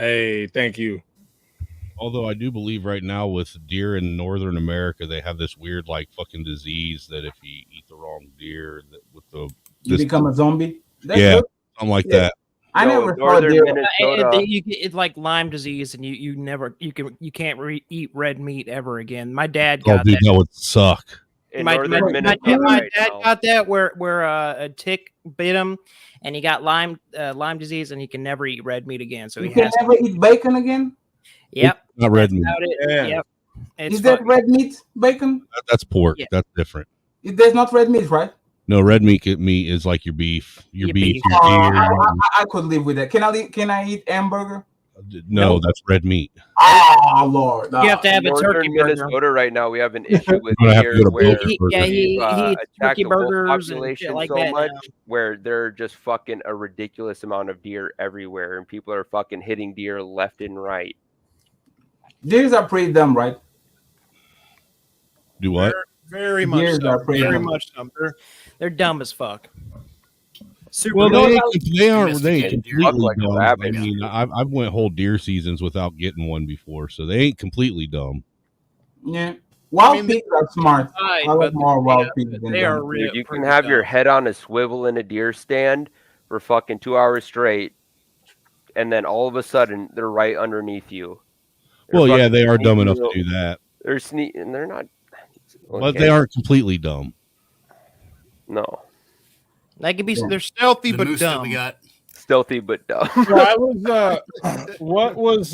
Hey, thank you. Although I do believe right now with deer in Northern America, they have this weird like fucking disease that if you eat the wrong deer, that with the You become a zombie. That's yeah, good. something like that. I Yo, never saw Northern deer. Minnesota. It's like Lyme disease, and you can't eat red meat ever again. My dad Oh, got dude, that. that would suck. In My Northern dad Minnesota right now. got that where a tick bit him, and he got Lyme disease, and he can never eat red meat again. So You he can has. never eat bacon again. Yep, Not red meat. about it. Yeah. Yep. It's Is that fucking- red meat bacon? That's pork. Yeah. That's different. There's not red meat, right? No, red meat is like your beef, your Your beef, beef. your deer. I could live with that. Can I eat hamburger? No, Nope. that's red meat. Oh Lord! You have to have a turkey Northern burger. Minnesota right now, we have an issue with You're gonna have to deer go to where Bill's Yeah, he attacked eats turkey the wolf burgers and shit population like so that much now. where they're just fucking a ridiculous amount of deer everywhere, and people are fucking hitting deer left and right. Deers are pretty dumb, right? Do what? Very Deers much so. are pretty Very dumb. much so. They're dumb as fuck. Super Well, dumb. they aren't Domesticated deer. completely Like a dumb. I rabbit. mean, I've went whole deer seasons without getting one before, so they ain't completely dumb. Yeah. Wild I mean, pigs are smart. Right, I like but more wild pigs than they are them. real. Dude, you can pretty have your dumb. head on a swivel in a deer stand for fucking 2 hours straight, and then all of a sudden they're right underneath you. They're Well, yeah, fucking they are dumb sneaking enough to real- do that, and they're not. but Okay, they aren't completely dumb. No, They can be. Yeah. They're stealthy The but moose that dumb. we got. stealthy but dumb. So I was what was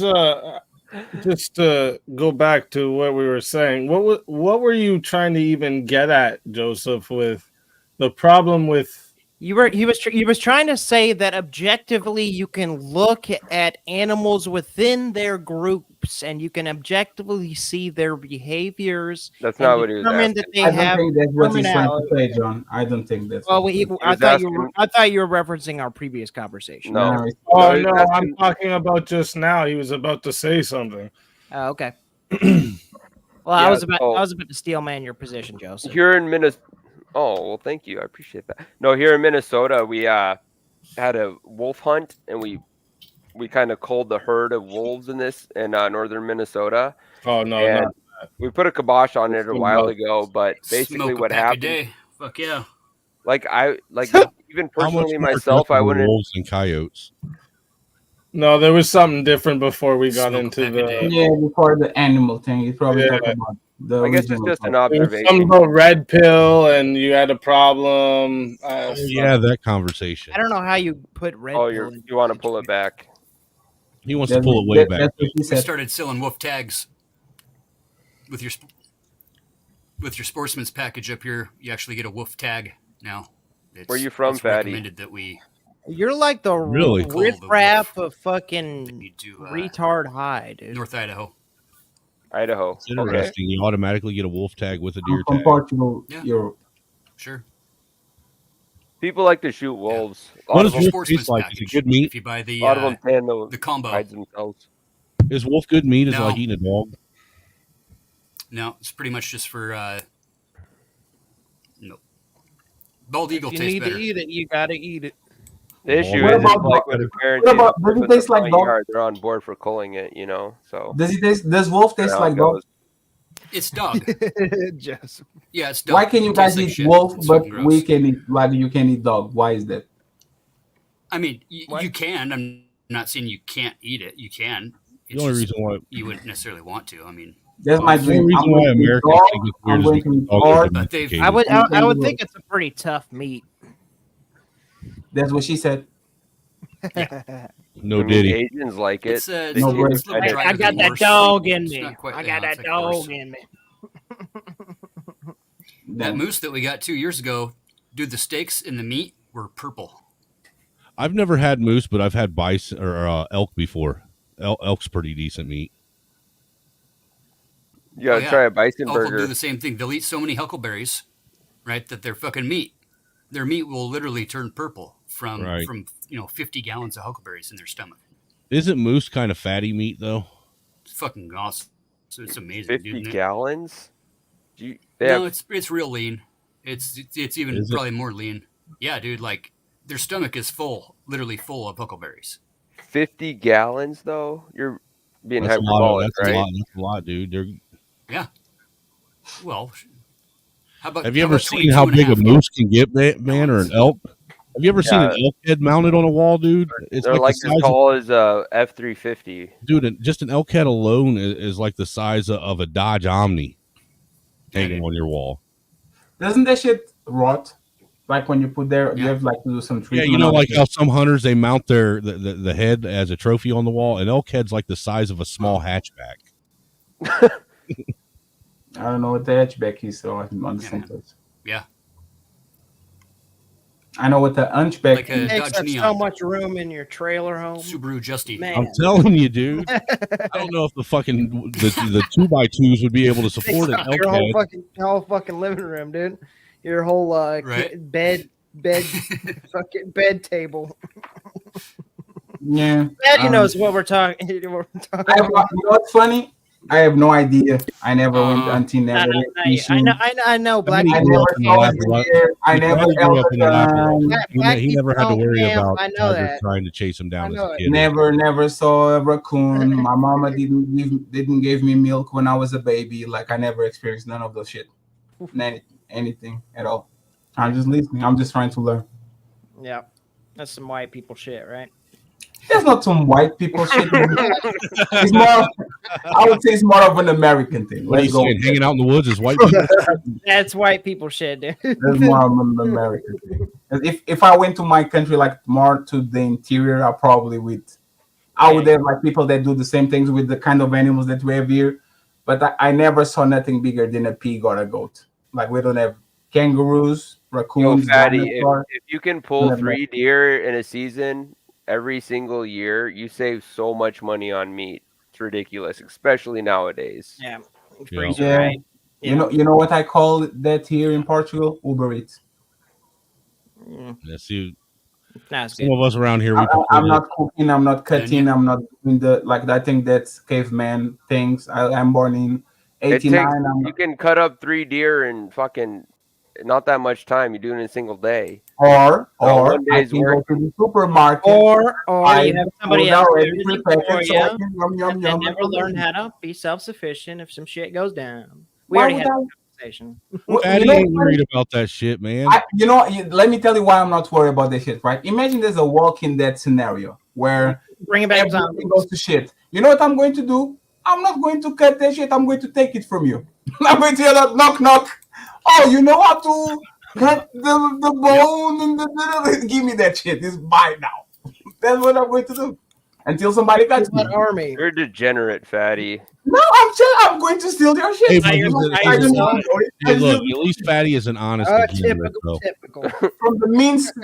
just to go back to what we were saying, what were you trying to even get at, Joseph, with the problem with He was trying to say that objectively you can look at animals within their groups and you can objectively see their behaviors. That's and not what he was determine asking. that they I don't have. think that's what he's trying to criminality. say, John. I don't think that's. Well, what I was thought you were referencing our previous conversation. No. it's- Oh No, no, that's- I'm talking about just now. He was about to say something. Oh, okay. Well, I Yeah, was about so- to steal man your position, Joseph. Here in Minnesota. Oh well, thank you. I appreciate that. No, here in Minnesota, we had a wolf hunt, and we kind of culled the herd of wolves in northern Minnesota. Oh no, And not we put a kibosh on it a Smoke while ago, but basically Smoke a what pack a happened, day. Fuck yeah. even How much personally more myself, I aggressive are wouldn't. wolves and coyotes. no. There was something different before we got Smoke into pack a the. day. Yeah, before the animal thing, he's probably Yeah. talking about the. I guess it's original just an part. There was observation. something about red pill, and you had a problem. Oh, yeah, that conversation. I don't know how you put red. Oh, pill in you want to your pull it back? He wants to pull it way back. That's what he We said. started selling wolf tags with your sportsman's package up here. You actually get a wolf tag now. Where you from, it's Fatty? recommended that we You're like the Really? riff-raff of that fucking you do retard high, dude. North Idaho. Idaho. It's interesting. You automatically get a wolf tag with a I'm deer from tag. Portugal, Yeah. Europe. Sure. People like to shoot wolves. A What lot does of them, wolf taste like? Is it good meat? If you buy the a lot of them tan the combo. hides themselves. Is wolf good meat? Is it No. like eating a dog? No, it's pretty much just for no. Bald eagle If you tastes need better. to eat it, you gotta eat it. The issue What is about it's like dog? when parents What about- does it taste like dog? they're on board for culling it, so Does wolf taste how it like dog? goes. It's dog. Just Yeah, it's dog. Why can you It guys tastes like eat shit. wolf, It's but fucking gross. we can eat you can eat dog? Why is that? I mean, What? you can. I'm not saying you can't eat it. You can. The It's only just reason why you wouldn't necessarily want to. I mean, That's my the only dream. reason I'm why going to eat Americans dog. think it's I'm weird is going to because eat dogs are pork. But they've- domesticated. I would think it's a pretty tough meat. That's what she said. No I mean, diddy. Asians like it. it's, it's, No a little, bread. it's a little I drier I got than that horse. dog in It's me. not quite- I yeah, got that it's like horse. dog in me. That Then- moose that we got 2 years ago, dude, the steaks and the meat were purple. I've never had moose, but I've had bison or elk before. Elk's pretty decent meat. You gotta Oh, yeah. try a bison Elk will do burger. the same thing. They'll eat so many huckleberries, right, that their fucking meat, their meat will literally turn purple from Right. 50 gallons of huckleberries in their stomach. Isn't moose kind of fatty meat though? It's fucking awesome. So it's amazing. 50 dude. gallons? They No, have, it's real lean. It's even Is it? probably more lean. Yeah, dude. Like their stomach is full, literally full of huckleberries. 50 gallons, though? You're being That's hyperbolic, that's right? a lot, dude. Well, how about Have you how ever about seen how 22 and big a half moose can get, man, or an gallons? elk? Have you ever seen an Yeah. elk head mounted on a wall, dude? It's They're like like the as size of, tall as a F-350. dude. Just an elk head alone is like the size of a Dodge Omni hanging on your wall. Doesn't that shit rot? Like when you put there, you Yeah. have like to do some Yeah, treatment. you know, on like it. how some hunters they mount the head as a trophy on the wall. An elk head's like the size of a small hatchback. I don't know what the hatchback is, so I'm on the Yeah, same man. place. Yeah. I know what the hunchback Like a is. Takes Dodge up so Neon. much room in your trailer home. Subaru Justy. Man. I'm telling you, dude. I don't know if the 2x2s would be able to support an elk Your whole head. fucking living room, dude. Your whole Right. bed fucking bed table. Yeah. Daddy knows what we're talking. You know what's funny? I have no idea. I never went hunting, never went fishing. I know. Black He I people grew up never in the saw lap a of deer. I He never probably grew up in the lap of gun. Black He never had to people worry don't about camp, I know tigers that. trying to chase him down I as know a it. kid. Never saw a raccoon. My mama didn't give me milk when I was a baby. Like I never experienced none of those shit. Anything at all. I'm just listening. I'm just trying to learn. Yeah, that's some white people shit, right? There's not some white people shit. It's more. I would say it's more of an American thing. What are you Let's go. saying? Hanging out in the woods is white people? That's white people shit, dude. That's more of an American thing. If I went to my country, like more to the interior, I probably would. I would have like people that do the same things with the kind of animals that we have here. But I never saw nothing bigger than a pig or a goat. Like we don't have kangaroos, Yo, raccoons, Fatty, dinosaurs. if you can pull Whatever. 3 deer in a season every single year, you save so much money on meat. It's ridiculous, especially nowadays. Yeah, Yeah. freezer, Yeah. right? You know what I call that here in Portugal? Uber Eats. Yeah, see, That's some good. of us around here, I'm not cooking. I'm not cutting. I'm not doing the like. I think that's caveman things. I'm born in It '89. takes you can cut up 3 deer in fucking not that much time. You do it in a single day. Or one I day's can work. go to the supermarket. Or I you have somebody food else do already everything prepared, for so I you. can yum, They yum, never yum. learn how to be self-sufficient if some shit goes down. We Why already would had I- that conversation. Fatty ain't worried about that shit, man. Let me tell you why I'm not worried about this shit, right? Imagine there's a Walking Dead scenario where Bring it back to everything goes to shit. You know what I'm going to do? I'm not going to cut that shit. I'm going to take it from you. I'm going to yell knock, knock. Oh, you know how to cut the bone and the give me that shit. It's mine now. That's what I'm going to do. Until somebody cuts me. Army. You're degenerate, Fatty. No, I'm going to steal your shit. Hey, but I don't know. hey, look, at least Fatty is an honest degenerate, though. Typical. From the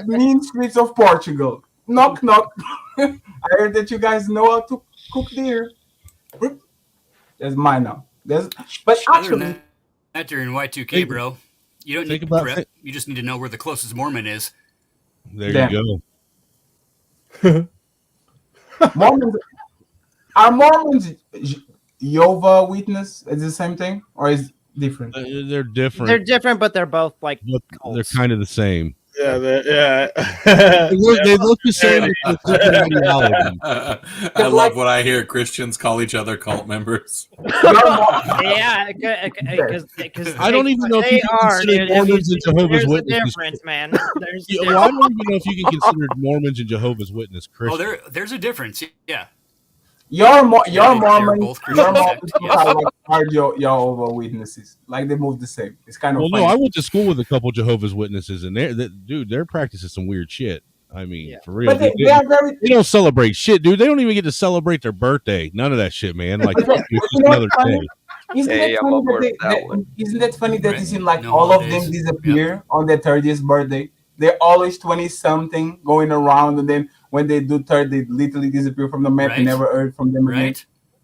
mean streets of Portugal. Knock, knock. I heard that you guys know how to cook deer. That's mine now. But Other than actually, that, during Y2K, bro, you don't need to prep. You just need to know where the closest Mormon is. There you go. Are Mormons Jehovah Witness? Is it the same thing or is it different? They're different. They're different, but they're both like they're kind of the same. Yeah, they look the same. I love when I hear Christians call each other cult members. Yeah, because I don't even know if you can consider Mormons and Jehovah's Witnesses. There's a difference, man. Well, I don't even know if you can consider Mormons and Jehovah's Witness Christians. Oh, there's a difference. Yeah. Your Mormons both Christians, are Jehovah's Witnesses. Like they move the same. It's kind of funny. No, I went to school with a couple Jehovah's Witnesses, and they're practicing some weird shit. I mean, for real. But they don't celebrate shit, dude. They don't even get to celebrate their birthday. None of that shit, man. Like, it's just another day. Isn't that funny that it seems like all of them disappear on their 30th birthday? They're always 20-something going around, and then when they do third, they literally disappear from the map. You never heard from them again.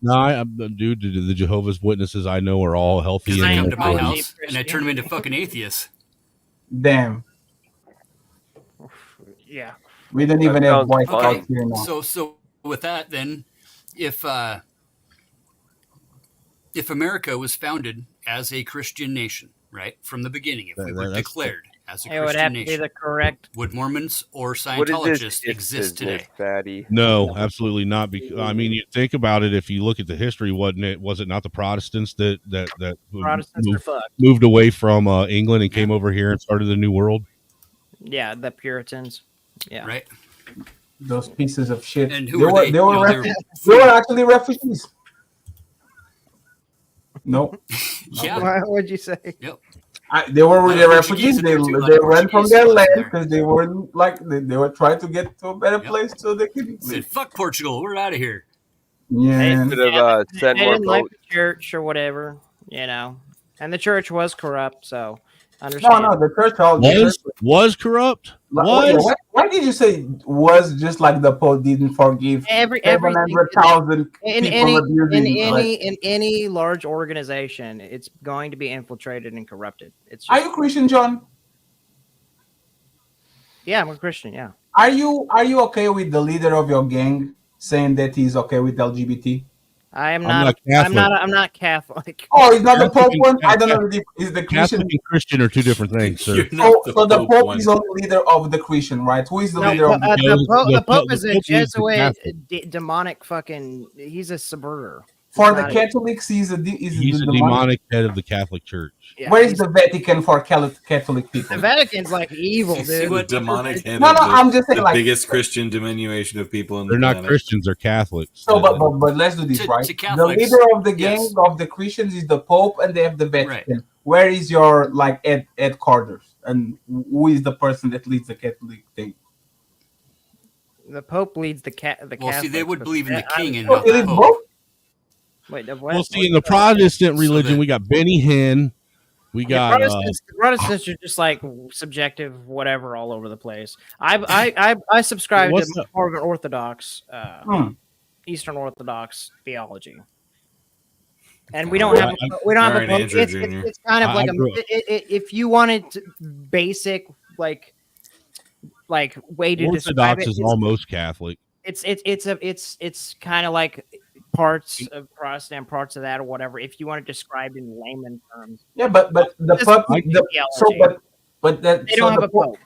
No, dude, the Jehovah's Witnesses I know are all healthy. I And come to my house and I turn them into fucking atheists. Damn. Yeah. We don't even have White House here now. So with that, then, if America was founded as a Christian nation, right, from the beginning, if we were declared, as a It would Christian have to be nation. the correct. Would Mormons or What is Scientologists this exist business, today? Fatty? No, absolutely not. Because I mean, you think about it. If you look at the history, was it not the Protestants that Protestants are fucked. moved away from England and Yeah. came over here and started the New World? Yeah, the Puritans. Yeah. Right? Those pieces of shit. And who were they? They were, You know, they were- they were actually refugees. No, Yeah. What would you say? Yep. they were Lot of the Portuguese refugees. in They there too, a lot they of ran from Portuguese their was land there. because they were like they were trying to get to a better Yep. place so they could Said, leave. fuck Portugal. We're out of here. Yeah. Could have They sent more didn't like boats. the church or whatever, you know. And the church was corrupt, so No, understand. no, the church all Was corrupt? Why did you say was just like the Pope didn't forgive Everything 700,000 in people abusing? in any large organization, it's going to be infiltrated and corrupted. It's Are just, you Christian, John? yeah, I'm a Christian. Yeah, Are you okay with the leader of your gang saying that he's okay with LGBT? I am I'm not. not Catholic. I'm not Catholic. Oh, he's not the Catholic Pope and- one. I don't know. Is the Christian? Catholic and Christian are two different things, sir. You're not the So the Pope Pope one. is only leader of the Christian, right? Who is the No, leader of the the Pope the is a Pope is the Jesuit, Catholic. demonic fucking. He's a subverter. For the Not- Catholics, he's a He's a demonic head of the Catholic Church. Yeah, Where is he's- the Vatican for Catholic people? The Vatican's like evil, See dude. what- Demonic head No, of no, I'm just saying the like. biggest Christian diminution of people in the They're not planet. Christians; they're Catholics. So, but let's do this, To- right? to The Catholics, leader of the gang yes. of the Christians is the Pope, and they have the Vatican. Right. Where is your like headquarters, and who is the person that leads the Catholic thing? The Pope leads the Well, Catholics. see, they would but- believe in the I- king and Oh, not it the is Pope. both. Wait, what? Well, see, in the Protestant religion, that- we got Benny Hinn, we got Protestants are just like subjective, whatever, all over the place. I subscribe What's to the- more of an Orthodox, Hmm. Eastern Orthodox theology, and we don't have a Pope. Alright, Andrew It's, Jr.. it's kind of I like grew up- if you wanted to basic like way to describe Orthodox it, is almost Catholic. it's kind of like parts of Protestant, parts of that, or whatever. If you want to describe in layman terms, Yeah, but the Just Pope. like So, theology. but that they so don't have the a Pope.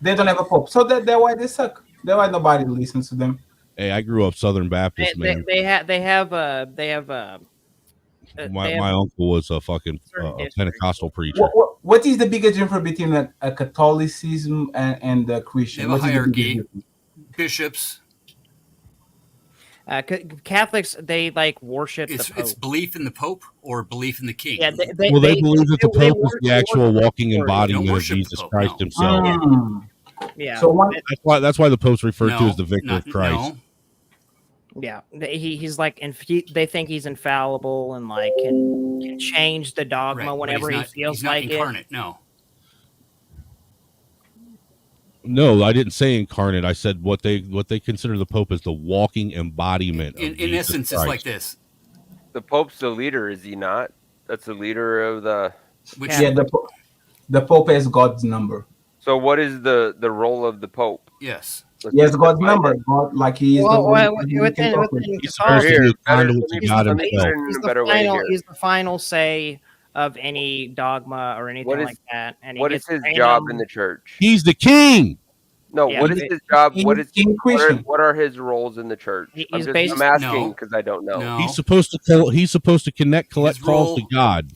They don't have a Pope, so that's why they suck. That's why nobody listens to them. Hey, I grew up Southern Baptist, man. They have My uncle was a fucking certain districts. Pentecostal preacher. What is the biggest difference between a Catholicism and the Christian? They have a What is the biggest hierarchy. difference? Bishops. Catholics, they like worship It's the Pope. it's belief in the Pope or belief in the king. Yeah, They believe that the they Pope is the worship actual the walking Lord. embodiment of worship the Jesus Pope, Christ no. himself. Yeah, So one, That's why the Pope's referred to No, as the Vicar not- of Christ. no. yeah. He's like, they think he's infallible and like can change the dogma Right, but whenever he he's feels not like it. incarnate. No. No, I didn't say incarnate. I said what they consider the Pope as the walking embodiment. Of In Jesus essence, Christ. it's like this. The Pope's the leader, is he not? That's the leader of the. Which yeah, the Pope has God's number. So what is the role of the Pope? yes. Let's He has God's define number. it. God, like he is Well, the one who within can talk with. He's Catholicism, supposed to be a Better- conduit let me- to God let me himself. put it in he's a the better way final. here. He's the final say of any dogma or anything What is- like that. And he What is gets his random- job in the church? He's the king. No, Yeah, what is he- his job? he- What is King Christian. what are his roles in the church? He's I'm basically- asking No. because I don't know. No. He's supposed to collect His calls to role- God.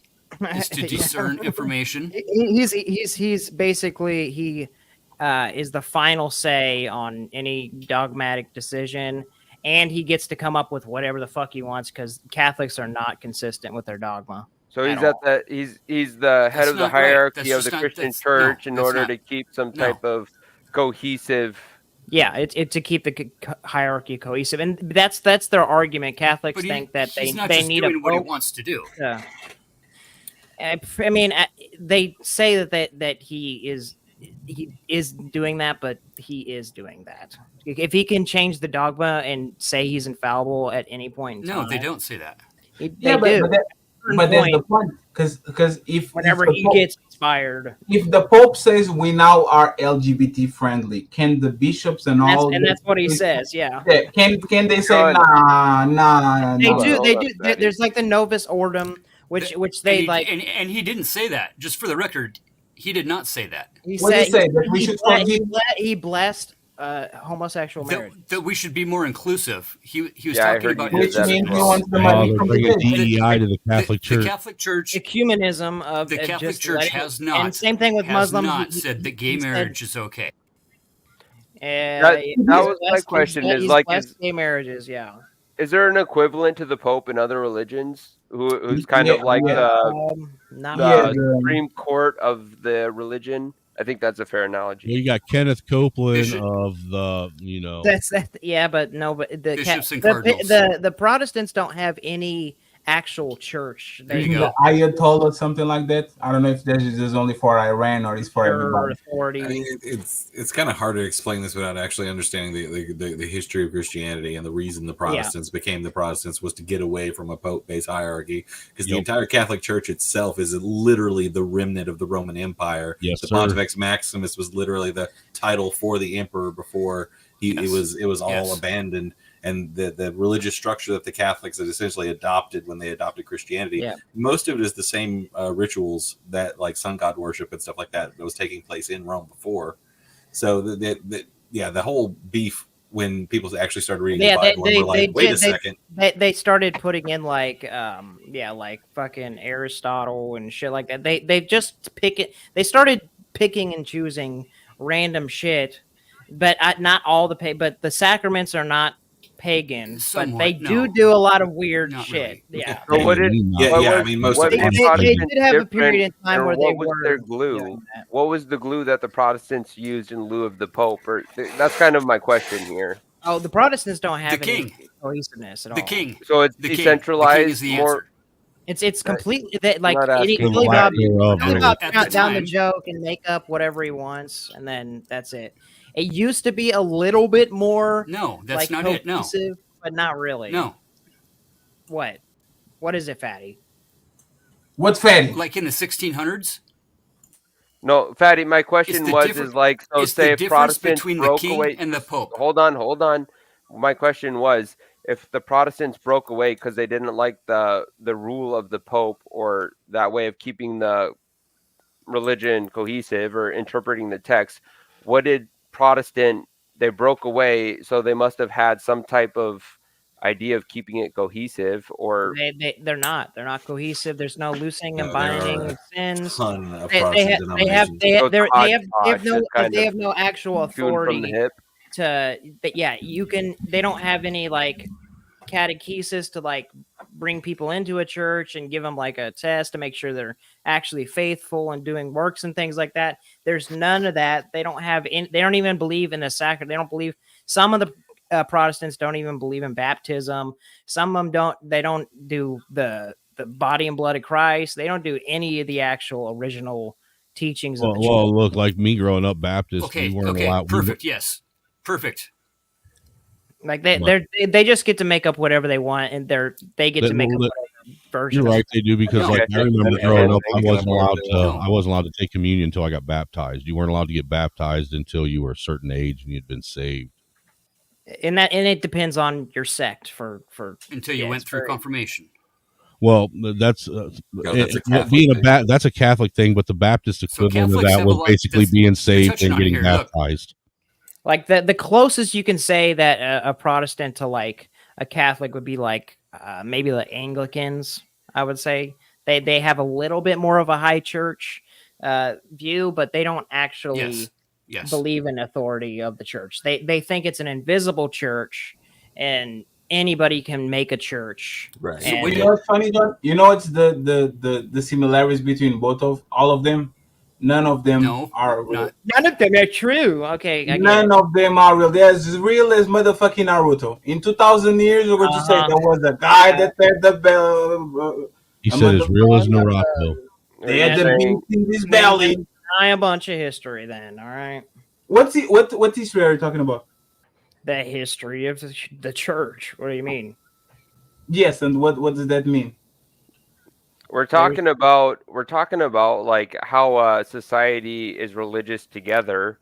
Is to discern information. He's basically he is the final say on any dogmatic decision, and he gets to come up with whatever the fuck he wants because Catholics are not consistent with their dogma. So At he's at all. the he's the head That's of the not right. hierarchy That's of just the not- Christian that's- church no, in that's order not- to keep some no. type of cohesive. Yeah, it's to keep the hierarchy cohesive, and that's their argument. Catholics But think that he's not they just need a doing what he pope. wants to do. Yeah. I mean, they say that he is doing that, but he is doing that. If he can change the dogma and say he's infallible at any point in No, time, they don't say that. They Yeah, do. but that's the point. Because if Whenever the he Pope, gets inspired, if the Pope says we now are LGBT friendly, can the bishops and all that's what he says. Yeah, Yeah, can they say John. nah? they nah. do. Hold They on, do. Fatty. There's like the Novus Ordo, which they and he, like. and he didn't say that. Just for the record, He did not say that. He What did he say? That we should forgive? He blessed homosexual marriage. That we should be more inclusive. He was Yeah, I talking heard about you did Which that as means he well. wants the Oh, money they're from the bringing church. DEI to the Catholic the Church. Catholic Church. Ecumenism of The Catholic just Church letting- has not. and same thing with has Muslims. not said that gay he said- marriage is okay. That he's was my blessed- question, he's is he's like, blessed gay marriages. Yeah. Is there an equivalent to the Pope in other religions who's kind of like Not the really. Supreme Court of the religion? I think that's a fair analogy. Well, you got Kenneth Copeland Bishop- of the, That's yeah, but no, but the Bishops and cardinals. the Protestants don't have any actual church. There you Isn't go. the Ayatollah or something like that? I don't know if that is just only for Iran or it's for everybody. Authority. I mean, it's kind of hard to explain this without actually understanding the history of Christianity, and the reason the Protestants became the Protestants was to get away from a pope-based hierarchy, because the entire Catholic Church itself is literally the remnant of the Roman Empire. Yes, the sir. Pontifex Maximus was literally the title for the emperor before it was all abandoned. And the religious structure that the Catholics had essentially adopted when they adopted Christianity, most of it is the same rituals that, like, sun god worship and stuff like that was taking place in Rome before. So the whole beef when people actually started reading the Bible and were like, wait a second. They started putting in like fucking Aristotle and shit like that. They just pick it. They started picking and choosing random shit, but not all but the sacraments are not pagan, Somewhat, but they no. do a lot of weird Not shit. really. Yeah. So what did? I mean, most what of made the they Protestants did have a different, period in time or where what they was were their glue? doing that. What was the glue that the Protestants used in lieu of the Pope? Or that's kind of my question here. Oh, the Protestants don't have The any king. cohesiveness at all. The king. So it's The king. decentralized. The king is the more. answer. It's completely that like not asking Billy for Bob that. Billy Bob At cut the down the time- joke and make up whatever he wants, and then that's it. It used to be a little bit more No, that's like not it. No. cohesive, but not really. No. What? What is it, Fatty? What's fatty? Like in the 1600s? No, Fatty. My It's question the was difference- is like, so it's say the if difference Protestants between the broke king away. and the Pope. Hold on. My question was, if the Protestants broke away because they didn't like the rule of the Pope or that way of keeping the religion cohesive or interpreting the text, what did Protestant? They broke away, so they must have had some type of idea of keeping it cohesive, or They're not cohesive. There's no loosing and No, there binding are of sins. ton of They Protestant have denominations. they So it's hodgepodge, it's kind they of have no actual tuned from the authority hip. they don't have any like catechesis to like bring people into a church and give them like a test to make sure they're actually faithful and doing works and things like that. There's none of that. They don't even believe in the sacrament. They don't believe. Some of the Protestants don't even believe in baptism. Some of them don't. They don't do the body and blood of Christ. They don't do any of the actual original teachings of the church. Well, look, like me growing up Baptist, Okay, we weren't okay, allowed. perfect. Yes, perfect. Like they just get to make up whatever they want, and they get to make up whatever version. You're right, they do, because No. like I remember growing up, I wasn't allowed to. No. I wasn't allowed to take communion until I got baptized. You weren't allowed to get baptized until you were a certain age and you'd been saved. And it depends on your sect for Until you went it's through very- confirmation. Well, that's that's a Catholic being thing. that's a Catholic thing, but the Baptist equivalent of Catholics that have was a lot- basically that's- being you're saved touching and on it getting here, look. baptized. like the closest you can say that a Protestant to like a Catholic would be like maybe the Anglicans. I would say they have a little bit more of a high church view, but they don't actually Yes. believe in authority of the church. They think it's an invisible church and anybody can make a church. Right. So And- what do You know what's funny, John? You know what's the similarities between all of them? None of them No, are real. not- None of them are true. Okay, I get None it. of them are real. They're as real as motherfucking Naruto. In 2,000 years, we're going to say Uh-huh. there was a guy that had the bell. He I'm said on as the real as phone, Naruto. They had the Saying- beast in his belly. Deny a bunch of history then, all right? What history are you talking about? The history of the church. What do you mean? Yes, and what does that mean? We're talking about like how society is religious together,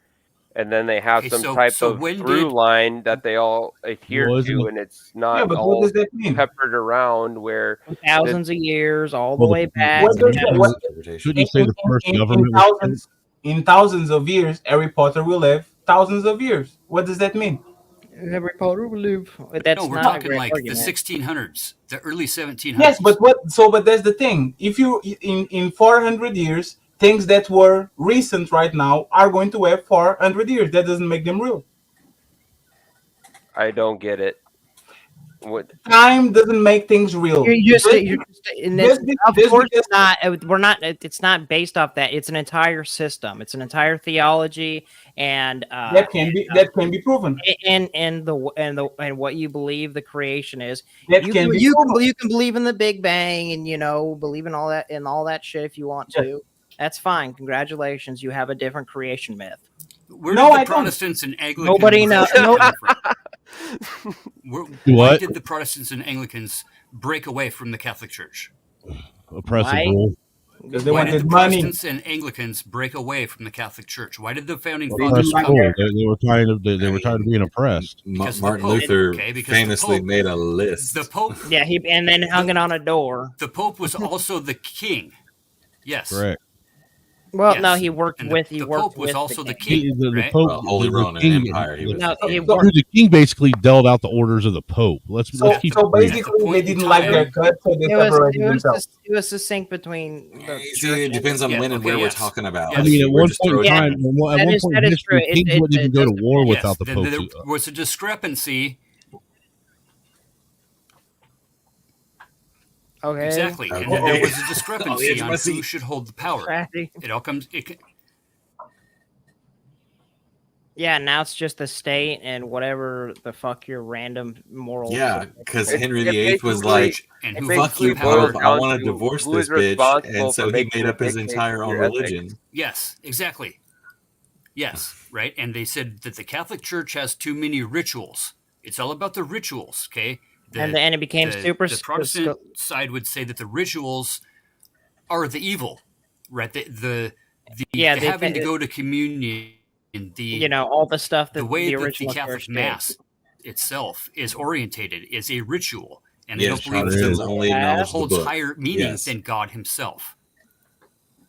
and then they have Okay, some so- type so of when through did- line that they all adhere Well, isn't to, it- and it's not Yeah, but what all does that mean? peppered around where thousands of years, all the Well, way back. What does to- that? What, Shouldn't you say the first government was in thousands of years, Harry Potter will live thousands of years. What does that mean? Harry Potter will live. That's No, we're not a talking great like argument. the 1600s, the early 1700s. Yes, but but that's the thing. If you in 400 years, things that were recent right now are going to have 400 years. That doesn't make them real. I don't get it. What? Time doesn't make things real. You're just, and it's, of just course, because- it's not. We're not. It's not based off that. It's an entire system. It's an entire theology, and that can be proven. And what you believe the creation is. That You can can, be you, proven. can, you can believe in the Big Bang, and believe in all that shit if you want to. That's fine. Congratulations, you have a different creation myth. Where No, did I the don't. Protestants and Anglicans Nobody knows. come from? Why What? did the Protestants and Anglicans break away from the Catholic Church? oppressive Why? rule? Because they Why did wanted the money. Protestants and Anglicans break away from the Catholic Church? Why did the founding Well, fathers Oppressive come? rule. They were tired of they were tired of being oppressed. Because the Martin Pope- Luther okay, because the famously Pope- made a list. The Pope, Yeah, and then hung it on a door. the Pope was also the king. Yes. Correct. Well, Yes. no, he worked And with. the He worked Pope was with also the king. king. The right? Pope, Holy the Roman king, Empire. He was No, he So- worked. the king basically dealt out the orders of the Pope. Let's keep it So brief. basically, At the point they in didn't like their time- cut, so they separated themselves. It was succinct between the See, it depends on Yeah, when and okay, where yes. we're talking about. Yes. I mean, at We're one just point in throwing- Yeah. time, at one That is point in true. history, kings It wouldn't even go to does war Yes, without the then Pope. there was a discrepancy. Okay. Exactly. And Okay. then there was a Oh, discrepancy it's on messy. who should hold the power. Crafty. It all comes. Yeah, now it's just the state and whatever the fuck your random moral. Yeah, because It- Henry it VIII was basically- like, and It who fuck basically you, holds the boils Pope, power. I want down to to divorce who this is bitch. responsible And so for he making made up the his dictates entire of own your ethics. religion. Yes, exactly. Yes, right. And they said that the Catholic Church has too many rituals. It's all about the rituals. Okay. And it became super. The Protestant side would say that the rituals are the evil, right? The Yeah, they having to think- go to communion, all the stuff that the way the that the original Catholic church did. Mass itself is orientated is a ritual, and they Yes, don't believe Protestants that only Yeah. acknowledge the holds book. higher meaning Yes. than God Himself.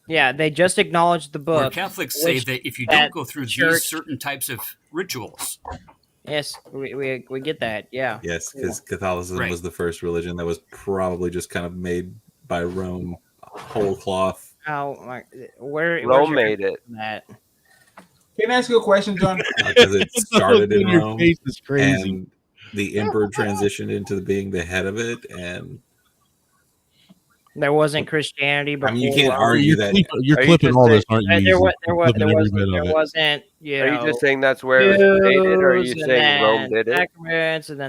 Yeah, they just acknowledged the Where book. Catholics say which that if you that don't go through church- these certain types of rituals, Yes, we get that. Yeah. Yes, because Catholicism Right. was the first religion that was probably just kind of made by Rome whole cloth. Where's Rome your made it. that? Can I ask you a question, John? Because it started in Your Rome, face is crazy. and the emperor transitioned into being the head of it. And There wasn't Christianity I before. mean, you can't Rome. argue You're that. clipping, you're Are you clipping just all saying- this, aren't you? There, Easy? there You're clipping every bit of it. wasn't. Are you just saying that's where it was created, or are you Jews, saying and Rome then did it? sacraments, and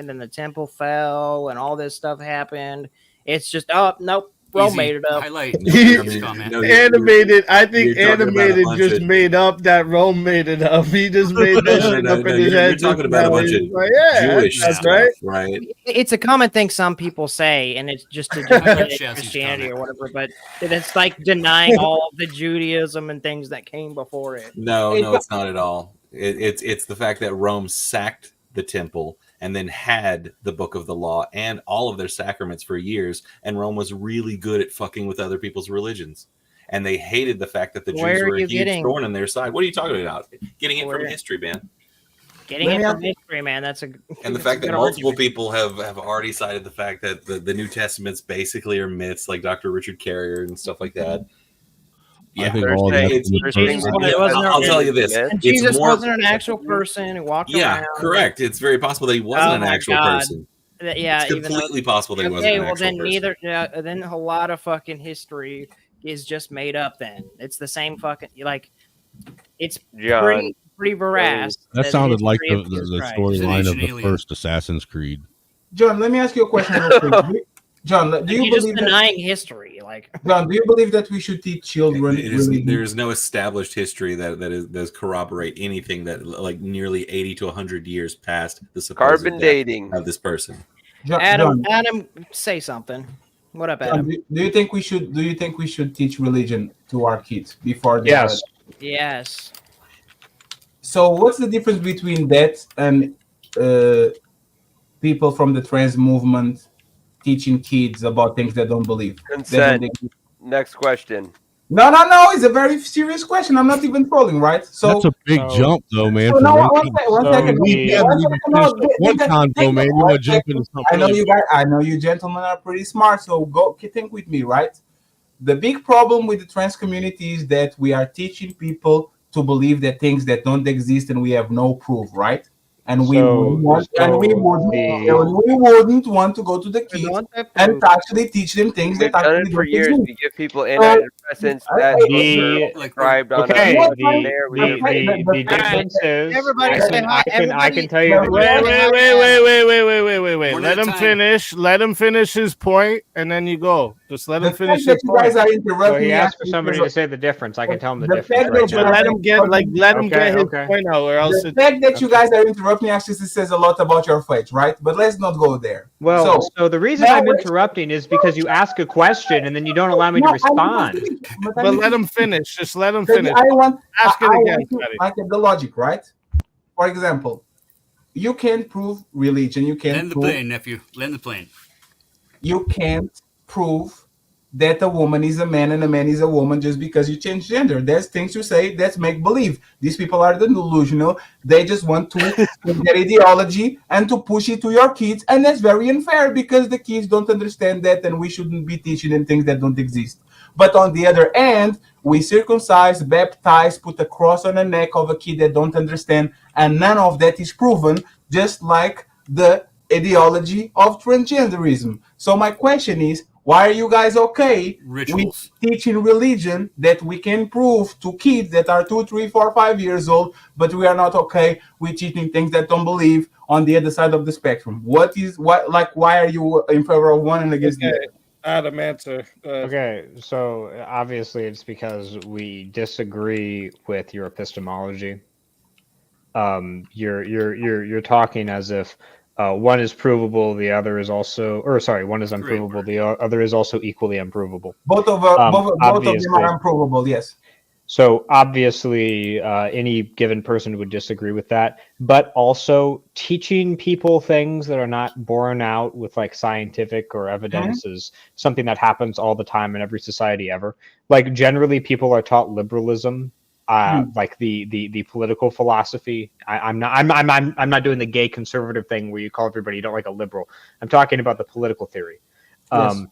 then the temple fell, and all this stuff happened. It's just nope. Rome easy made it up. highlight No, his comment. no, Animated. I think you're talking about a animated bunch just of- made up that Rome made it up. He just made that shit up in his you're head. talking just about a now. bunch He's of like, yeah, Jewish that's stuff, right. right? It's a common thing some people say, and it's just to Highlight deny Shazzy's Christianity comment. or whatever. But it's like denying all of the Judaism and things that came before it. No, it's not at all. It's the fact that Rome sacked the temple and then had the book of the law and all of their sacraments for years, and Rome was really good at fucking with other people's religions. And they hated the fact that the Jews Where are were a you huge getting- thorn in their side. What are you talking about? Getting it from Where- history, man. Getting Let it me from ask- history, man. That's a And the that's a fact that good multiple argument. people have already cited the fact that the New Testaments basically are myths, like Dr. Richard Carrier and stuff like that. I think They're all saying- that. they're saying that it wasn't I'll tell you this. myth. And It's Jesus more- wasn't an actual person who walked Yeah, around. correct. It's very possible that he wasn't Oh an my actual God. person. Yeah, It's even though completely possible that he wasn't okay, an well actual then person. neither. Then a lot of fucking history is just made up. Then it's the same fucking like. It's John, pretty veracast. That the sounded like history the, of Jesus the Christ. storyline of He's an the alien. first Assassin's Creed. John, let me ask you a question. Real quick. John, do you You're just believe that? denying history, like John, do you believe that we should teach children? religion? There's no established history that does corroborate anything that like nearly 80 to 100 years past the supposed carbon death dating. of this person. Adam. John, Adam, say something. What up, John, Adam? do you think we should? Do you think we should teach religion to our kids before they? Yes. Yes. So what's the difference between that and people from the trans movement teaching kids about things they don't believe? Consent. Next question. No, it's a very serious question. I'm not even trolling, right? So that's a big jump, though, man. So for now, one one second. one convo, man. You want to jump into something? I know you guys. I know you gentlemen are pretty smart. So go think with me, right? The big problem with the trans community is that we are teaching people to believe that things that don't exist and we have no proof, right? And we wouldn't want to go to the kids and actually teach them things that actually done it for don't years. exist. We give people antidepressants that are prescribed on the difference is I can tell you. Wait. Let him finish. Let him finish his point, and then you go. Just let him finish his point. So he asked for somebody to say the difference. I can tell him the difference right now. But let him get his point out, or else the fact that you guys are interrupting actually says a lot about your faith, right? But let's not go there. Well, so the reason I'm interrupting is because you ask a question and then you don't allow me to respond. But let him finish. Just let him finish. Ask it again. I get the logic, right? For example, you can't prove religion. You can't land the plane, nephew. Land the plane. You can't prove that a woman is a man and a man is a woman just because you change gender. There's things you say that's make believe. These people are delusional. They just want to take their ideology and to push it to your kids, and that's very unfair because the kids don't understand that, and we shouldn't be teaching them things that don't exist. But on the other end, we circumcise, baptize, put a cross on the neck of a kid that don't understand, and none of that is proven, just like the ideology of transgenderism. So my question is, why are you guys okay with teaching religion that we can prove to kids that are 2, 3, 4, 5 years old, but we are not okay with teaching things that don't believe on the other side of the spectrum? Why are you in favor of one and against the other? Adam, answer. Okay, so obviously it's because we disagree with your epistemology. You're talking as if one is provable, the other is also, or sorry, one is unprovable, the other is also equally unprovable. Both of them are unprovable, yes. So obviously, any given person would disagree with that, but also teaching people things that are not borne out with like scientific or evidence is something that happens all the time in every society ever. Like generally, people are taught liberalism. Like the political philosophy. I'm not doing the gay conservative thing where you call everybody you don't like a liberal. I'm talking about the political theory. Yes.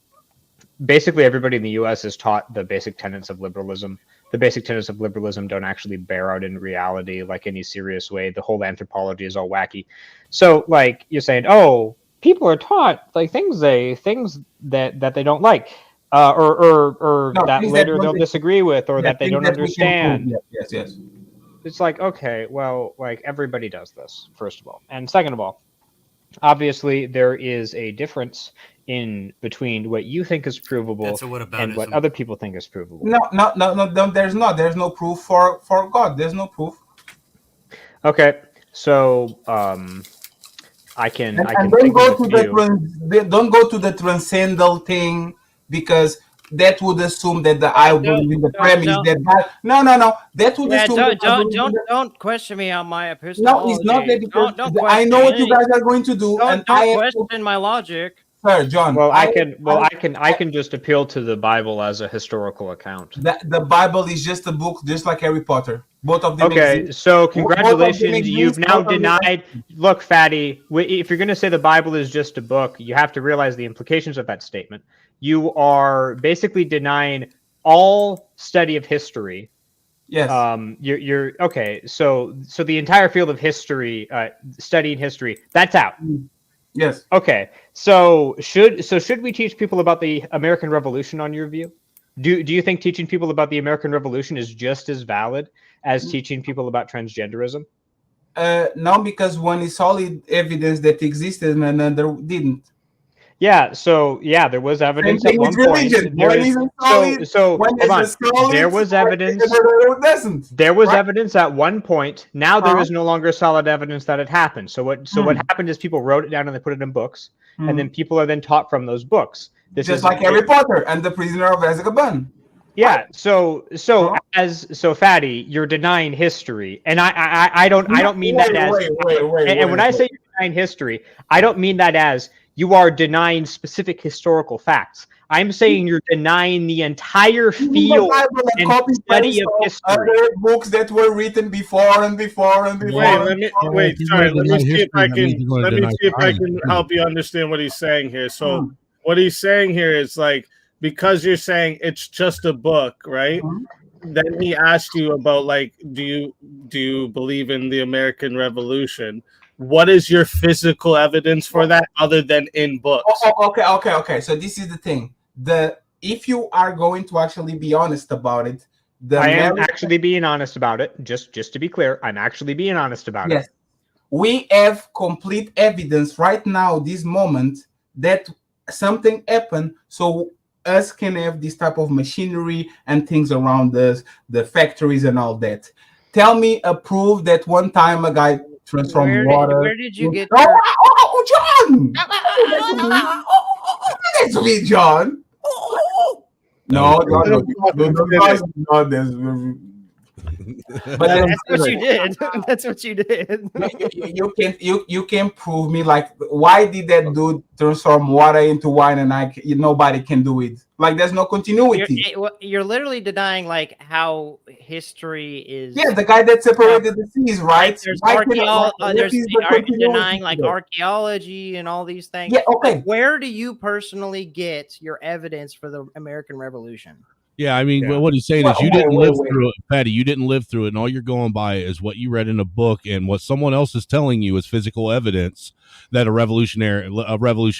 Basically, everybody in the U.S. is taught the basic tenets of liberalism. The basic tenets of liberalism don't actually bear out in reality like any serious way. The whole anthropology is all wacky. So, like you're saying, oh, people are taught like things that they don't like. Or that later they'll disagree with, or that they don't understand. Yes. It's like, okay, well, like everybody does this, first of all. And second of all, obviously there is a difference in between what you think is provable and what other people think is provable. No, there's not. There's no proof for God. There's no proof. Okay, so I can don't go to the transcendental thing, because that would assume that I believe in the premise that God. No. That would assume. Don't question me on my epistemology. No, it's not that. Don't I know what you guys are going to do, don't question my logic. Sir, John. Well, I can just appeal to the Bible as a historical account. The Bible is just a book, just like Harry Potter. Both of them. Okay, exist. so congratulations, you've now denied. Look, Fatty, if you're going to say the Bible is just a book, you have to realize the implications of that statement. You are basically denying all study of history. Yes. You're okay. So the entire field of history, studying history, that's out. Yes. Okay. So should we teach people about the American Revolution on your view? Do you think teaching people about the American Revolution is just as valid as teaching people about transgenderism? No, because one is solid evidence that existed and another didn't. Yeah, so there was evidence at one point. There was evidence. There was evidence at one point. Now there is no longer solid evidence that it happened. So what happened is people wrote it down and they put it in books, and then people are then taught from those books. This is like Harry Potter and the Prisoner of Azkaban. Yeah, so Fatty, you're denying history, and I don't mean that as and when I say you're denying history, I don't mean that as you are denying specific historical facts. I'm saying you're denying the entire field and study of history. Other books that were written before and before and before. Let me see if I can help you understand what he's saying here. So what he's saying here is like, because you're saying it's just a book, right? Then he asked you about like, do you believe in the American Revolution? What is your physical evidence for that other than in books? Okay. So this is the thing. If you are going to actually be honest about it, I am actually being honest about it. Just to be clear, I'm actually being honest about it. We have complete evidence right now, this moment, that something happened. So us can have this type of machinery and things around us, the factories and all that. Tell me a proof that one time a guy transformed water. Where did you get? John! That's me, John. No, but that's what you did. That's what you did. You can prove me like, why did that dude transform water into wine and nobody can do it? Like, there's no continuity. You're literally denying like how history is. Yeah, the guy that separated the seas, right? Like, are you denying like archaeology and all these things? Yeah, okay. Where do you personally get your evidence for the American Revolution? Yeah, I mean, what he's saying is you didn't live through it, Patty. You didn't live through it, and all you're going by is what you read in a book, and what someone else is telling you is physical evidence that a revolution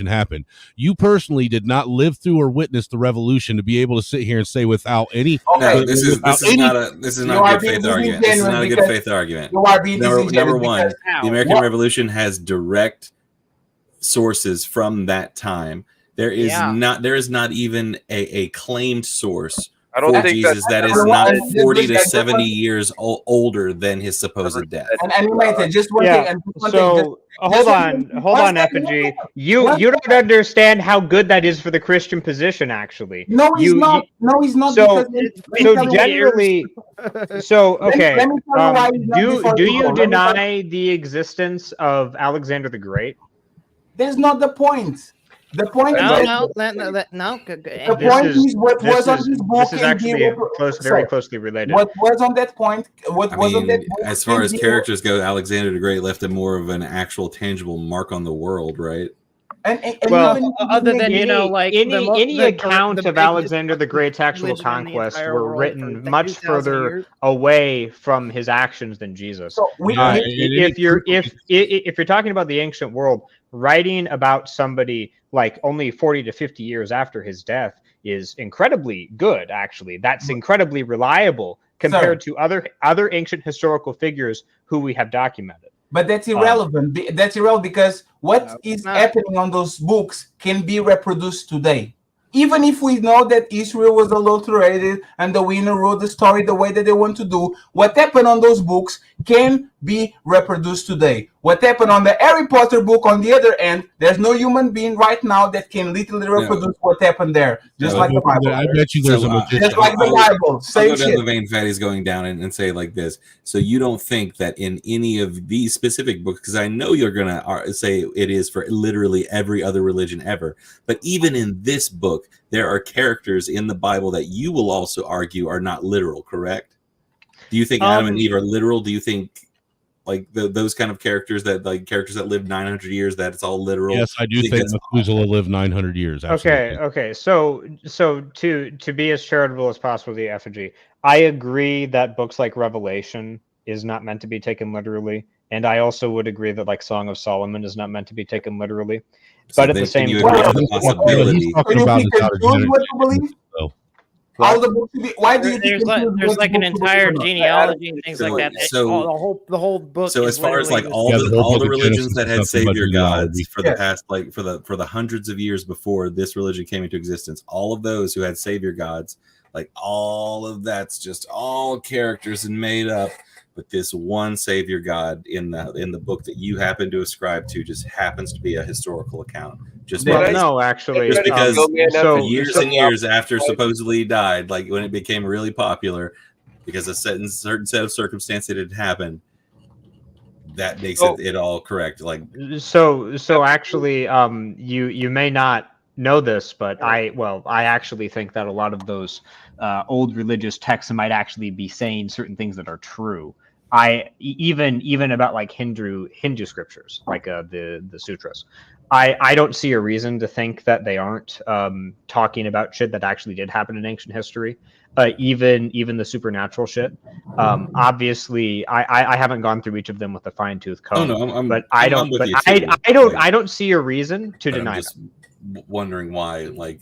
happened. You personally did not live through or witness the revolution to be able to sit here and say without any. No, this is not a good faith argument. This is not a good faith argument. Number one, the American Revolution has direct sources from that time. There is not even a claimed source for Jesus that is not 40 to 70 years older than his supposed death. And just one thing. So hold on, Effigy. You don't understand how good that is for the Christian position, actually. No, he's not. No, he's not. So generally, okay. Do you deny the existence of Alexander the Great? There's not the point. The point no. The point is what was on this book. This is actually very closely related. What was on that point? On that book? As far as characters go, Alexander the Great left a more of an actual tangible mark on the world, right? And other than any account of Alexander the Great's actual conquest were written much further away from his actions than Jesus. So if you're talking about the ancient world, writing about somebody like only 40 to 50 years after his death is incredibly good. Actually, that's incredibly reliable compared to other ancient historical figures who we have documented. But that's irrelevant. That's irrelevant because what is happening on those books can be reproduced today. Even if we know that Israel was adulterated and the winner wrote the story the way that they want to do, what happened on those books can be reproduced today. What happened on the Harry Potter book, on the other end, there's no human being right now that can literally reproduce what happened there. Just like the Bible. I bet you there's just like the Bible. Same I'll go shit. down the vein Fatty's going down and say it like this. So you don't think that in any of these specific books, because I know you're going to say it is for literally every other religion ever, but even in this book, there are characters in the Bible that you will also argue are not literal, correct? Do you think Adam and Eve are literal? Do you think like those kind of characters that lived 900 years, that it's all literal? Yes, I do think Methuselah lived 900 years. Absolutely. Okay. So to be as charitable as possible, the effigy, I agree that books like Revelation is not meant to be taken literally, and I also would agree that like Song of Solomon is not meant to be taken literally. So but at the same time, all the books. Why do you think there's like an entire genealogy and things like that? So the whole book. So as far as like all the religions that had savior gods for the past, like for the hundreds of years before this religion came into existence, all of those who had savior gods, like all of that's just all characters and made up. But this one savior god in the book that you happen to ascribe to just happens to be a historical account. No, actually, just because so years and years after supposedly he died, like when it became really popular, because a certain set of circumstances that had happened, that makes it all correct. Like so actually, you may not know this, but I actually think that a lot of those old religious texts might actually be saying certain things that are true. Even about like Hindu scriptures, like the sutras. I don't see a reason to think that they aren't talking about shit that actually did happen in ancient history. Even the supernatural shit. Obviously, I haven't gone through each of them with a fine tooth comb. Oh no, but I don't. But I don't see a reason to deny I'm just wondering why, like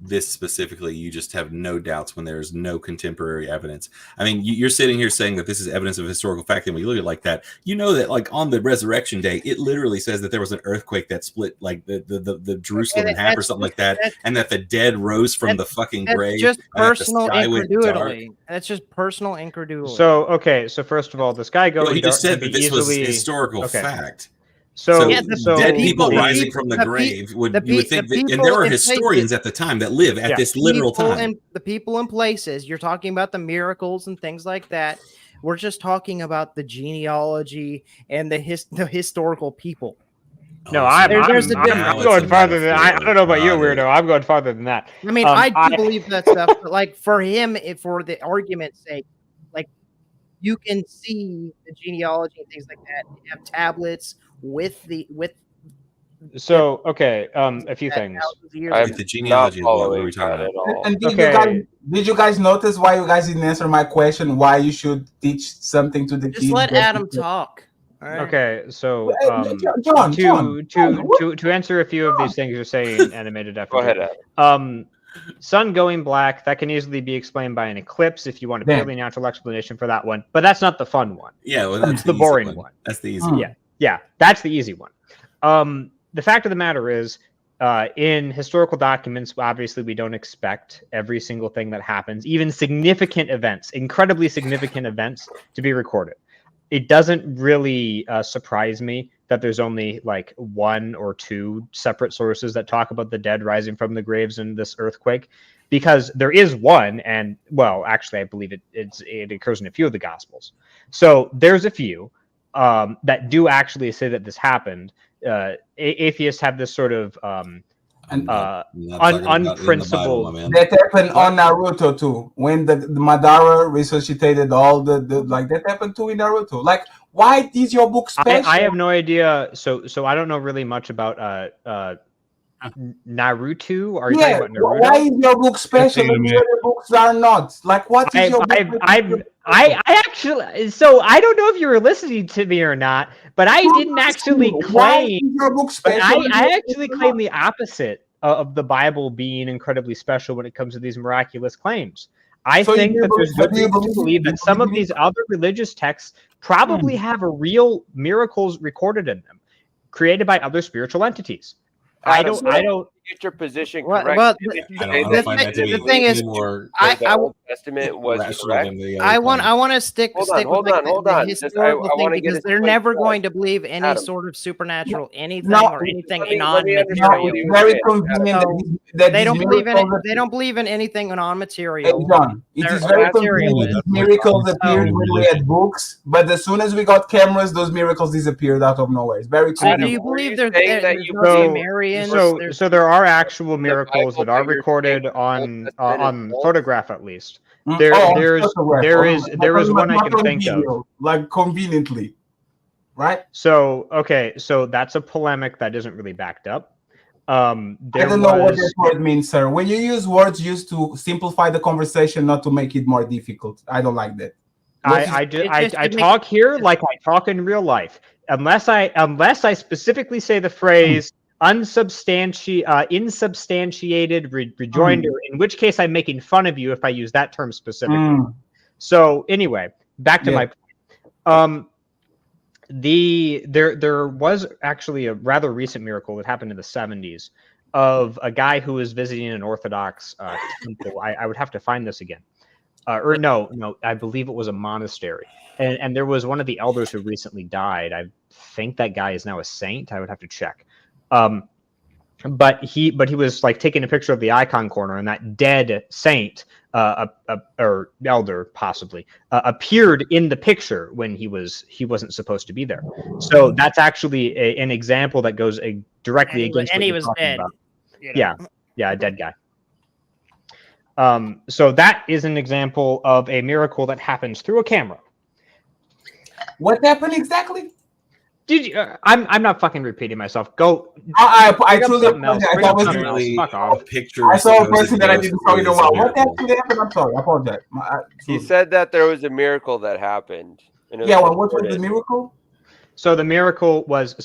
this specifically, you just have no doubts when there's no contemporary evidence. I mean, you're sitting here saying that this is evidence of historical fact, and when you look at it like that, you know that like on the resurrection day, it literally says that there was an earthquake that split like the Jerusalem in half or something like that, and that the dead rose from the fucking grave. Just personal incredulity. That's just personal incredulity. So first of all, this guy going. Well, he just said that this was historical fact. So dead people rising from the grave you would think that, and there were historians at the time that live at this literal time. The people in places, you're talking about the miracles and things like that. We're just talking about the genealogy and the historical people. No, I'm going farther than I don't know about you, weirdo. I'm going farther than that. I mean, I do believe that stuff, but like for him, for the argument's sake, like you can see the genealogy and things like that. You have tablets with so okay, a few things. The genealogy of what were we talking about? And did you guys notice why you guys didn't answer my question? Why you should teach something to the kids? Just let Adam talk. Right. Okay, so John, to answer a few of these things you're saying, animated after. Go ahead, Adam. Sun going black, that can easily be explained by an eclipse if you want a purely natural explanation for that one, but that's not the fun one. Yeah, well, that's the boring one. That's the easy one. Yeah, that's the easy one. The fact of the matter is, in historical documents, obviously we don't expect every single thing that happens, even significant events, incredibly significant events, to be recorded. It doesn't really surprise me that there's only like one or two separate sources that talk about the dead rising from the graves in this earthquake, because there is one, and well, actually, I believe it occurs in a few of the Gospels. So there's a few that do actually say that this happened. Atheists have this sort of unprincipled. That happened on Naruto too, when the Madara resuscitated all the like that happened too in Naruto. Like, why is your book special? I have no idea. So I don't know really much about Naruto. Are you talking about Naruto? Why is your book special and the other books are not? Like, what is your book? I actually, so I don't know if you were listening to me or not, but I didn't actually claim. I actually claim the opposite of the Bible being incredibly special when it comes to these miraculous claims. I think that there's good reason to believe that some of these other religious texts probably have a real miracles recorded in them, created by other spiritual entities. I don't get your position correct. Well, the thing is, the Old Testament was correct. I want to stick with the historical thing, because they're never going to believe any sort of supernatural anything or anything non-material. It's very convenient that they don't believe in it. They don't believe in anything non-material. It is very convenient. Miracles appeared when we had books, but as soon as we got cameras, those miracles disappeared out of nowhere. It's very convenient. Do you believe there's no Sumerians? So there are actual miracles that are recorded on photograph, at least. There is one I can think of, like conveniently, right? So that's a polemic that isn't really backed up. I don't know what that word means, sir. When you use words used to simplify the conversation, not to make it more difficult, I don't like that. I talk here like I talk in real life, unless I specifically say the phrase insubstantiated rejoinder, in which case I'm making fun of you if I use that term specifically. So anyway, back to my point. There was actually a rather recent miracle that happened in the 70s of a guy who was visiting an Orthodox temple. I would have to find this again. No, I believe it was a monastery. And there was one of the elders who recently died. I think that guy is now a saint. I would have to check. but he was like taking a picture of the icon corner, and that dead saint or elder possibly appeared in the picture when he wasn't supposed to be there. So that's actually an example that goes directly against. And he was dead. You know? Yeah, a dead guy. So that is an example of a miracle that happens through a camera. What happened exactly? Did you? I'm not fucking repeating myself. Go. I truly apologize. That was really fuck off. a picture. I saw a person that I didn't know. You know what? What miracle. actually happened? I'm sorry. I apologize. He said that there was a miracle that happened. Yeah, well, what was the miracle? So the miracle was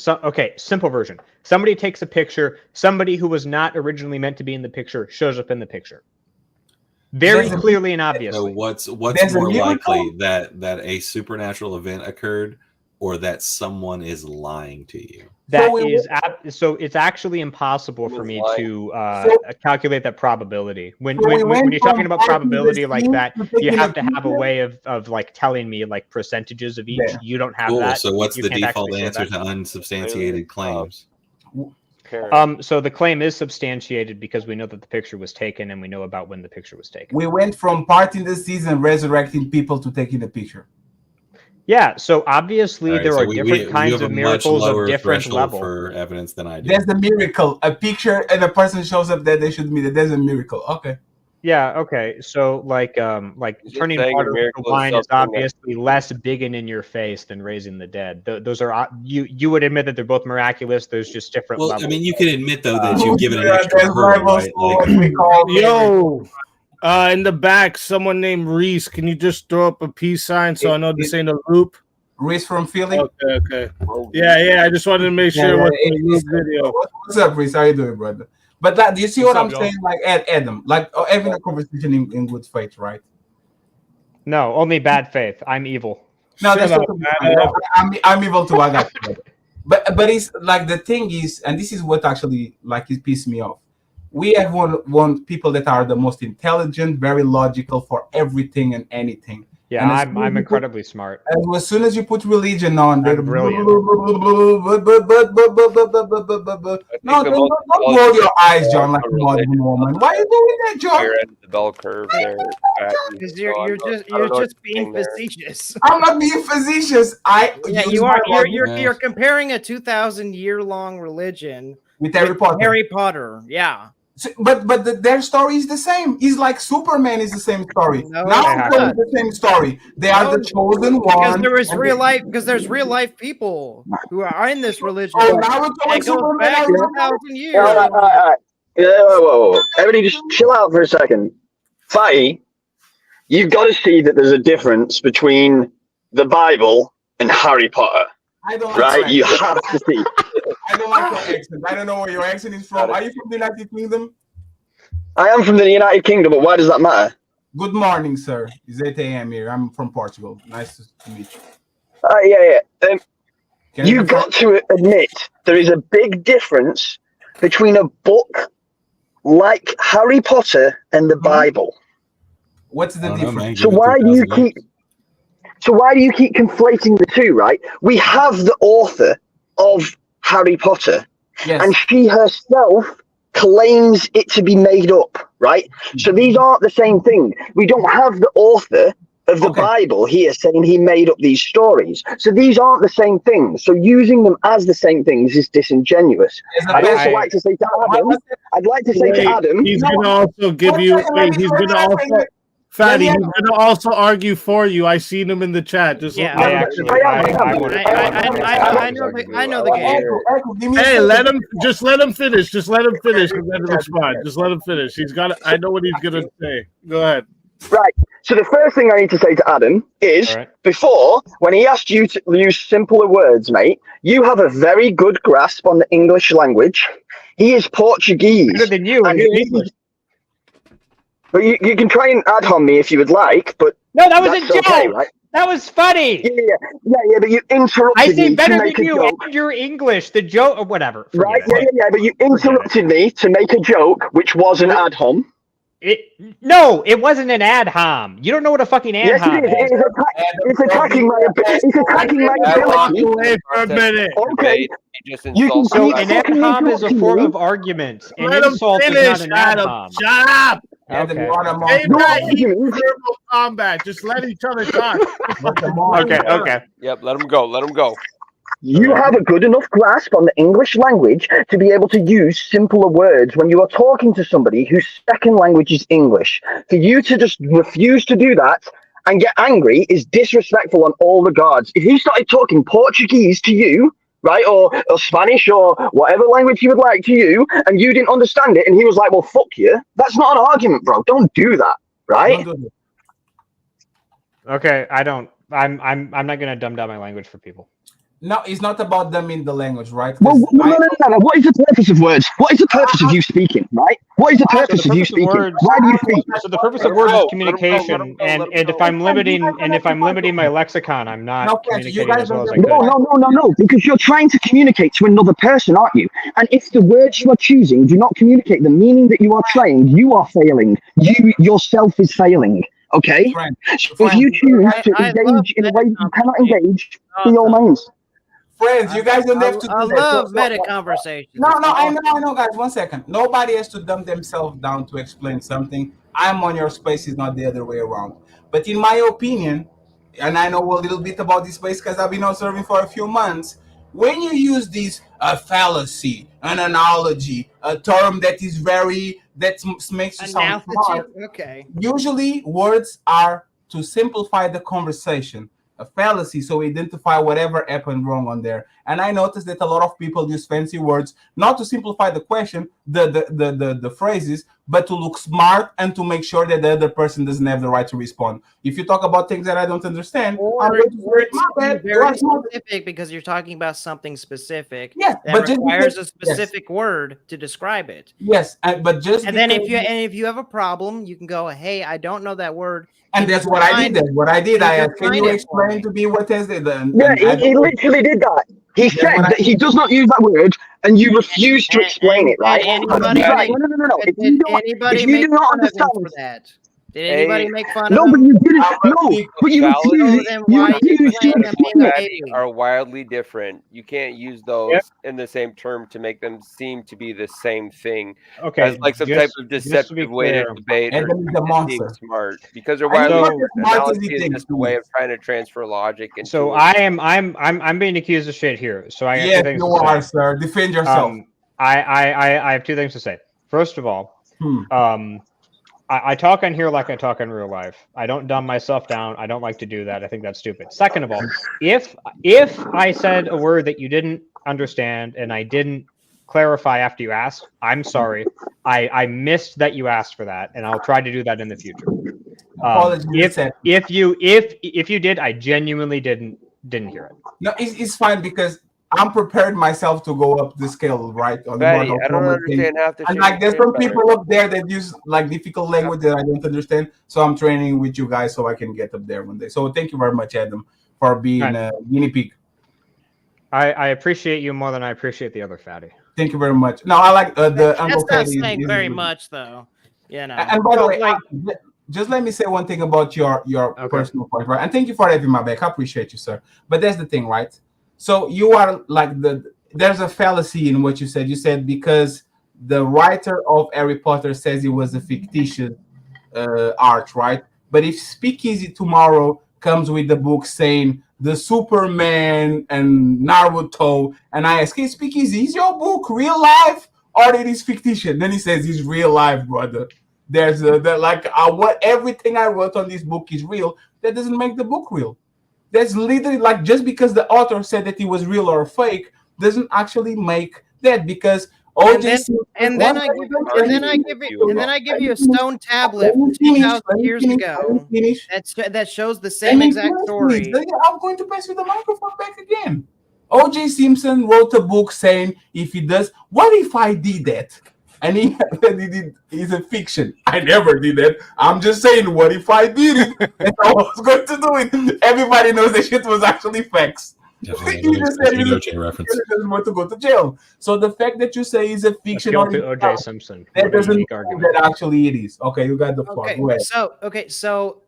simple version. Somebody takes a picture. Somebody who was not originally meant to be in the picture shows up in the picture. Very clearly and obviously. So what's more likely that a supernatural event occurred, or that someone is lying to you? So it's actually impossible for me to calculate that probability. When you're talking about probability like that, you have to have a way of like telling me like percentages of each. Yeah. You don't have that. So what's the default answer to unsubstantiated claims? So the claim is substantiated because we know that the picture was taken and we know about when the picture was taken. We went from parting the season, resurrecting people, to taking the picture. Yeah, so obviously there are different kinds of miracles of different levels. For evidence than I do. There's a miracle. A picture and a person shows up that they should meet. There's a miracle. Okay. Yeah. Okay. So like turning water into wine is obviously less bigging in your face than raising the dead. Those are you would admit that they're both miraculous. There's just different levels. I mean, you can admit though that you've given an extra hurdle, right? Yo. In the back, someone named Reese. Can you just throw up a peace sign so I know this ain't a loop? Reese from Philly. Okay. Yeah. I just wanted to make sure what's the loop video. What's up, Reese? How you doing, brother? But do you see what I'm saying? Like Adam, like having a conversation in good faith, right? No, only bad faith. I'm evil. No, that's I'm evil too. I got you. But it's like the thing is, and this is what actually like it pissed me off. We have one people that are the most intelligent, very logical for everything and anything. Yeah, I'm incredibly smart. And as soon as you put religion on, they're brilliant. No, don't roll your eyes, John, like a modern woman. Why are you doing that, John? You're at the bell curve there. Because you're just being facetious. I'm not being facetious. You are. You're comparing a 2,000-year-long religion with Harry Potter. Harry Potter, yeah. So, but their story is the same. It's like Superman is the same story. No, now it's the same story. They are the chosen one. Because there is real life. Because there's real life people who are in this religion. Oh, now we're talking Superman. Back 2,000 years. All right. Whoa. Everybody, just chill out for a second. Fatty, you've got to see that there's a difference between the Bible and Harry Potter. I don't like you have to see. I don't like your accent. I don't know where your accent is from. Are you from the United Kingdom? I am from the United Kingdom, but why does that matter? Good morning, sir. It's 8 a.m. here. I'm from Portugal. Nice to meet you. Yeah. You've got to admit there is a big difference between a book like Harry Potter and the Bible. What's the difference? So why do you keep conflating the two, right? We have the author of Harry Potter, and she herself claims it to be made up, right? So these aren't the same thing. We don't have the author of the Bible here saying he made up these stories. So these aren't the same things. So using them as the same things is disingenuous. I'd also like to say to Adam, he's going to also give you, he's going to also, Fatty, he's going to also argue for you. I seen him in the chat. Just I know the game. Hey, let him finish. Just let him finish. And then respond. Just let him finish. I know what he's going to say. Go ahead. Right. So the first thing I need to say to Adam is, before, when he asked you to use simpler words, mate, you have a very good grasp on the English language. He is Portuguese. Better than you. But you can try and add on me if you would like, but no, that was a joke. Okay, right? That was funny. Yeah, but you interrupted me. I say me better to make than you, joke. and your English, the joke, or whatever. Right? Yeah, but you interrupted me to make a joke, which was an ad hom. No, it wasn't an ad hom. You don't know what a fucking ad Yes, hom it is. is. It's attacking my ability. Away for a minute. Okay. You can So an ad hom is a form of argument. An Let him insult is finish, not an ad Adam. hom. Shut up. Okay. Save that heat verbal combat. Just let each other talk. Okay. Yep, let him go. You have a good enough grasp on the English language to be able to use simpler words when you are talking to somebody whose second language is English. For you to just refuse to do that and get angry is disrespectful on all regards. If he started talking Portuguese to you, right, or Spanish or whatever language he would like to you, and you didn't understand it, and he was like, well, fuck you, that's not an argument, bro. Don't do that, right? Okay, I'm not gonna dumb down my language for people. No, it's not about them in the language, right? Well, no. What is the purpose of words? What is the purpose of you speaking, right? What is the purpose of you speaking? Why do you speak? So the purpose of words is communication, and if I'm limiting my lexicon, I'm not communicating as well as I could. No, because you're trying to communicate to another person, aren't you? And if the words you are choosing do not communicate the meaning that you are trying, you are failing. You yourself is failing. Okay? If you choose to engage in a way that you cannot engage, by all means. Friends, you guys don't have to do I that. love meta conversations. No, I know, guys. 1 second. Nobody has to dumb themselves down to explain something. I'm on your space, is not the other way around. But in my opinion, and I know a little bit about this space because I've been observing for a few months, when you use this fallacy, an analogy, a term that is that makes you sound smart, okay. Usually words are to simplify the conversation. A fallacy, so we identify whatever happened wrong on there. And I noticed that a lot of people use fancy words not to simplify the question, the phrases, but to look smart and to make sure that the other person doesn't have the right to respond. If you talk about things that I don't understand, I'm going to say, my bad. Very specific because you're talking about something specific. Yes, that but requires a specific word to describe it. Yes, but just then if you have a problem, you can go, hey, I don't know that word. And that's what I did. I asked, can you explain to me what is it? Yeah, he literally did that. He said that he does not use that word, and you refuse to explain it, right? Anybody If you do not understand that. Did anybody make fun of No, him? but you didn't. No, but you refused to explain. Are wildly different. You can't use those in the same term to make them seem to be the same thing. Okay, as like some type of deceptive way to debate or being smart, because they're wildly different. Analogy is just a way of trying to transfer logic. So I'm being accused of shit here. So I have two things you are, sir. Defend yourself. I have two things to say. First of all, I talk on here like I talk in real life. I don't dumb myself down. I don't like to do that. I think that's stupid. Second of all, if I said a word that you didn't understand and I didn't clarify after you asked, I'm sorry. I missed that you asked for that, and I'll try to do that in the future. If you did, I genuinely didn't hear it. No, it's fine because I'm prepared myself to go up the scale, right? On Betty, the I don't understand half the shit. And like, there's some people up there that use like difficult language that I don't understand. So I'm training with you guys so I can get up there one day. So thank you very much, Adam, for being a guinea pig. I appreciate you more than I appreciate the other fatty. Thank you very much. No, I like the That's not saying very much, though. You know. And by the way, just let me say one thing about your personal point, right? And thank you for having my back. I appreciate you, sir. But that's the thing, right? So you are like there's a fallacy in what you said. You said because the writer of Harry Potter says it was a fictitious art, right? But if Speakeasy tomorrow comes with the book saying the Superman and Naruto, and I ask, hey, Speakeasy, is your book real life or it is fiction? Then he says it's real life, brother. There's what everything I wrote on this book is real. That doesn't make the book real. That's literally like just because the author said that it was real or fake doesn't actually make that because and then I give you a stone tablet 2,000 years ago that shows the same exact story. I'm going to pass you the microphone back again. O.J. Simpson wrote a book saying if he does, what if I did that? And he did is a fiction. I never did that. I'm just saying, what if I did it? And I was going to do it. Everybody knows that shit was actually facts. You just said OJ reference. He doesn't want to go to jail. So the fact that you say is a fiction, Let's go to O.J. Simpson. that doesn't mean that actually it is. Okay, you got the floor. Go ahead. So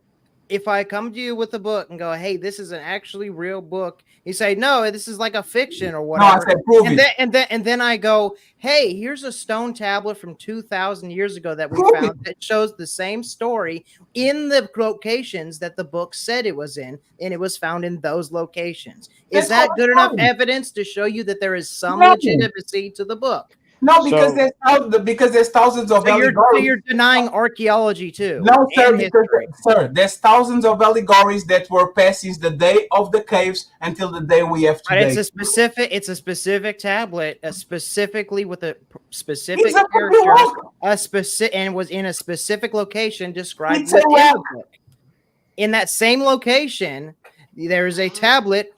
if I come to you with a book and go, "Hey, this is an actually real book," you say, "No, this is like a fiction or whatever." No, I said prove it. And then I go, "Hey, here's a stone tablet from 2,000 years ago that we found that shows the same story in the locations that the book said it was in, and it was found in those locations." Is that good enough evidence to show you that there is some legitimacy to the book? No, because there's thousands of allegories. So you're denying archaeology too. No, sir, there's thousands of allegories that were passed since the day of the caves until the day we have today. But it's a specific tablet, specifically with a specific character, and was in a specific location described within the book. In that same location, there is a tablet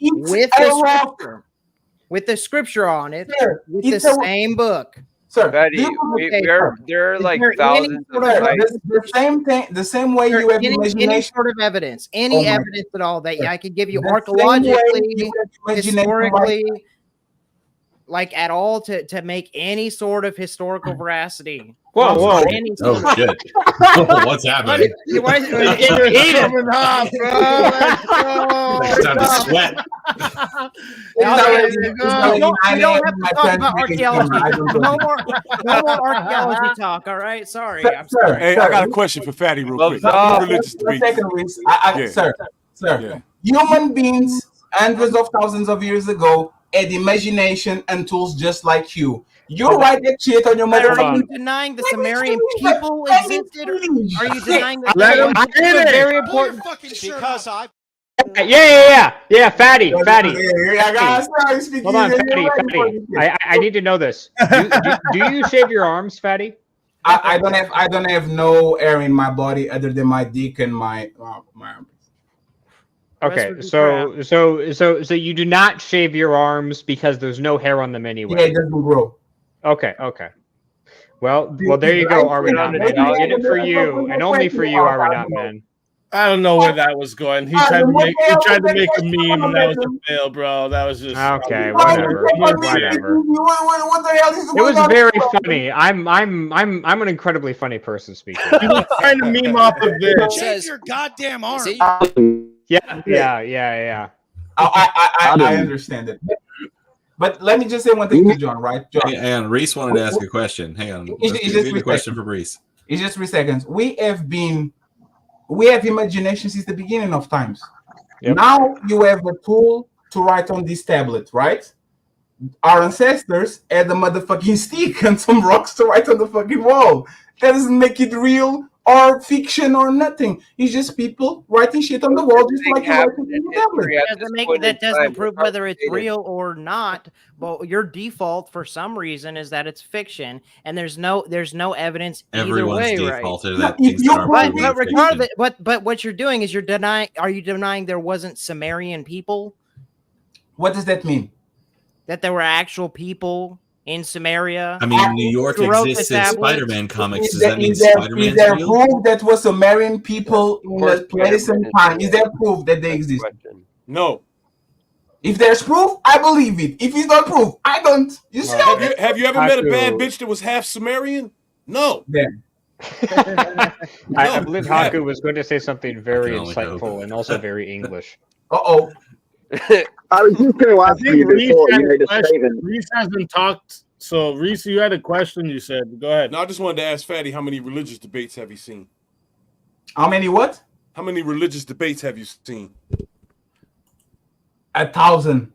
with the scripture on it, with the same book. Sir, Betty, there are like thousands of the same way you have any sort of evidence, evidence at all that I could give you archaeologically, historically, like at all to make any sort of historical veracity. Whoa! Oh shit! What's happening? It's time to sweat. We don't have to talk about archaeology. No more archaeology talk. All right. Sorry. I'm sorry. Hey, I got a question for Fatty real quick. Sir. Human beings, hundreds of thousands of years ago, had imagination and tools just like you. You write that shit on your mother. Are you denying the Sumerian people existed? Are you denying that? That's a very important because I. Yeah, Fatty. Hold on, Fatty. I need to know this. Do you shave your arms, Fatty? I don't have no hair in my body other than my dick and my arms. Okay, so you do not shave your arms because there's no hair on them anyway. Yeah, it doesn't grow. Okay. Well, there you go, Are We Not Men? I did it for you, and only for you, Are We Not Men? I don't know where that was going. He tried to make a meme, and that was a fail, bro. That was just okay. Whatever. What the hell is It was very funny. I'm an incredibly funny person speaking. He was trying to meme off of this. Shave your goddamn arm. Yeah. I understand it. But let me just say one thing to John, right? John. And Reese wanted to ask a question. Hang on. It's just a question for Reese. It's just 3 seconds. We have imagination since the beginning of times. Yep. Now you have a tool to write on this tablet, right? Our ancestors had a motherfucking stick and some rocks to write on the fucking wall. That doesn't make it real or fiction or nothing. It's just people writing shit on the wall, just like you write on the tablet. That doesn't prove whether it's real or not. But your default, for some reason, is that it's fiction, and there's no evidence either way, right? But regardless, but what you're doing is you're denying. Are you denying there wasn't Sumerian people? What does that mean? That there were actual people in Samaria. I mean, New York exists in Spider-Man comics. Does that mean Spider-Man is there proof that was Sumerian people in the place and time? Is there proof that they exist? No. If there's proof, I believe it. If it's not proof, I don't. You see? Have you ever met a bad bitch that was half Sumerian? No. Yeah. I believe Haku was going to say something very insightful and also very English. Uh-oh. I was just going to ask you before you made a statement. Reese hasn't talked, so Reese, you had a question. You said, "Go ahead." No, I just wanted to ask Fatty, how many religious debates have you seen? How many what? How many religious debates have you seen? 1,000.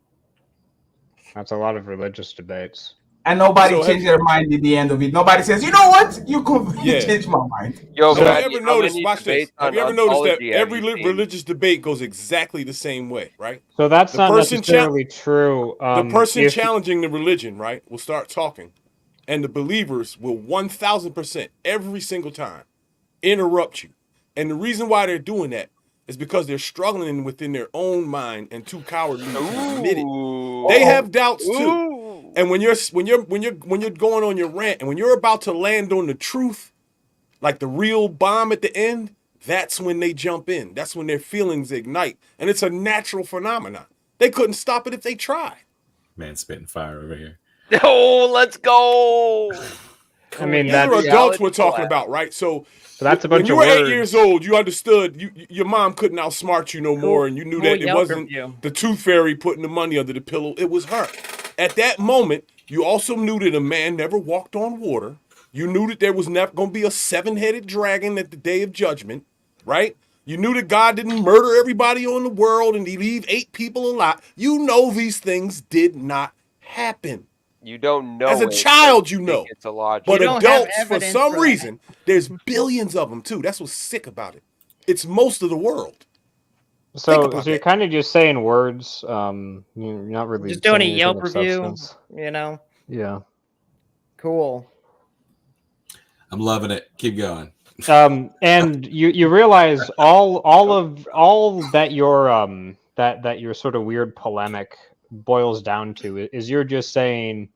That's a lot of religious debates. And nobody changed their mind at the end of it. Nobody says, you know what? You completely changed my mind. Yo, so have you ever noticed? Watch this. Have you ever noticed that every religious debate goes exactly the same way, right? So that's not necessarily true. The person challenging the religion, right, will start talking, and the believers will 1,000% every single time interrupt you. And the reason why they're doing that is because they're struggling within their own mind and too cowardly to admit it. They have doubts too. And when you're going on your rant, and when you're about to land on the truth, like the real bomb at the end, that's when they jump in. That's when their feelings ignite. And it's a natural phenomenon. They couldn't stop it if they tried. Man, spitting fire over here. Oh, let's go. I mean, These that's are adults we're talking about, right? So that's a when bunch you of were words. 8 years old, you understood your mom couldn't outsmart you no more, and you knew that it Yelp wasn't review. the tooth fairy putting the money under the pillow. It was her. At that moment, you also knew that a man never walked on water. You knew that there was never going to be a 7-headed dragon at the day of judgment, right? You knew that God didn't murder everybody on the world and he leave 8 people alive. You know these things did not happen. You don't know. As a child, you know. It's a logic. But You don't have adults, for evidence some for that. reason, there's billions of them too. That's what's sick about it. It's most of the world. So you're kind of just saying words. You're not really Just doing a saying anything Yelp of review, substance. you know. Yeah. Cool. I'm loving it. Keep going. And you realize all that your that your sort of weird polemic boils down to is you're just saying,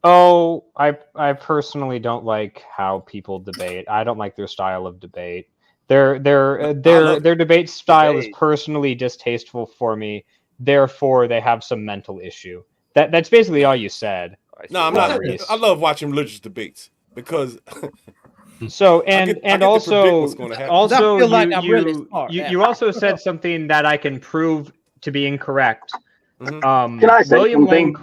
oh, I personally don't like how people debate. I don't like their style of debate. Their debate style is personally distasteful for me. Therefore, they have some mental issue. That's basically all you said. No, I'm not. I love watching religious debates because. So I get to predict what's gonna happen. You also said something that I can prove to be incorrect. Mm-hmm. Can I say William something?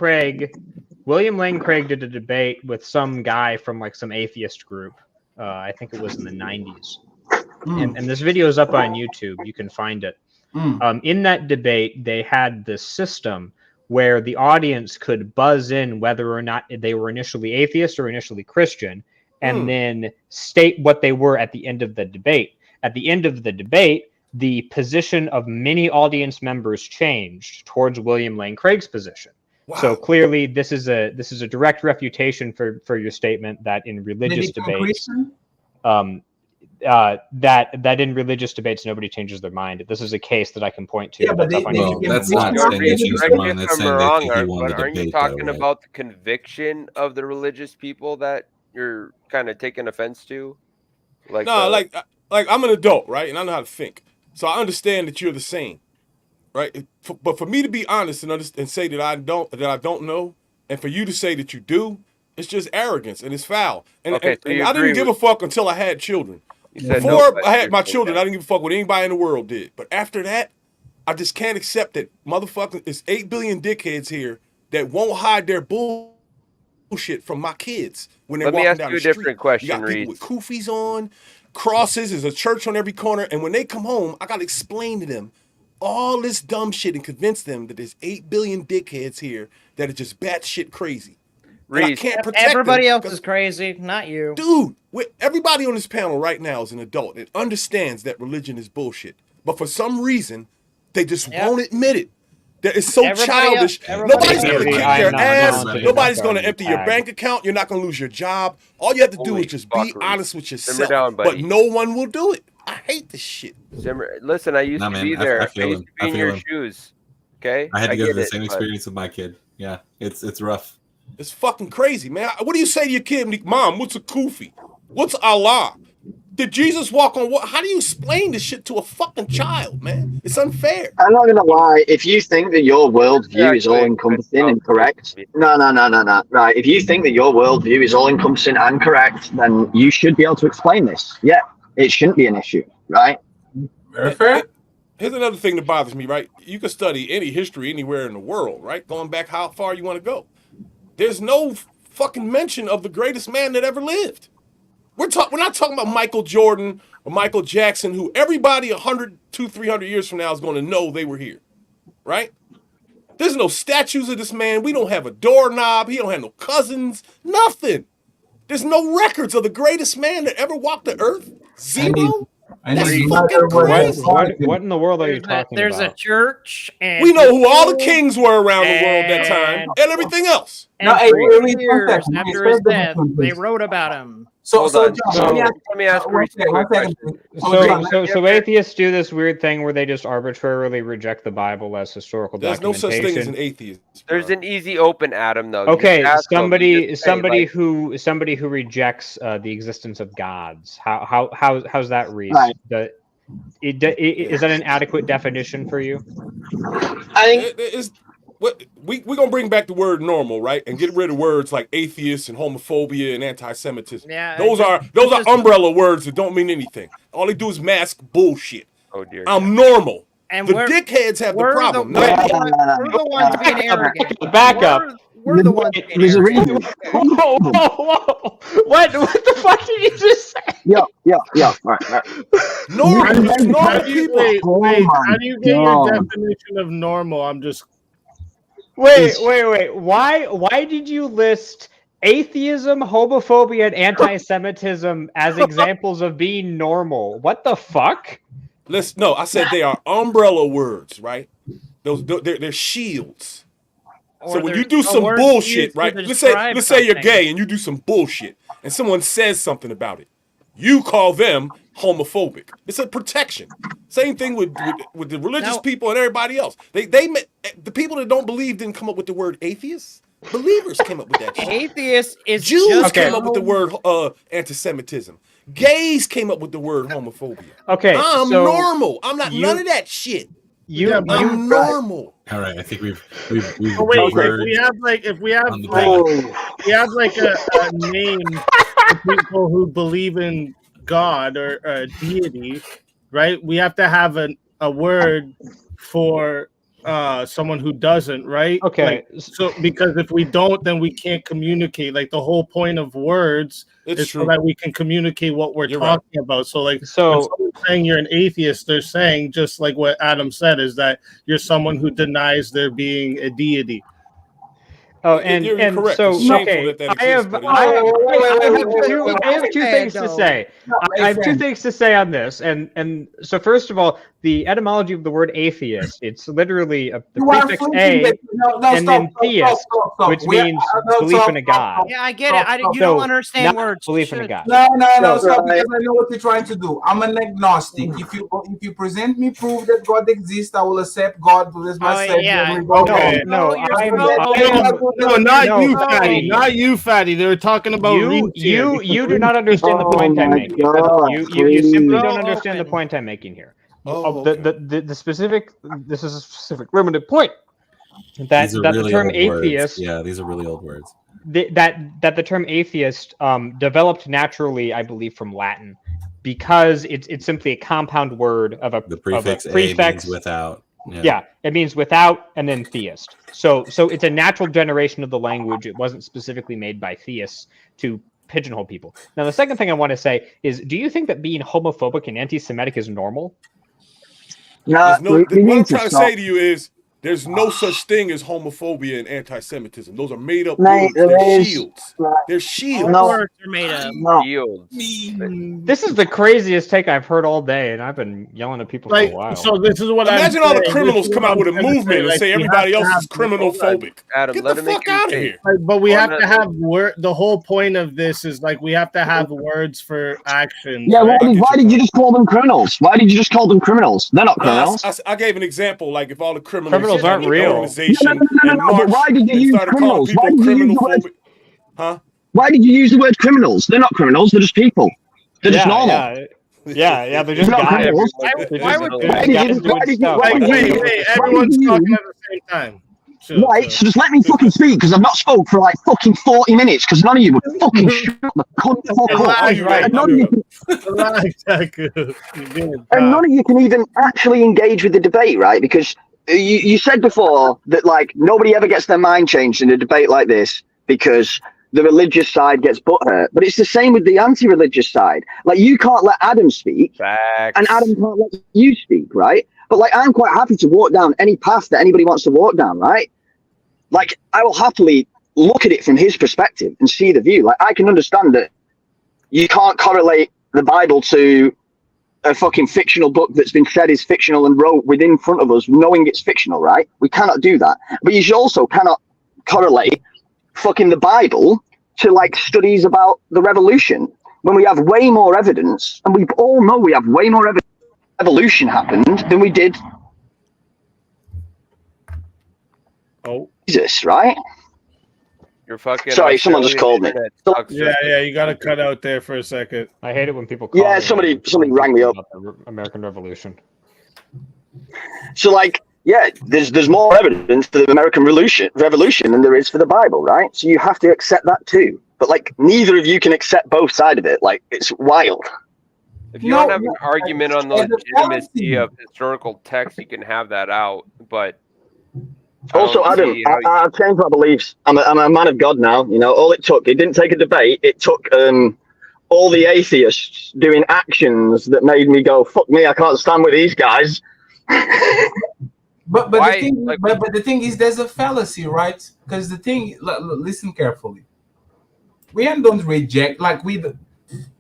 Lane Craig did a debate with some guy from like some atheist group. I think it was in the 90s. And this video is up on YouTube. You can find it. In that debate, they had this system where the audience could buzz in whether or not they were initially atheist or initially Christian, and then state what they were at the end of the debate. At the end of the debate, the position of many audience members changed towards William Lane Craig's position. Wow. So clearly, this is a direct refutation for your statement that in religious debates, that in religious debates nobody changes their mind. This is a case that I can point to. Yeah, but that's not saying they change their mind. That's saying they think he won the debate. Aren't you talking about the conviction of the religious people that you're kind of taking offense to? Like I'm an adult, right? And I know how to think, so I understand that you're the same, right? But for me to be honest and say that I don't know, and for you to say that you do, it's just arrogance and it's foul. And I didn't give a fuck until I had children. Before I had my children, I didn't give a fuck what anybody in the world did. But after that, I just can't accept that motherfuckers. It's 8 billion dickheads here that won't hide their bullshit from my kids when they're walking down the street. Let me ask you a different question, you got people with kufis on, crosses, there's a church on every corner, and when they come home, I gotta explain to them all this dumb shit and convince them that there's 8 billion dickheads here that are just batshit crazy. I can't protect everybody else is crazy, not you. Dude, everybody on this panel right now is an adult and understands that religion is bullshit. But for some reason, they just won't admit it. That it's so childish. Nobody's going to kick their ass. Nobody's going to empty your bank account. You're not going to lose your job. All you have to do is just be honest with yourself. But no one will do it. I hate this shit. Listen, I used to be there. I used to be in your shoes. Okay? I had to go through the same experience with my kid. Yeah, it's rough. It's fucking crazy, man. What do you say to your kid? Mom, what's a kufi? What's Allah? Did Jesus walk on what? How do you explain this shit to a fucking child, man? It's unfair. I'm not gonna lie. If you think that your worldview is all encompassing and correct, no. Right. If you think that your worldview is all encompassing and correct, then you should be able to explain this. Yeah, it shouldn't be an issue, right? Very fair. Here's another thing that bothers me, right? You can study any history anywhere in the world, right? Going back how far you want to go. There's no fucking mention of the greatest man that ever lived. We're not talking about Michael Jordan or Michael Jackson, who everybody 100, 200, 300 years from now is going to know they were here, right? There's no statues of this man. We don't have a doorknob. He don't have no cousins. Nothing. There's no records of the greatest man that ever walked the earth. Zero. That's fucking crazy. What in the world are you talking about? There's a church, and we know who all the kings were around the world that time, and everything else. And 3 years after his death, they wrote about him. So let me ask Reese a question. So atheists do this weird thing where they just arbitrarily reject the Bible as historical documentation. There's no such thing as an atheist. There's an easy open, Adam, though. Okay, somebody who rejects the existence of gods. How's that reason? Right. Is that an adequate definition for you? I think what we're gonna bring back the word normal, right, and get rid of words like atheist and homophobia and anti-Semitism. Yeah, those are umbrella words that don't mean anything. All they do is mask bullshit. Oh dear. I'm normal. And the dickheads have the problem. We're the ones being arrogant. Back up. We're the ones being arrogant. Whoa. What the fuck did you just say? Yeah. Right. Normal people. Wait, how do you get your definition of normal? I'm just... Wait. Why did you list atheism, homophobia, and anti-Semitism as examples of being normal? What the fuck? No, I said they are umbrella words, right? They're shields. So when you do some bullshit, right? Let's say you're gay and you do some bullshit, and someone says something about it, you call them homophobic. It's a protection. Same thing with the religious people and everybody else. The people that don't believe didn't come up with the word atheist. Believers came up with that shit. Atheist is Jews came up with the word anti-Semitism. Gays came up with the word homophobia. Okay, I'm normal. I'm not none of that shit. I'm normal. All right, I think we've oh, wait, if we have a name for people who believe in God or a deity, right? We have to have a word for someone who doesn't, right? Okay. So because if we don't, then we can't communicate. Like the whole point of words is so that we can communicate what we're talking about. So when someone's saying you're an atheist, they're saying, just like what Adam said, is that you're someone who denies there being a deity. Oh, and correct. So okay, I have two things to say. I have two things to say on this, and so first of all, the etymology of the word atheist, it's literally the prefix a and then theist, which means belief in a god. Yeah, I get it. You don't understand words. Belief in a god. No, stop, because I know what you're trying to do. I'm an agnostic. If you present me proof that God exists, I will accept God as my savior. No, not you, Fatty. Not you, Fatty. They were talking about you do not understand the point I'm making. You simply don't understand the point I'm making here. The specific. This is a specific limited point. That the term atheist. Yeah, these are really old words. That the term atheist developed naturally, I believe, from Latin, because it's simply a compound word of a prefix. A prefix means without. Yeah, it means without and then theist. So it's a natural generation of the language. It wasn't specifically made by theists to pigeonhole people. Now, the second thing I want to say is, do you think that being homophobic and anti-Semitic is normal? What I'm trying to say to you is, there's no such thing as homophobia and anti-Semitism. Those are made up words. They're shields. They're shields. Words are made up. Shields. This is the craziest take I've heard all day, and I've been yelling at people for a while. So this is what imagine all the criminals come out with a movement and say everybody else is criminal phobic. Adam, get the fuck out of here. But we have to have the whole point of this is we have to have words for action. Yeah, why did you just call them criminals? Why did you just call them criminals? They're not criminals. I gave an example, like if all the criminals aren't real. No, but why did you use criminals? Why did you use the word? Huh? Why did you use the word criminals? They're not criminals. They're just people. They're just normal. Yeah, they're just guys. Why would everyone's talking at the same time? Right, so just let me fucking speak, because I've not spoke for like fucking 40 minutes, because none of you would fucking shut the cunt up. And none of you can even actually engage with the debate, right? Because you said before that like nobody ever gets their mind changed in a debate like this because the religious side gets butthurt. But it's the same with the anti-religious side. Like you can't let Adam speak, and Adam can't let you speak, right? But like I'm quite happy to walk down any path that anybody wants to walk down, right? Like I will happily look at it from his perspective and see the view. Like I can understand that you can't correlate the Bible to a fucking fictional book that's been said is fictional and wrote within front of us, knowing it's fictional, right? We cannot do that. But you also cannot correlate fucking the Bible to like studies about the revolution when we have way more evidence, and we all know we have way more evidence revolution happened than we did Jesus, right? Your fucking Sorry, someone just called me. Yeah, you got to cut out there for a second. I hate it when people call Yeah, me somebody and rang me up. about the American Revolution. So, like, yeah, there's more evidence for the American Revolution than there is for the Bible, right? So you have to accept that too. But like, neither of you can accept both sides of it. Like, it's wild. If you don't have an argument on the legitimacy of historical text, you can have that out. But also, Adam, I've changed my beliefs. I'm a man of God now. You know, all it didn't take a debate. It took all the atheists doing actions that made me go, fuck me, I can't stand with these guys. But the thing is, there's a fallacy, right? Because the thing, listen carefully. We don't reject, like we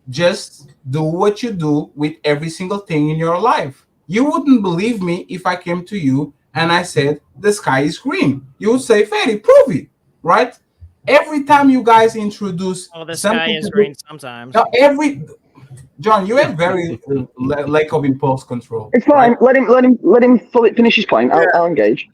just do what you do with every single thing in your life. You wouldn't believe me if I came to you and I said the sky is green. You would say, Fatty, prove it, right? Every time you guys introduce, the sky is green sometimes. Now, John, you have very lack of impulse control. It's fine. Right? Let him finish his point. I'll engage.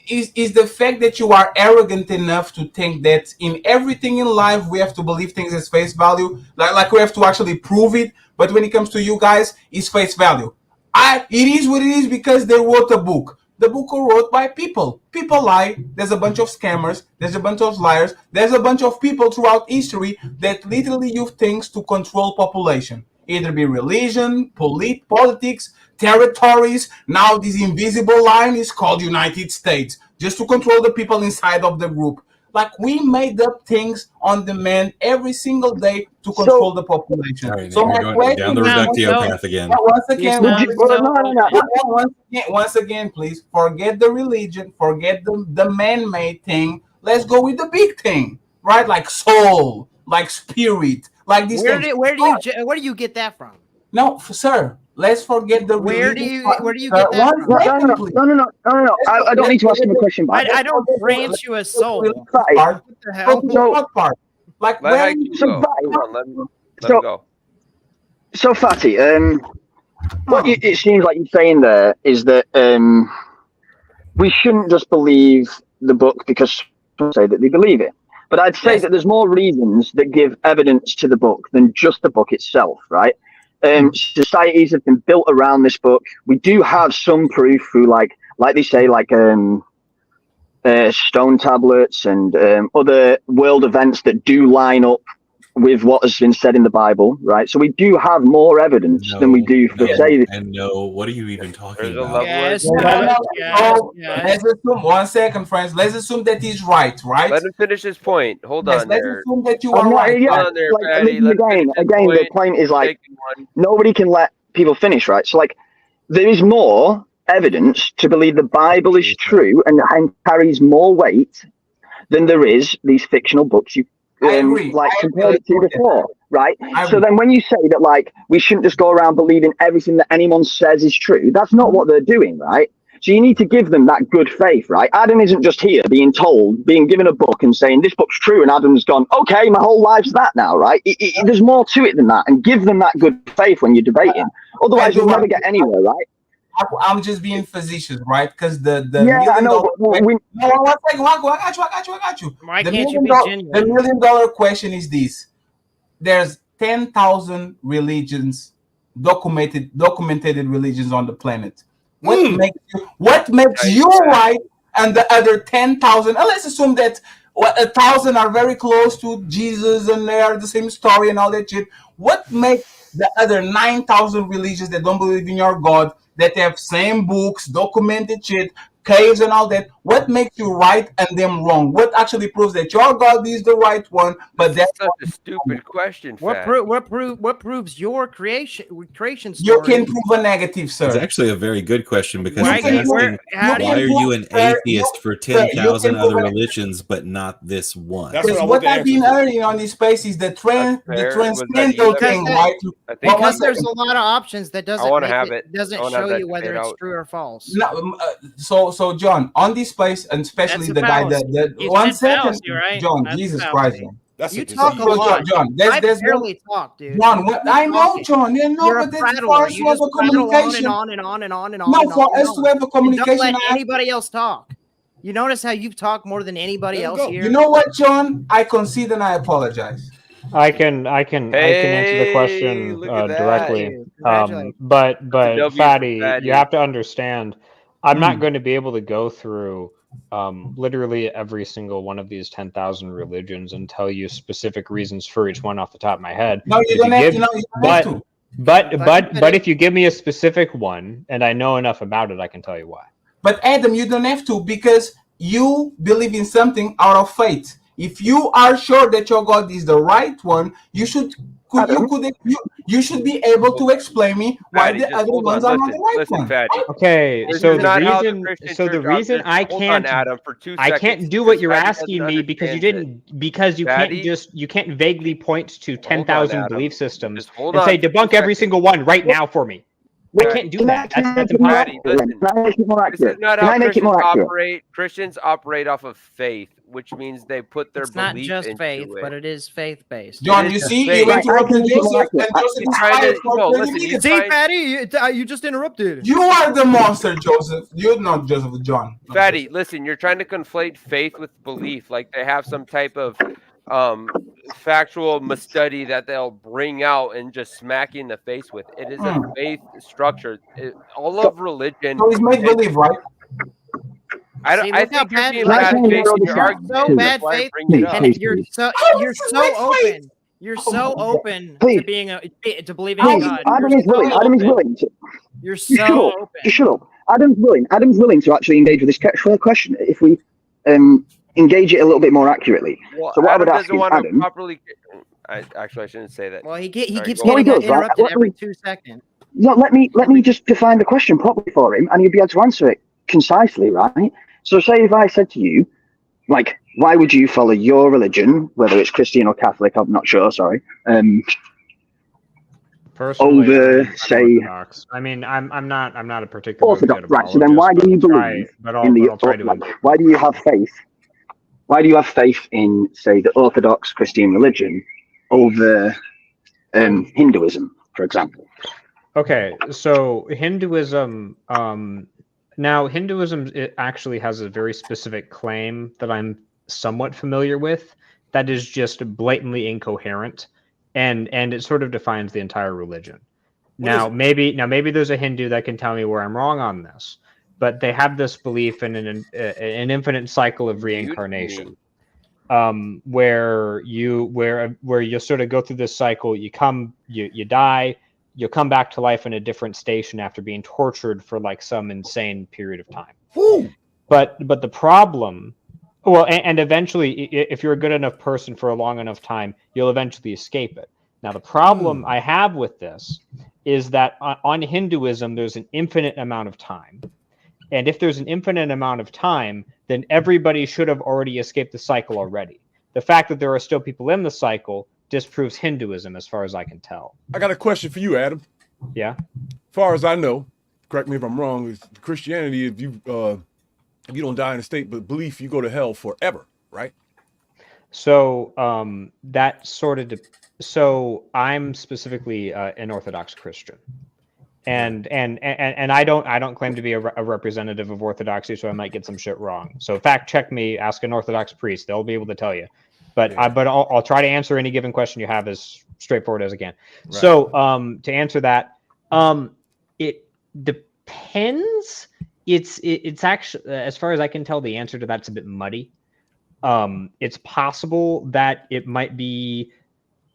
Is the fact that you are arrogant enough to think that in everything in life we have to believe things as face value, like we have to actually prove it. But when it comes to you guys, it's face value. It is what it is because they wrote a book. The book was wrote by people. People lie. There's a bunch of scammers. There's a bunch of liars. There's a bunch of people throughout history that literally use things to control population. Either be religion, politics, territories. Now this invisible line is called United States, just to control the people inside of the group. Like, we made up things on demand every single day to control the population. Right, so my question down the reductio path again. Once again, please forget the religion, forget the man-made thing. Let's go with the big thing, right? Like soul, like spirit, like this. Where do you get that from? No, sir. Let's forget the where do you get that from? No. I don't need to ask him a question. I don't grant you a soul. What the hell? Like, let him go. So Fatty, what it seems like you're saying there is that we shouldn't just believe the book because some say that they believe it. But I'd say that there's more reasons that give evidence to the book than just the book itself, right? Societies have been built around this book. We do have some proof through, like they say, stone tablets and other world events that do line up with what has been said in the Bible, right? So we do have more evidence than we do for say. And what are you even talking about? Let's assume 1 second, friends. Let's assume that he's right? Let him finish his point. Hold on there. Let's assume that you are right. Again, the point is like nobody can let people finish, right? So like there is more evidence to believe the Bible is true and carries more weight than there is these fictional books you compared it to before, right? So then when you say that like we shouldn't just go around believing everything that anyone says is true, that's not what they're doing, right? So you need to give them that good faith, right? Adam isn't just here being given a book and saying this book's true, and Adam's gone, okay, my whole life's that now, right? There's more to it than that, and give them that good faith when you're debating. Otherwise, you'll never get anywhere, right? I'm just being facetious, right? Because the I know. $1 second, I got you. Why can't you be genuine? The $1 million question is this: there's 10,000 religions, documented religions on the planet. What makes you right, and the other 10,000? Let's assume that 1,000 are very close to Jesus and they are the same story and all that shit. What makes the other 9,000 religions that don't believe in your God, that have same books, documented shit, caves and all that, what makes you right and them wrong? What actually proves that your God is the right one, but that's such a stupid question? What proves your creation story? You can prove a negative, sir. It's actually a very good question because it's asking why are you an atheist for 10,000 other religions but not this one? Because what I've been earning on this space is the transcendental thing, right? Because there's a lot of options that doesn't show you whether it's true or false. No, so John, on this place, and especially the guy that 1 second, right? John, Jesus Christ, you talk a lot, John. I barely talk, dude. John, I know, John. You know, but that's for us to have a communication. On and on. No, for us to have a communication. Don't let anybody else talk. You notice how you've talked more than anybody else here? You know what, John? I concede and I apologize. I can answer the question directly. But Fatty, you have to understand, I'm not going to be able to go through literally every single one of these 10,000 religions and tell you specific reasons for each one off the top of my head. No, you don't have to. But if you give me a specific one and I know enough about it, I can tell you why. But Adam, you don't have to, because you believe in something out of faith. If you are sure that your God is the right one, you should you should be able to explain me why the other ones are not the right one. Okay, so the reason I can't, Adam, for 2 I seconds, can't do what you're Fatty asking me because you can't vaguely point to 10,000 belief systems and say debunk every single one right now for me. I can't do that. That's impossible. This is not how Christians operate. Christians operate off of faith, which means they put their belief into it. It's not just faith, but it is faith-based. John, you see, you interrupted Joseph, and Joseph is quiet for 30 minutes. See, Fatty, you just interrupted. You are the monster, Joseph. You're not Joseph, John. Fatty, listen, you're trying to conflate faith with belief, like they have some type of factual study that they'll bring out and just smack you in the face with. It is a faith structure. All of religion. So he's made believe, right? I think you're being bad faith in your argument. So bad faith, and you're so open. You're so open to being to believing in God. Adam is willing. Adam is willing. You're so open. Just shut up. Adam's willing. Adam's willing to actually engage with this catchphrase question if we engage it a little bit more accurately. Well, so what Adam I would ask doesn't is, want Adam, to properly. I shouldn't say that. Well, he keeps No, he getting does, right? interrupted every 2 seconds. No, let me just define the question properly for him, and he'll be able to answer it concisely, right? So, say if I said to you, like, why would you follow your religion, whether it's Christian or Catholic? I'm not sure. Sorry. Personally, over, say, Orthodox. I mean, I'm not a particular Orthodox, right? So then, why do you believe in the? Why do you have faith? Why do you have faith in, say, the Orthodox Christian religion over Hinduism, for example? Okay, so Hinduism. Now, Hinduism it actually has a very specific claim that I'm somewhat familiar with. That is just blatantly incoherent, and it sort of defines the entire religion. Now, maybe there's a Hindu that can tell me where I'm wrong on this. But they have this belief in an infinite cycle of reincarnation, where you sort of go through this cycle. You die, you'll come back to life in a different station after being tortured for like some insane period of time. Woo! But the problem, well, and eventually, if you're a good enough person for a long enough time, you'll eventually escape it. Now, the problem I have with this is that on Hinduism, there's an infinite amount of time. And if there's an infinite amount of time, then everybody should have already escaped the cycle already. The fact that there are still people in the cycle disproves Hinduism, as far as I can tell. I got a question for you, Adam. Yeah. As far as I know, correct me if I'm wrong, is Christianity, if you don't die in a state but belief, you go to hell forever, right? So so I'm specifically an Orthodox Christian. And I don't claim to be a representative of Orthodoxy, so I might get some shit wrong. So fact check me, ask an Orthodox priest; they'll be able to tell you. But I'll try to answer any given question you have as straightforward as I can. Right. So to answer that, it depends. It's actually, as far as I can tell, the answer to that's a bit muddy. It's possible that it might be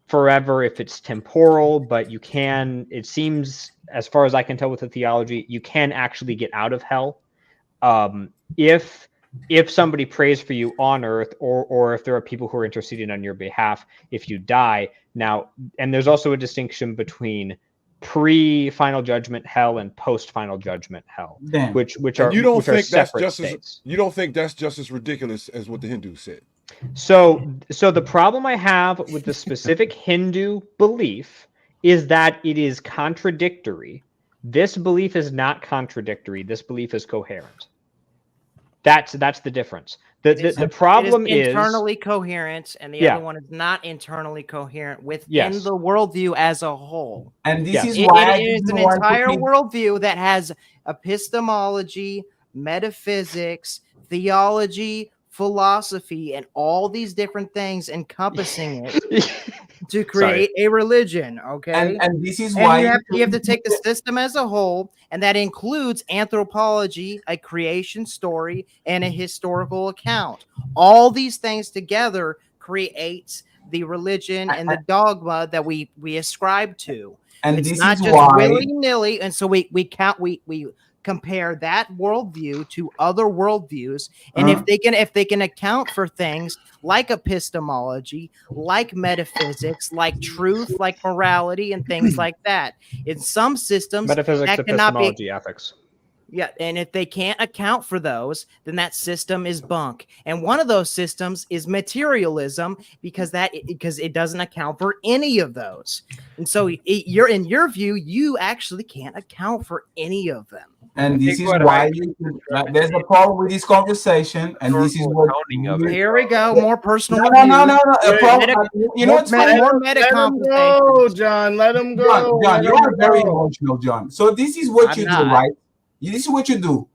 forever if it's temporal, but you can, it seems, as far as I can tell with the theology, you can actually get out of hell if somebody prays for you on earth, or if there are people who are interceding on your behalf if you die. Now, and there's also a distinction between pre-final judgment hell and post-final judgment hell, which are separate states. You don't think that's just as ridiculous as what the Hindus said? So the problem I have with the specific Hindu belief is that it is contradictory. This belief is not contradictory. This belief is coherent. That's the difference. The problem is internally coherent, and the other one is not internally coherent within the worldview as a whole. And this is why it is an entire worldview that has epistemology, metaphysics, theology, philosophy, and all these different things encompassing it to create a religion. Okay, and this is and why you have to take the system as a whole, and that includes anthropology, a creation story, and a historical account. All these things together creates the religion and the dogma that we ascribe to. And it's this not is just why willy-nilly, and so we compare that worldview to other worldviews, and if they can account for things like epistemology, like metaphysics, like truth, like morality, and things like that, in some systems, metaphysics, that cannot epistemology, be. ethics. Yeah, and if they can't account for those, then that system is bunk. And one of those systems is materialism, because it doesn't account for any of those. And so you're in your view, you actually can't account for any of them. And this is why there's a problem with this conversation, and this is what here we go, more personal. No. You know what's funny? More meta conversation. Go, John. Let him go. John, you are very emotional, John. So this is what you do, right? This is what you do.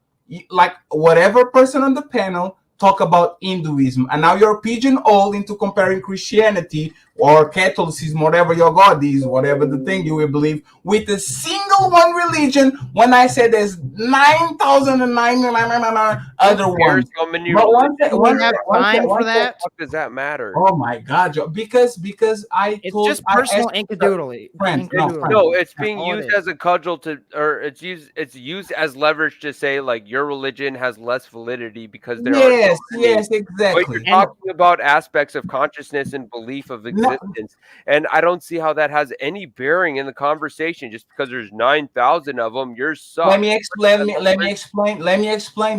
Like whatever person on the panel talk about Hinduism, and now you're pigeonholed into comparing Christianity or Catholicism, whatever your God is, whatever the thing you will believe, with a single one religion. When I said there's 9,999 other ones, one have time for that. What does that matter? Oh my God, Joe. Because it's just personal infidelity. No, it's being used as a cudgel or it's used as leverage to say like your religion has less validity because there are yes, exactly. But you're talking about aspects of consciousness and belief of existence, and I don't see how that has any bearing in the conversation. Just because there's 9,000 of them, you're suck. Let me explain.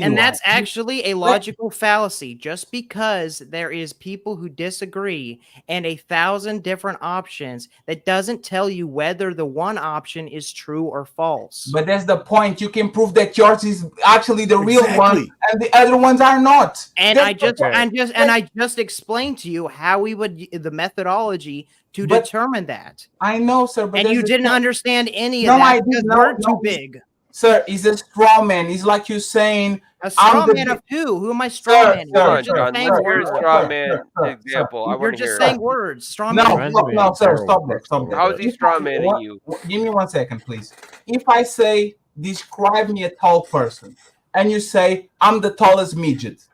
And that's actually a logical fallacy. Just because there is people who disagree and 1,000 different options, that doesn't tell you whether the one option is true or false. But that's the point. You can prove that yours is actually the real one, and the other ones are not. And I just explained to you how we would the methodology to determine that. I know, sir, but you didn't understand any of that because we're too big. Sir, it's a straw man. It's like you saying a straw man of who? Who am I straw manning? You're just saying words. Straw man example. You're just saying words. Straw man. No, sir, stop there. How is he straw manning you? Give me 1 second, please. If I say describe me a tall person, and you say I'm the tallest midget,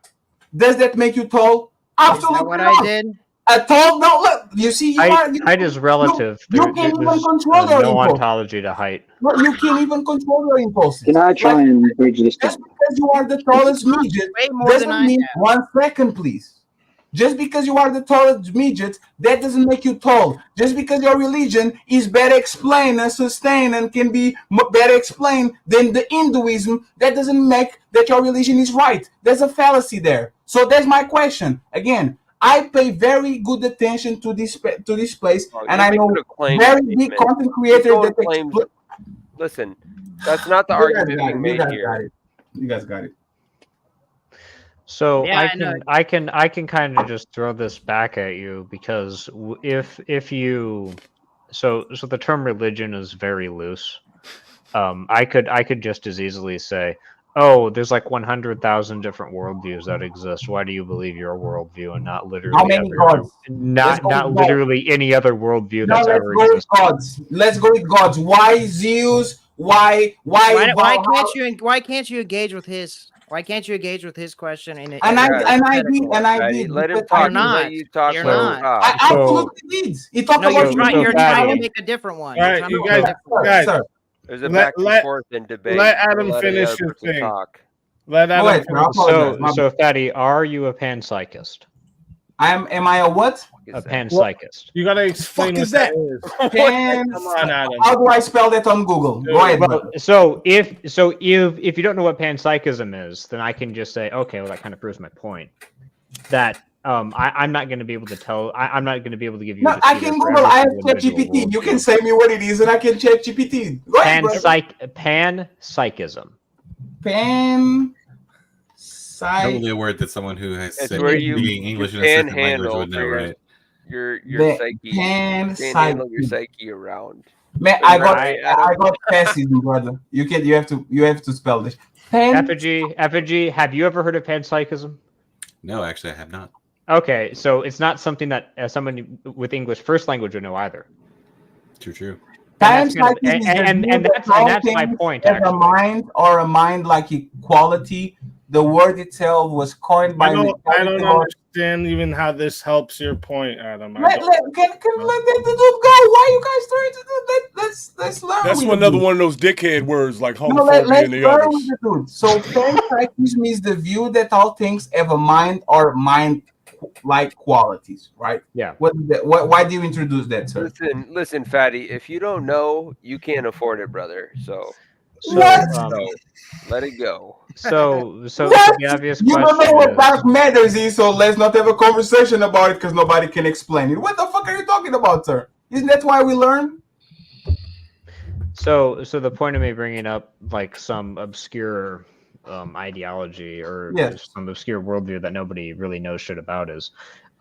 does that make you tall? Absolutely. Is that what I did? A tall? No, look. You see, height is relative. You can't even control your no impulse. ontology to height. No, you can't even control your impulses. Can I try and bridge this? Just because you are the tallest midget doesn't mean 1 second, please. Just because you are the tallest midget, that doesn't make you tall. Just because your religion is better explained and sustained and can be better explained than the Hinduism, that doesn't make that your religion is right. There's a fallacy there. So that's my question. Again, I pay very good attention to this place, and I know very big content creators that listen, that's not the argument being made here. You guys got it. So yeah, I can kind of just throw this back at you, because if you so the term religion is very loose. I could just as easily say, oh, there's like 100,000 different worldviews that exist. Why do you believe your worldview and not literally how many gods? Not literally any other worldview that's ever existed? Let's go with gods. Why Zeus? Why can't you engage with his? Why can't you engage with his question? And I did. Let him talk. You're not. You're not. I absolutely did. He talked about. You're trying to make a different one. All right, you guys. There's a back and forth in debate. Let Adam finish his thing. Let Adam. So Fatty, are you a panpsychist? Am I a what? A panpsychist. You gotta explain what that is. Come on, Adam. How do I spell that on Google? Go ahead. So if you don't know what panpsychism is, then I can just say, okay, well, that kind of proves my point. That I'm not going to be able to tell. I'm not going to be able to give you. No, I can Google. I have ChatGPT. You can say me what it is, and I can check GPT. Go ahead. Panpsychism. Probably a word that someone who has said being English in a second language would know, right? Your psyche. Handle your psyche around. Man, I got fascism, brother. You have to spell this. Effigy, have you ever heard of panpsychism? No, actually, I have not. Okay, so it's not something that someone with English first language would know either. True. And that's my point. As a mind or a mind like equality, the word itself was coined by. I don't understand even how this helps your point, Adam. Let the dude go. Why you guys trying to do that? Let's learn. That's another one of those dickhead words like homophobia and the others. So panpsychism is the view that all things have a mind or mind-like qualities, right? Yeah. Why do you introduce that, sir? Listen, Fatty. If you don't know, you can't afford it, brother. So let it go. So the obvious you don't know what dark matters is, so let's not have a conversation about it because nobody can explain it. What the fuck are you talking about, sir? Isn't that why we learn? So the point of me bringing up like some obscure ideology or some obscure worldview that nobody really knows shit about is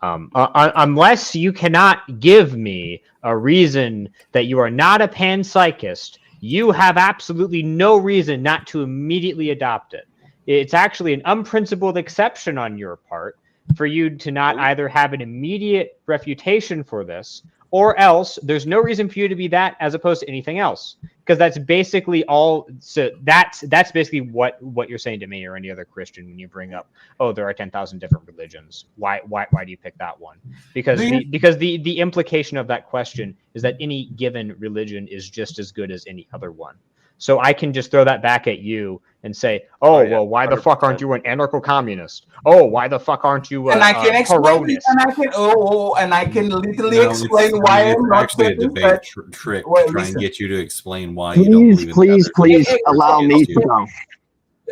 unless you cannot give me a reason that you are not a panpsychist, you have absolutely no reason not to immediately adopt it. It's actually an unprincipled exception on your part for you to not either have an immediate refutation for this, or else there's no reason for you to be that as opposed to anything else. Because that's basically all. So that's basically what you're saying to me or any other Christian when you bring up, oh, there are 10,000 different religions. Why do you pick that one? Because the implication of that question is that any given religion is just as good as any other one. So I can just throw that back at you and say, well, why the fuck aren't you an anarcho-communist? Oh, why the fuck aren't you and I can explain it, and I can literally explain why I'm not actually a debate trick to try and get you to explain why you don't believe in please allow me to go.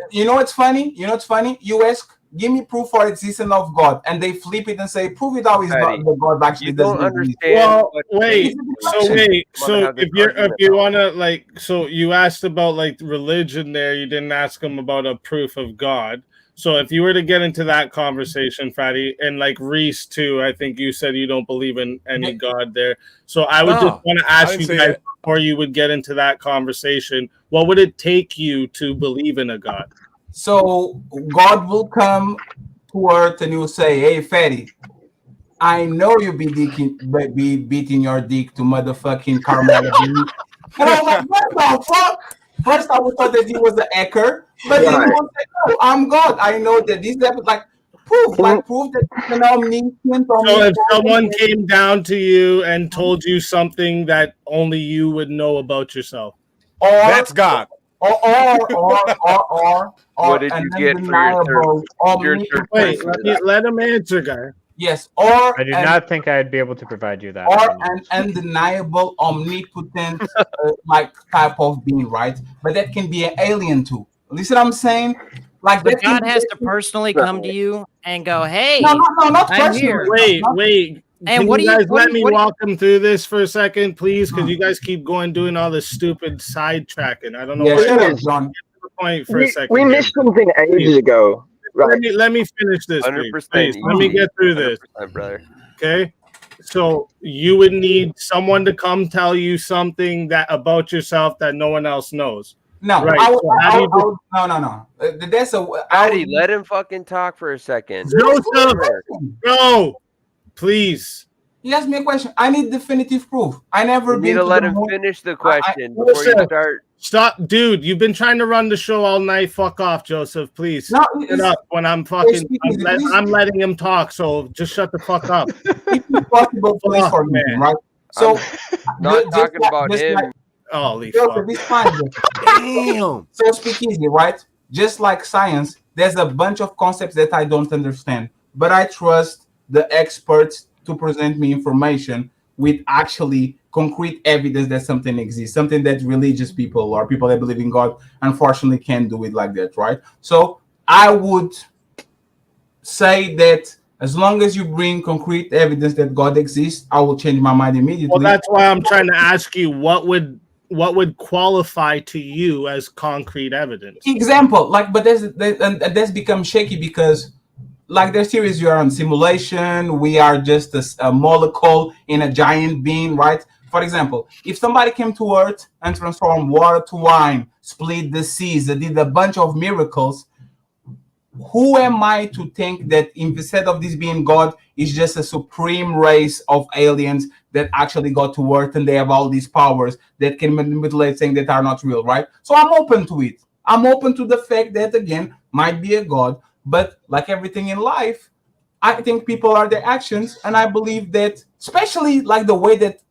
You know what's funny? You ask, give me proof for existence of God, and they flip it and say, prove it how is not the God actually doesn't understand. Well, wait. So if you wanna so you asked about religion there, you didn't ask them about a proof of God. So if you were to get into that conversation, Fatty, and Reese too, I think you said you don't believe in any God there. So I would just want to ask you guys before you would get into that conversation, what would it take you to believe in a God? So God will come to earth and he will say, "Hey, Fatty, I know you be beating your dick to motherfucking Carmela." And I was like, "What the fuck?" First, I thought that he was the hacker, but then he was like, "No, I'm God. I know that this happened." Proof that you can omniscient. So if someone came down to you and told you something that only you would know about yourself, that's God. Or what did you get for your wait, let him answer, guy. Yes, or I do not think I'd be able to provide you that. Or an undeniable, omnipotent type of being, right? But that can be an alien too. Listen, what I'm saying, but God has to personally come to you and go, "Hey, no, not I'm here." Wait. And what do you let me walk him through this for a second, please? Because you guys keep doing all this stupid sidetracking. I don't know why. John. Point for a second. We missed something ages ago. Right. Let me finish this, please. Let me get through this, brother. Okay. So you would need someone to come tell you something about yourself that no one else knows. No, right. No. That's Addy, let him fucking talk for a second. Joseph, no, please. He asked me a question. I need definitive proof. I never been to let him finish the question before you start. Stop, dude. You've been trying to run the show all night. Fuck off, Joseph. Please. No, shut up when I'm fucking. I'm letting him talk. So just shut the fuck up. It's possible, please, for me, right? So, not talking about him. Holy fuck. Damn. So speakeasy, right? Just like science, there's a bunch of concepts that I don't understand, but I trust the experts to present me information with actually concrete evidence that something exists, something that religious people or people that believe in God unfortunately can't do it like that, right? So I would say that as long as you bring concrete evidence that God exists, I will change my mind immediately. Well, that's why I'm trying to ask you what would qualify to you as concrete evidence. Example, but that's become shaky because there's theories you are on simulation, we are just a molecule in a giant being, right? For example, if somebody came to Earth and transformed water to wine, split the seas, they did a bunch of miracles, who am I to think that instead of this being God, is just a supreme race of aliens that actually got to Earth and they have all these powers that can manipulate things that are not real, right? So I'm open to it. I'm open to the fact that, again, might be a God, but like everything in life, I think people are their actions, and I believe that, especially like the way that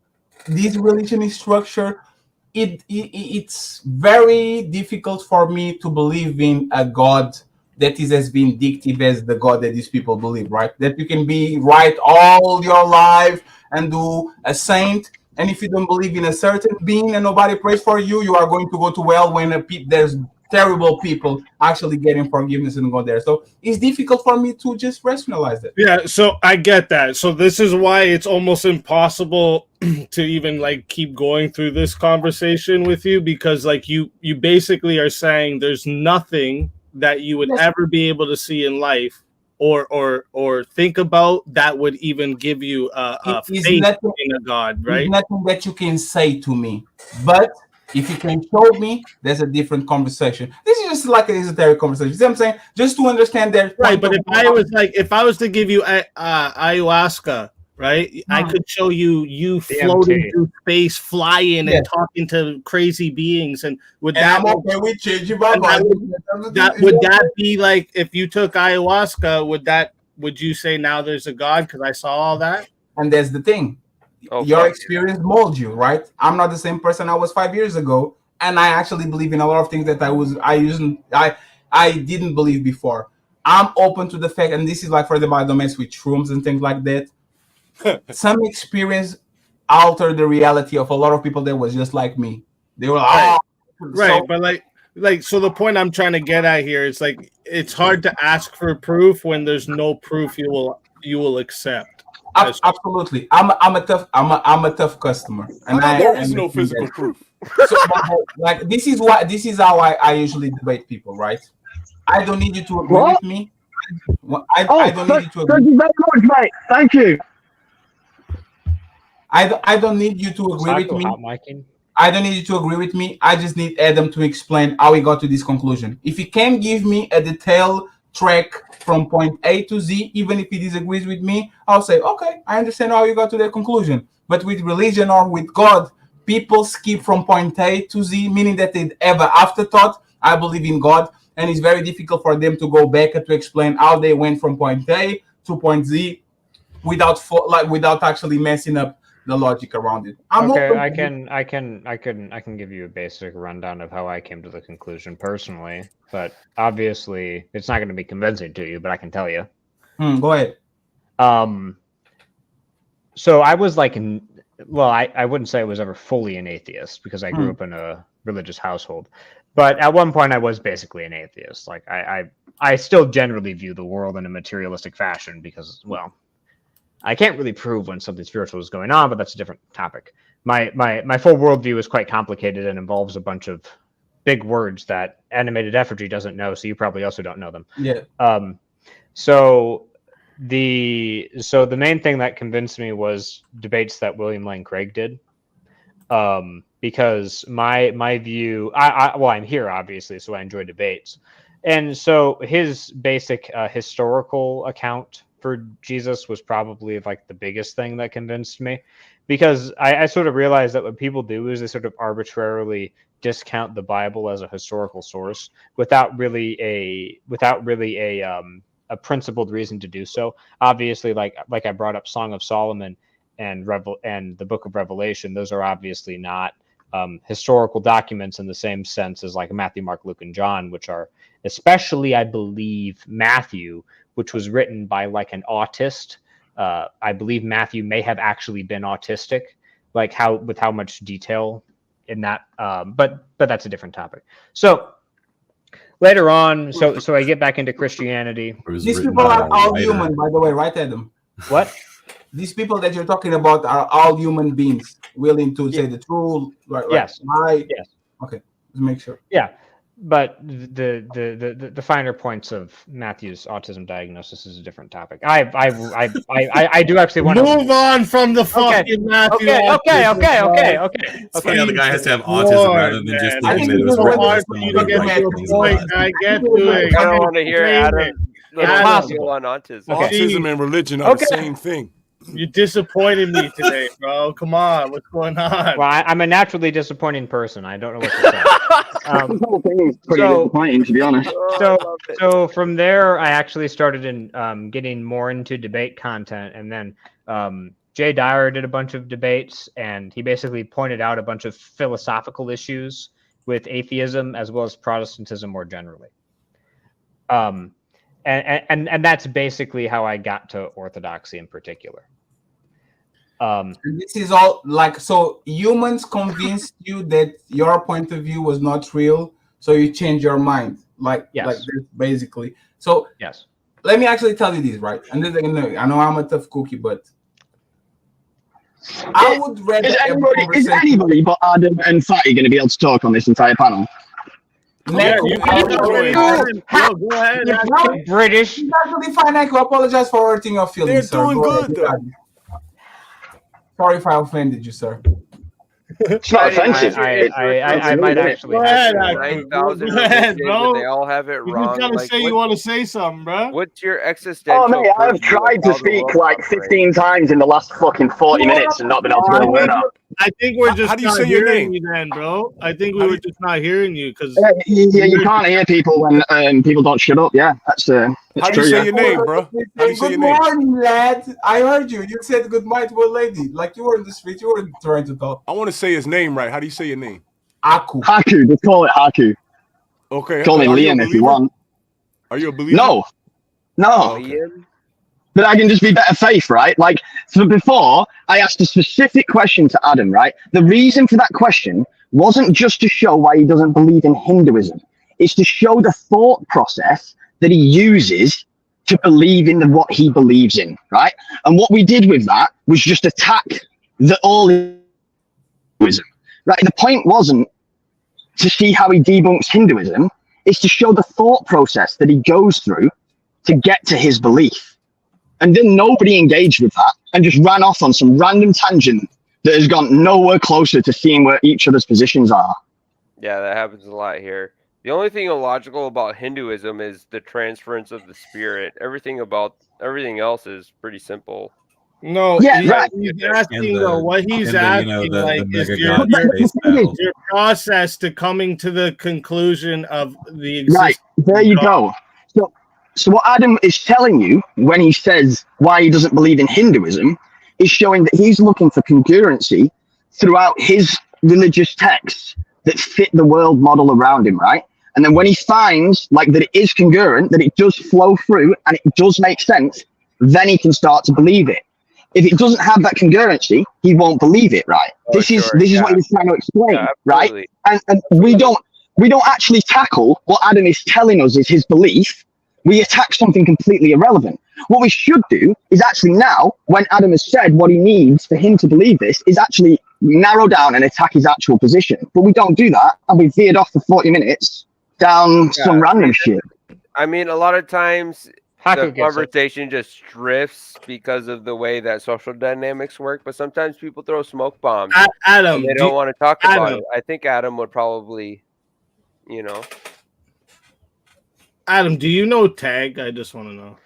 this religion is structured, it's very difficult for me to believe in a God that is as vindictive as the God that these people believe, right? That you can be right all your life and do a saint, and if you don't believe in a certain being and nobody prays for you, you are going to go to hell when there's terrible people actually getting forgiveness and go there. So it's difficult for me to just rationalize that. Yeah, so I get that. So this is why it's almost impossible to even like keep going through this conversation with you, because like you basically are saying there's nothing that you would ever be able to see in life or think about that would even give you a faith in a God, right? It's nothing that you can say to me, but if you can show me, there's a different conversation. This is just like an esoteric conversation. You see what I'm saying? Just to understand that. Right, but if I was to give you ayahuasca, right? I could show you floating through space, flying and talking to crazy beings, and would that I'm okay with changing my mind? That Would that be like if you took ayahuasca? Would you say now there's a God because I saw all that? And that's the thing. Your experience molds you, right? I'm not the same person I was 5 years ago, and I actually believe in a lot of things that I didn't believe before. I'm open to the fact, and this is like for example, I don't mess with shrooms and things like that. Some experience altered the reality of a lot of people that was just like me. They were like, right, but like so the point I'm trying to get at here is like it's hard to ask for proof when there's no proof you will accept. Absolutely, I'm a tough customer, and there is no physical proof. So, like this is how I usually debate people, right? I don't need you to agree with me. I don't need you to agree. Thank you very much, mate. Thank you. I don't need you to agree with me. I don't need you to agree with me. I just need Adam to explain how he got to this conclusion. If he can give me a detailed track from point A to Z, even if he disagrees with me, I'll say, okay, I understand how you got to that conclusion. But with religion or with God, people skip from point A to Z, meaning that they have an afterthought. I believe in God, and it's very difficult for them to go back and to explain how they went from point A to point Z without actually messing up the logic around it. I can give you a basic rundown of how I came to the conclusion personally, but obviously it's not going to be convincing to you, but I can tell you. Go ahead. So I was like, I wouldn't say I was ever fully an atheist because I grew up in a religious household, but at one point I was basically an atheist. Like I still generally view the world in a materialistic fashion because, well, I can't really prove when something spiritual is going on, but that's a different topic. My full worldview is quite complicated and involves a bunch of big words that animated effigy doesn't know, so you probably also don't know them. Yeah. So the main thing that convinced me was debates that William Lane Craig did. Because my view, I'm here obviously, so I enjoy debates, and so his basic historical account for Jesus was probably like the biggest thing that convinced me, because I sort of realized that what people do is they sort of arbitrarily discount the Bible as a historical source without really a principled reason to do so. Obviously, like I brought up Song of Solomon and the Book of Revelation, those are obviously not historical documents in the same sense as like Matthew, Mark, Luke, and John, which are, especially I believe Matthew, which was written by like an autist. I believe Matthew may have actually been autistic, like how much detail in that. But that's a different topic. So later on, so I get back into Christianity. These people are all human, by the way, right, Adam? What? These people that you're talking about are all human beings willing to say the truth. Right? Yes. Right? Yes. Okay. Let's make sure. Yeah. but the finer points of Matthew's autism diagnosis is a different topic. I do actually want to move on from the fucking Matthew. It's funny how the guy has to have autism rather than just thinking that it was hard for you to get to a point. I get to it. I don't want to hear Adam. Impossible. On autism. Autism and religion are the same thing. You disappointed me today, bro. Come on, what's going on? Well, I'm a naturally disappointing person. I don't know what to say. The whole thing is pretty disappointing, to be honest. So from there, I actually started in getting more into debate content, and then Jay Dyer did a bunch of debates, and he basically pointed out a bunch of philosophical issues with atheism as well as Protestantism more generally. And that's basically how I got to orthodoxy in particular. And this is all like, so humans convinced you that your point of view was not real, so you change your mind, like this, basically. So yes, let me actually tell you this, right? And then I know I'm a tough cookie, but I would rather. Is anybody but Adam and Fatty going to be able to talk on this entire panel? Yeah, go ahead. British. It's actually fine. I apologize for hurting your feelings. They're doing good, though. Sorry if I offended you, sir. It's not offensive. I might actually. Go ahead, 9,000 bro. They all have it wrong. You gotta say you want to say something, bro. What's your existential? Oh, mate, I've tried to speak like 15 times in the last fucking 40 minutes and not been able to get a word out. I think we're just How do you not say your hearing name? you then, bro. I think we were just not hearing you because Yeah, you can't hear people when people don't shut up. Yeah, that's How do true. you say Yeah. your name, bro? How do you say your Good name? morning, lad. I heard you. You said good morning to a lady. Like you were in the street. You weren't trying to talk. I want to say his name right. How do you say your name? Aku. Haku, just call it Haku. Okay. Call me Are you a Liam if you believer? want. Are you a believer? No. Okay. But I can just be better faith, right? Like, so before, I asked a specific question to Adam, right? The reason for that question wasn't just to show why he doesn't believe in Hinduism. It's to show the thought process that he uses to believe in what he believes in, right? And what we did with that was just attack all Hinduism, right? The point wasn't to see how he debunks Hinduism. It's to show the thought process that he goes through to get to his belief. And then nobody engaged with that and just ran off on some random tangent that has gone nowhere closer to seeing where each other's positions are. Yeah, that happens a lot here. The only thing illogical about Hinduism is the transference of the spirit. Everything else is pretty simple. no, Yeah, he's right. asking though. What he's asking, like, is God your process to coming to the conclusion of the Right, there you go. So what Adam is telling you when he says why he doesn't believe in Hinduism is showing that he's looking for congruency throughout his religious texts that fit the world model around him, right? And then when he finds like that it is congruent, that it does flow through and it does make sense, then he can start to believe it. If it doesn't have that congruency, he won't believe it, right? This is what he was trying to explain, right? And we don't actually tackle what Adam is telling us is his belief. We attack something completely irrelevant. What we should do is actually now, when Adam has said what he needs for him to believe this, is actually narrow down and attack his actual position. But we don't do that, and we veered off for 40 minutes down some random shit. I mean, a lot of times the conversation just drifts because of the way that social dynamics work, but sometimes people throw smoke bombs. Adam, they don't want to talk about it. I think Adam would probably, Adam, do you know tag? I just want to know.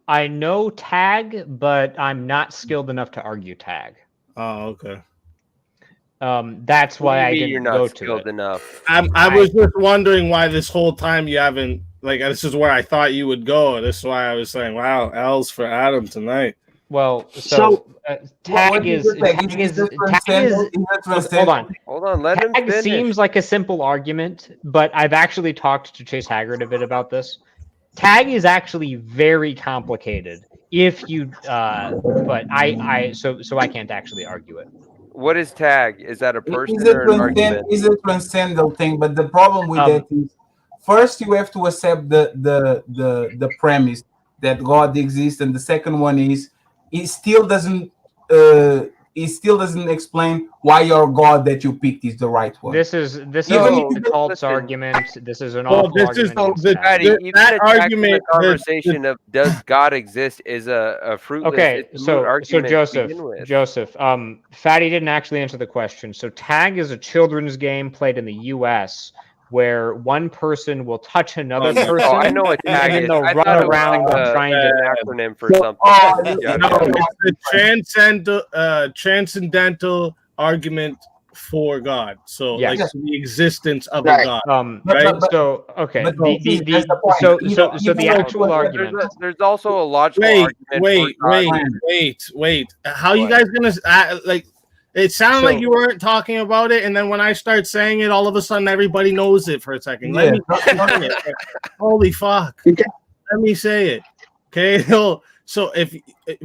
I know tag, but I'm not skilled enough to argue tag. Oh, okay. That's why I didn't go to it. Enough. I was just wondering why this whole time you haven't, like, this is where I thought you would go. This is why I was saying, wow, L's for Adam tonight. Well, tag is hold on, let him finish. Seems like a simple argument, but I've actually talked to Chase Haggard a bit about this. Tag is actually very complicated if you but so I can't actually argue it. What is tag? Is that a person or an argument? It's a transcendental thing, but the problem with that is first you have to accept the premise that God exists, and the second one is it still doesn't it still doesn't explain why your God that you picked is the right one. This is No, the cult's argument. This is an Well, awful this is argument. Fatty, even that attacking argument. the conversation of does God exist is a fruitless. Okay, it's a moot argument to begin with. Joseph, Fatty didn't actually answer the question. So tag is a children's game played in the U.S. where one person will touch another person. Oh, I know what tag and then is. they'll I run thought it was around like trying to. an acronym for something. It's the transcendental argument for God. So, Yes. like the existence of a Right. God. Right. So okay. But So the actual argument. There's also a logical argument. Wait. How you guys gonna like? It sounded like you weren't talking about it, and then when I start saying it, all of a sudden everybody knows it for a second. Let me holy fuck. Okay. Let me say it. Okay. So if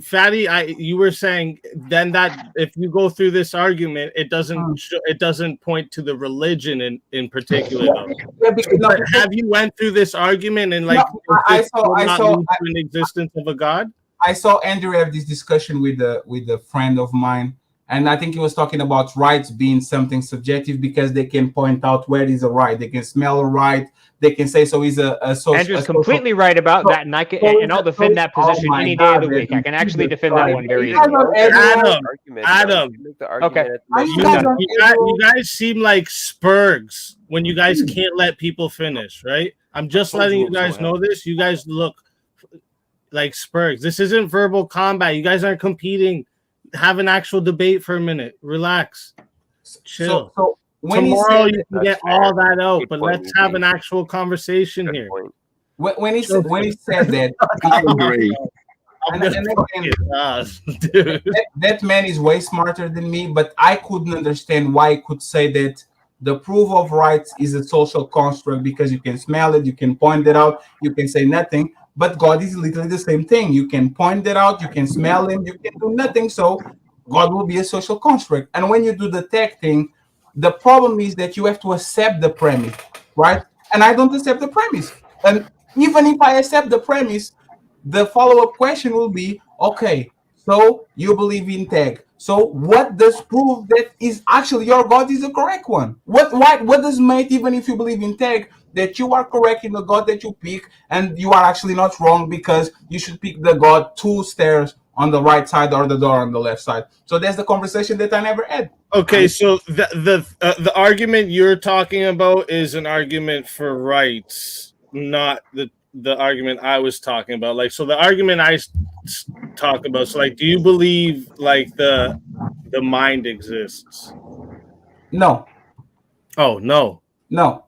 Fatty, you were saying then that if you go through this argument, it doesn't point to the religion in particular though. Yeah, because, but have you went through this argument and like I saw an existence of a God? I saw Andrew have this discussion with a friend of mine, and I think he was talking about rights being something subjective because they can point out where is a right, they can smell a right, they can say so. He's a social. Andrew's completely right about that, and I'll defend that position any day of the week. I can actually defend that one very easily. Adam. Okay. You guys seem like Spurgs when you guys can't let people finish, right? I'm just letting you guys know this. You guys look like Spurgs. This isn't verbal combat. You guys aren't competing. Have an actual debate for a minute. Relax. Chill. So tomorrow you can get all that out, but let's have an actual conversation here. When he said that, I agree. That man is way smarter than me, but I couldn't understand why he could say that the proof of rights is a social construct because you can smell it, you can point it out, you can say nothing. But God is literally the same thing. You can point it out, you can smell him, you can do nothing. So God will be a social construct. And when you do the tech thing, the problem is that you have to accept the premise, right? And I don't accept the premise. And even if I accept the premise, the follow-up question will be, okay, so you believe in tag. So what does prove that is actually your God is the correct one? What does make, even if you believe in tag, that you are correct in the God that you pick and you are actually not wrong because you should pick the God 2 stairs on the right side or the door on the left side? So that's the conversation that I never had. Okay, so the argument you're talking about is an argument for rights, not the argument I was talking about. Like, so the argument I talk about. So, like, do you believe like the mind exists? No. Oh no. No.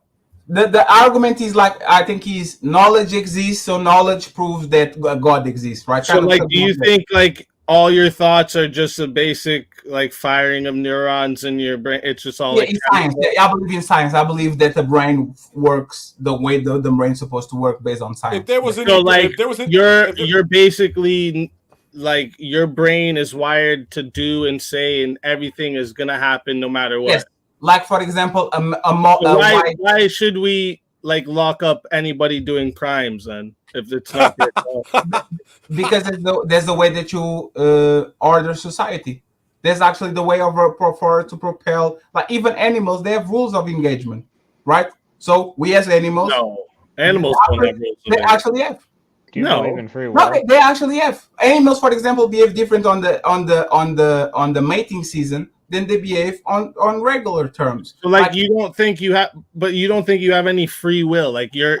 The argument is like, I think is knowledge exists, so knowledge proves that God exists, right? So, like, do you think like all your thoughts are just a basic like firing of neurons in your brain? It's just all in science. I believe in science. I believe that the brain works the way the brain's supposed to work based on science. If there was you're basically like your brain is wired to do and say, and everything is gonna happen no matter what. Yes. Like, for example, why should we like lock up anybody doing crimes then if it's not their fault? Because there's the way that you order society. There's actually the way of to propel. Like, even animals, they have rules of engagement, right? So we as animals, no, animals don't have rules. They actually have. Do you believe in free will? No, they actually have. Animals, for example, behave different on the mating season than they behave on regular terms. So, like, you don't think you have any free will. Like, your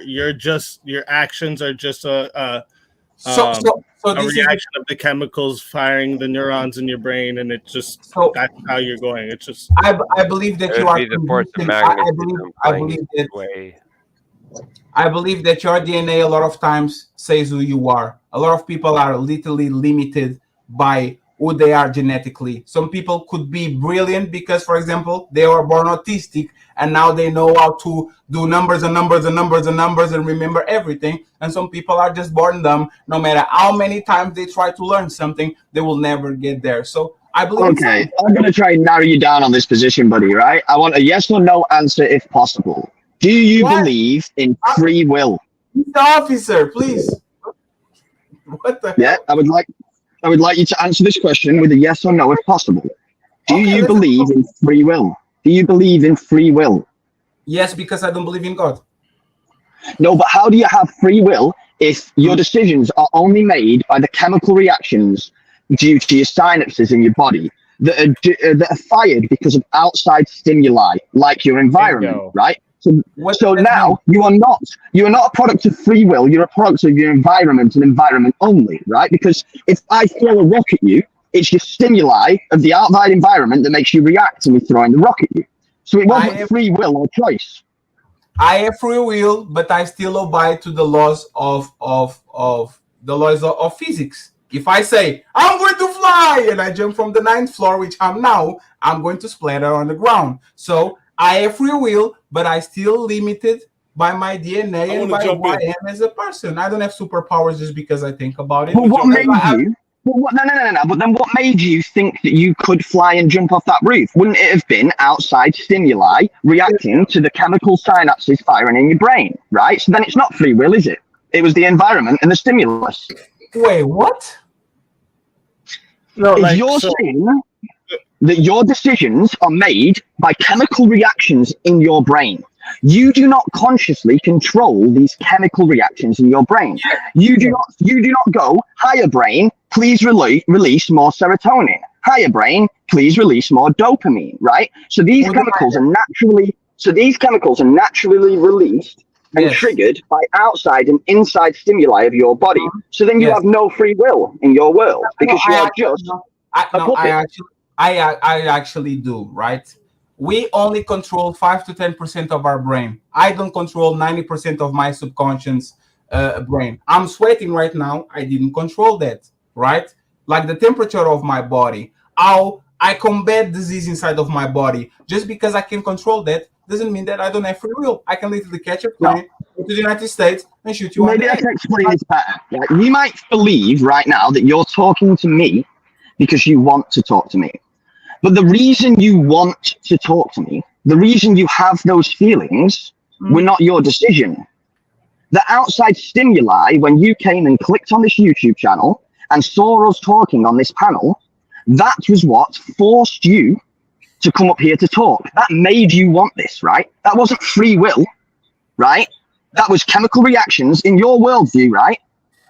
actions are just a reaction of the chemicals firing the neurons in your brain, and it just that's how you're going. It's just I believe that you are. I believe that your DNA a lot of times says who you are. A lot of people are literally limited by who they are genetically. Some people could be brilliant because, for example, they were born autistic and now they know how to do numbers and numbers and numbers and numbers and remember everything. And some people are just born dumb. No matter how many times they try to learn something, they will never get there. So I believe. Okay, I'm going to try and narrow you down on this position, buddy, right? I want a yes or no answer if possible. Do you believe in free will? Mr. Officer, please. What the hell? I would like you to answer this question with a yes or no if possible. Do you believe in free will? Do you believe in free will? Yes, because I don't believe in God. No, but how do you have free will if your decisions are only made by the chemical reactions due to your synapses in your body that are fired because of outside stimuli, like your environment, right? So now you are not a product of free will. You're a product of your environment and environment only, right? Because if I throw a rock at you, it's your stimuli of the outside environment that makes you react to me throwing the rock at you. So it wasn't free will or choice. I have free will, but I still abide to the laws of physics. If I say I'm going to fly and I jump from the 9th floor, which I'm now, I'm going to splatter on the ground. So I have free will, but I still limited by my DNA and by who I am as a person. I don't have superpowers just because I think about it. But what made you? No. But then what made you think that you could fly and jump off that roof? Wouldn't it have been outside stimuli reacting to the chemical synapses firing in your brain, right? So then it's not free will, is it? It was the environment and the stimulus. Wait, what? No, like, you're saying that your decisions are made by chemical reactions in your brain. You do not consciously control these chemical reactions in your brain. You do not go, higher brain, please release more serotonin. Higher brain, please release more dopamine, right? So these chemicals are naturally released and triggered by outside and inside stimuli of your body. So then you have no free will in your world because you are just I actually do, right? We only control 5 to 10% of our brain. I don't control 90% of my subconscious brain. I'm sweating right now. I didn't control that, right? Like the temperature of my body, how I combat disease inside of my body. Just because I can control that doesn't mean that I don't have free will. I can literally catch a plane, go to the United States, and shoot you. Maybe I can explain this better. Like, you might believe right now that you're talking to me because you want to talk to me. But the reason you want to talk to me, the reason you have those feelings, were not your decision. The outside stimuli, when you came and clicked on this YouTube channel and saw us talking on this panel, that was what forced you to come up here to talk. That made you want this, right? That wasn't free will, right? That was chemical reactions in your worldview, right?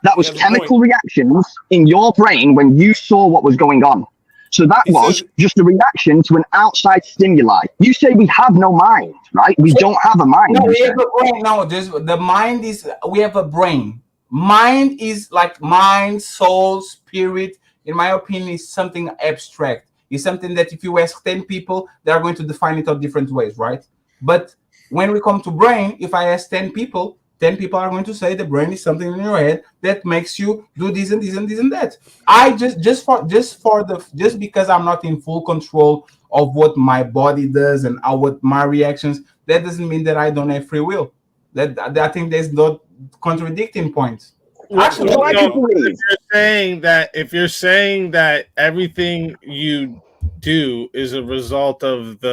That was chemical reactions in your brain when you saw what was going on. So that was just a reaction to an outside stimuli. You say we have no mind, right? We don't have a mind. No, we have a brain. No, the mind is, we have a brain. Mind is like mind, soul, spirit. In my opinion, is something abstract. It's something that if you ask 10 people, they are going to define it in different ways, right? But when we come to brain, if I ask 10 people, 10 people are going to say the brain is something in your head that makes you do this and this and this and that. I just because I'm not in full control of what my body does and what my reactions, that doesn't mean that I don't have free will. That I think there's no contradicting points. Actually, if you're saying that everything you do is a result of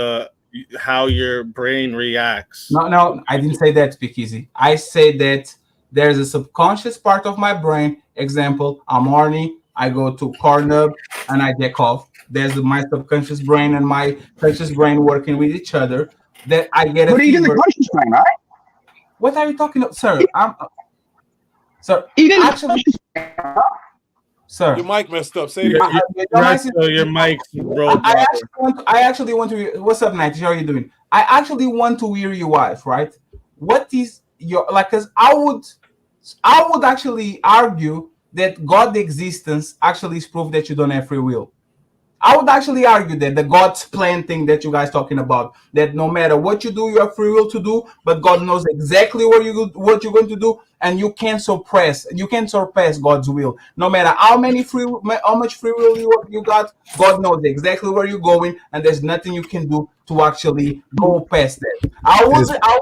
how your brain reacts. No, I didn't say that, Speakeasy. I say that there's a subconscious part of my brain. Example, I'm horny, I go to Pornhub and I jack off. There's my subconscious brain and my conscious brain working with each other. That I get a But even the conscious brain, right? What are you talking about, sir? Sir, even actually, sir, your mic messed up. Say it your mic broke. I actually want to. What's up, Night? How are you doing? I actually want to hear your wife, right? What is your like? Because I would actually argue that God's existence actually is proof that you don't have free will. I would actually argue that the God's plan thing that you guys talking about, that no matter what you do, you have free will to do, but God knows exactly what you're going to do, and you can't surpass God's will. No matter how much free will you got, God knows exactly where you're going, and there's nothing you can do to actually go past that. I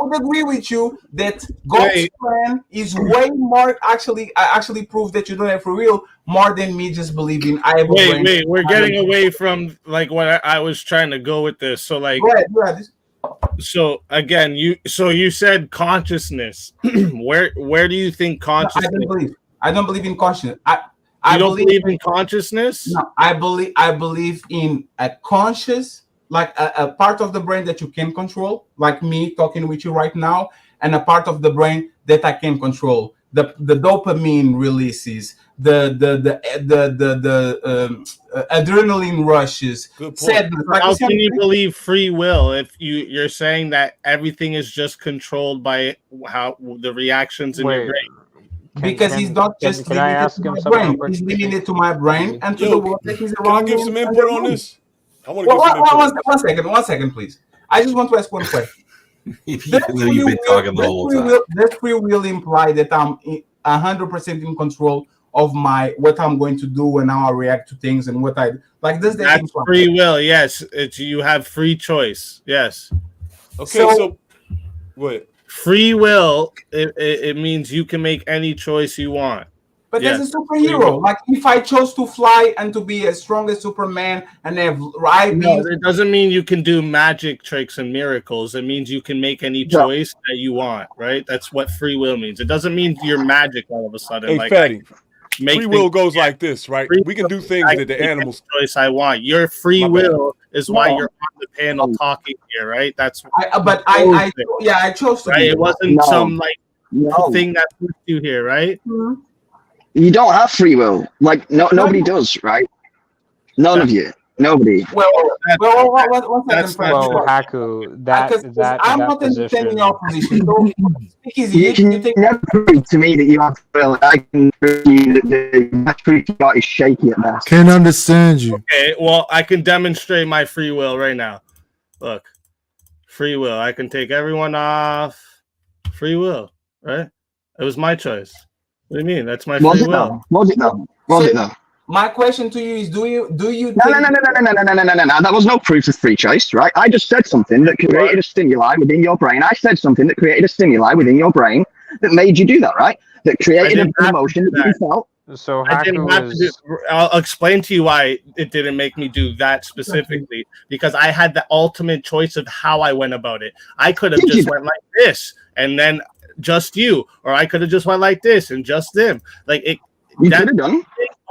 would agree with you that God's plan is way more actually proof that you don't have free will more than me just believing I have a brain. Wait, we're getting away from like what I was trying to go with this. So like, go ahead. So again, you said consciousness. Where do you think consciousness? I don't believe in consciousness. You don't believe in consciousness? No, I believe in a conscious, like a part of the brain that you can control, like me talking with you right now, and a part of the brain that I can control. The dopamine releases, the adrenaline rushes. Sadness, like how can you believe free will if you're saying that everything is just controlled by how the reactions in your brain? Because he's not just limited to my brain. He's limited to my brain and to the world that he's around me. Can I give some input on this? I want to get some input. One second, please. I just want to ask one question. You've been talking the whole time. Does free will imply that I'm 100% in control of what I'm going to do and how I react to things and what I like? Does that That's imply free will? Yes, you have free choice. Yes. Okay, so what? Free will, it means you can make any choice you want. But as a superhero, like if I chose to fly and to be as strong as Superman and have it doesn't mean you can do magic tricks and miracles. It means you can make any choice that you want, right? That's what free will means. It doesn't mean you're magic all of a sudden. Hey, like Fatty, free will goes like this, right? We can do things that the animals choice I want. Your free will is why you're on the panel talking here, right? That's I chose to. Right? It wasn't some thing that pushed you here, right? Mm-hmm. You don't have free will. Like nobody does, right? None of you. Nobody. Well, Haku, that I'm not understanding your position. So, you can never prove to me that you have free will. I can prove to you that the truth you got is shaky at best. Can't understand you. Okay, well, I can demonstrate my free will right now. Look, free will. I can take everyone off. Free will, right? It was my choice. What do you mean? That's my free will. Was it though? Was it though? My question to you is: Do you? No. That was no proof of free choice, right? I just said something that created a stimuli within your brain. I said something that created a stimuli within your brain that made you do that, right? That created an emotion that you felt. So I'll explain to you why it didn't make me do that specifically, because I had the ultimate choice of how I went about it. I could have just went like this and then just you, or I could have just went like this and just them. Like it. You could have done.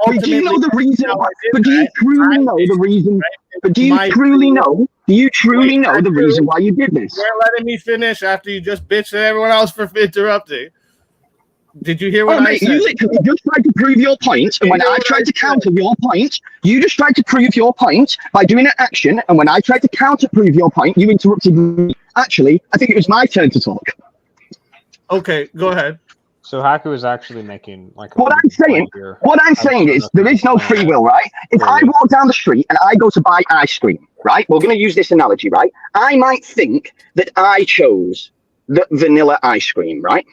But do you know the reason? But do you truly know the reason? But do you truly know? Do you truly know the reason why you did this? You're letting me finish after you just bitched at everyone else for interrupting. Did you hear what I said? You literally just tried to prove your point, and when I tried to counter your point, you just tried to prove your point by doing an action, and when I tried to counter prove your point, you interrupted me. Actually, I think it was my turn to talk. Okay, go ahead. So Haku is actually making like what I'm saying is there is no free will, right? If I walk down the street and I go to buy ice cream, right? We're going to use this analogy, right? I might think that I chose the vanilla ice cream, right?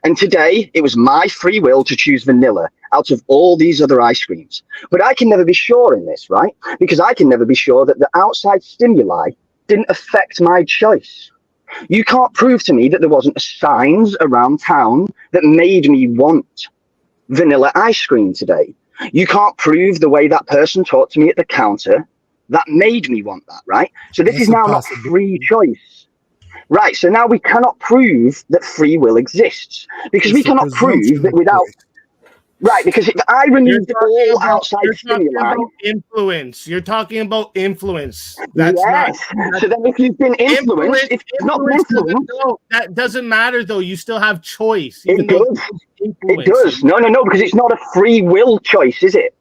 And today it was my free will to choose vanilla out of all these other ice creams. But I can never be sure in this, right? Because I can never be sure that the outside stimuli didn't affect my choice. You can't prove to me that there wasn't signs around town that made me want vanilla ice cream today. You can't prove the way that person talked to me at the counter that made me want that, right? So this is now not free choice. Right, so now we cannot prove that free will exists because we cannot prove that without... Right, because if I removed all outside stimuli... Influence. You're talking about influence. That's yes. So then if you've been influenced, if it's not influence... That doesn't matter, though. You still have choice. It does. It does. No, because it's not a free will choice, is it?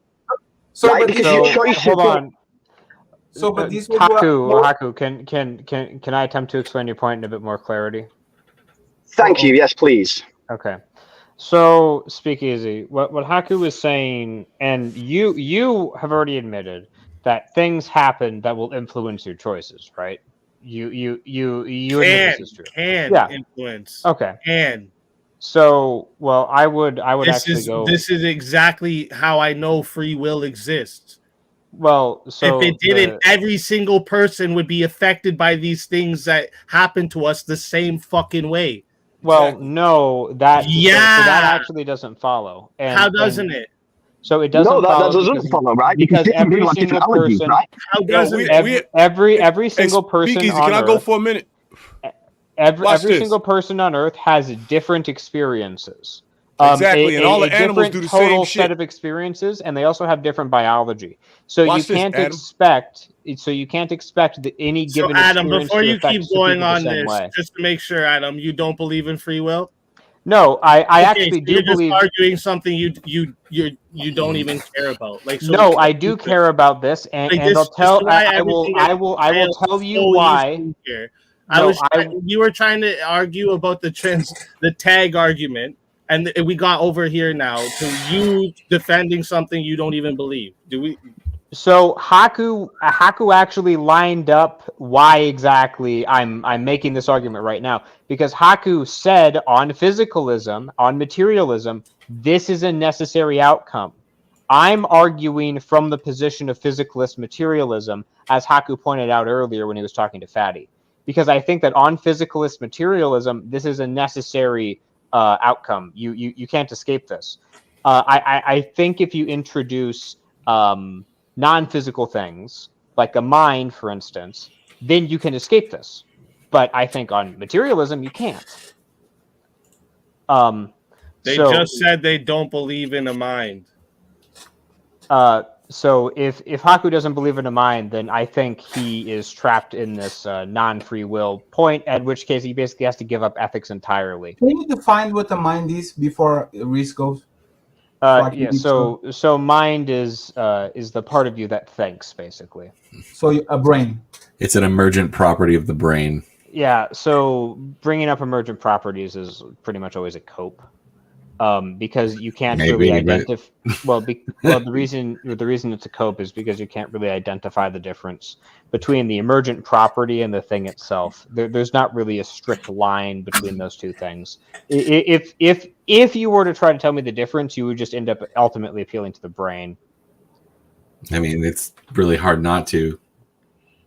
So, right, because your choice hold on. So, but these Haku, can I attempt to explain your point in a bit more clarity? Thank you. Yes, please. Okay. So, SpeakeaZy, what Haku is saying, and you have already admitted that things happen that will influence your choices, right? You admit this is true. Can influence. Okay. Can. So, well, I would actually go. This is exactly how I know free will exists. Well, so if it didn't, every single person would be affected by these things that happen to us the same fucking way. Well, no, that so that actually doesn't follow. And, how doesn't it? So it doesn't. No, follow that doesn't follow, right? Because every single person, right? How doesn't every single person on Can I go for a minute? Every single person on Earth has different experiences, Exactly, and all the animals do the same total shit. set of experiences, and they also have different biology. So Watch you this, can't Adam. expect. So you can't expect that any So given Adam, experience before to you affect keep some going people the on same this, way. just to make sure, Adam, you don't believe in free will. No, I Okay, actually so do you're just believe. arguing something you don't even care about. Like, so No, I do care about this, and, like and I'll this is tell. why I will. everything I is will. I will failed tell you so why. easily here. No, You were trying to argue about the tag argument, and we got over here now to you defending something you don't even believe. Do we? So Haku actually lined up why exactly I'm making this argument right now, because Haku said on physicalism, on materialism, this is a necessary outcome. I'm arguing from the position of physicalist materialism, as Haku pointed out earlier when he was talking to Fatty, because I think that on physicalist materialism, this is a necessary outcome. You can't escape this. I think if you introduce non-physical things, like a mind, for instance, then you can escape this. But I think on materialism, you can't. They just said they don't believe in a mind. So if Haku doesn't believe in a mind, then I think he is trapped in this non-free will point, at which case he basically has to give up ethics entirely. Can you define what a mind is before Reese goes? Yeah. So mind is the part of you that thinks, basically. So a brain. It's an emergent property of the brain. Yeah. So bringing up emergent properties is pretty much always a cope, because you can't really identify. Well, the reason it's a cope is because you can't really identify the difference between the emergent property and the thing itself. There's not really a strict line between those two things. If you were to try to tell me the difference, you would just end up ultimately appealing to the brain. I mean, it's really hard not to.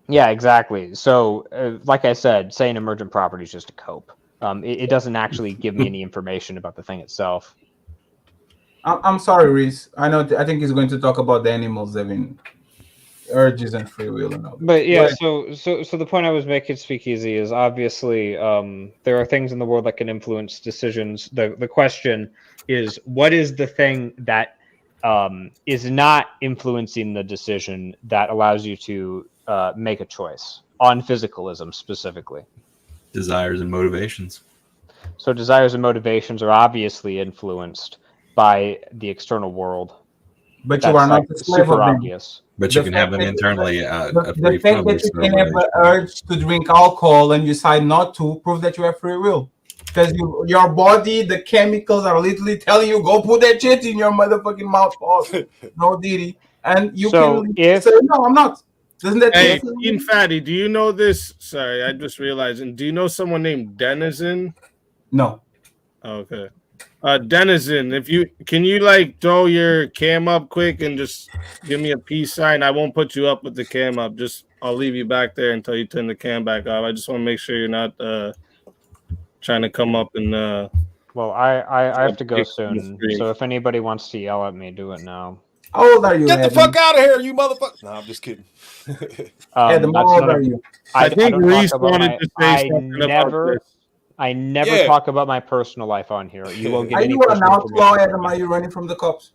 Yeah, exactly. So, like I said, saying emergent property is just a cope. It doesn't actually give me any information about the thing itself. I'm sorry, Reese. I think he's going to talk about the animals having urges and free will and all that. But yeah, so the point I was making, Speakeasy, is obviously there are things in the world that can influence decisions. The question is, what is the thing that is not influencing the decision that allows you to make a choice on physicalism specifically? Desires and motivations. So desires and motivations are obviously influenced by the external world. But you are not a slave of them. Obvious. But you can have them internally. The fact that you can have an urge to drink alcohol and you decide not to proves that you have free will. Because your body, the chemicals are literally telling you, go put that shit in your motherfucking mouth. No Diddy. And you can say, no, I'm not. Doesn't that Hey, Team Fatty, do you know this? Sorry, I just realized. And do you know someone named Denizen? No. Okay. Denizen, can you like throw your cam up quick and just give me a peace sign? I won't put you up with the cam up. I'll leave you back there until you turn the cam back up. I just want to make sure you're not trying to come up and well, I have to go soon. So if anybody wants to yell at me, do it now. How old are you? Get the fuck out of here, you motherfucker! No, I'm just kidding. Adam, how old are you? I think Reese wanted to say something about this. I never talk about my personal life on here. You won't get any. Are you an outlaw, Adam? Are you running from the cops?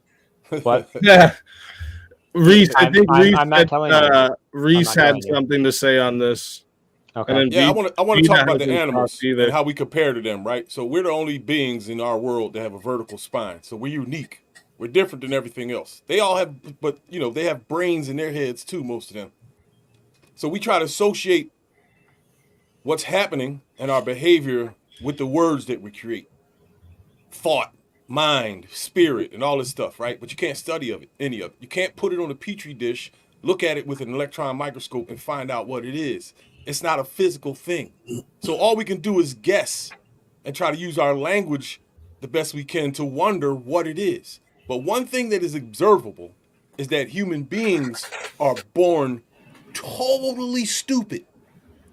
What? Yeah. Reese, I think I'm not telling you. Reese had something to say on this. Okay. And yeah, I want to talk about the hasn't animals talked either. and how we compare to them, right? So we're the only beings in our world that have a vertical spine. So we're unique. We're different than everything else. They all have, but they have brains in their heads too, most of them. So we try to associate what's happening and our behavior with the words that we create. Thought, mind, spirit, and all this stuff, right? But you can't study any of it. You can't put it on a petri dish, look at it with an electron microscope and find out what it is. It's not a physical thing. So all we can do is guess and try to use our language the best we can to wonder what it is. But one thing that is observable is that human beings are born totally stupid.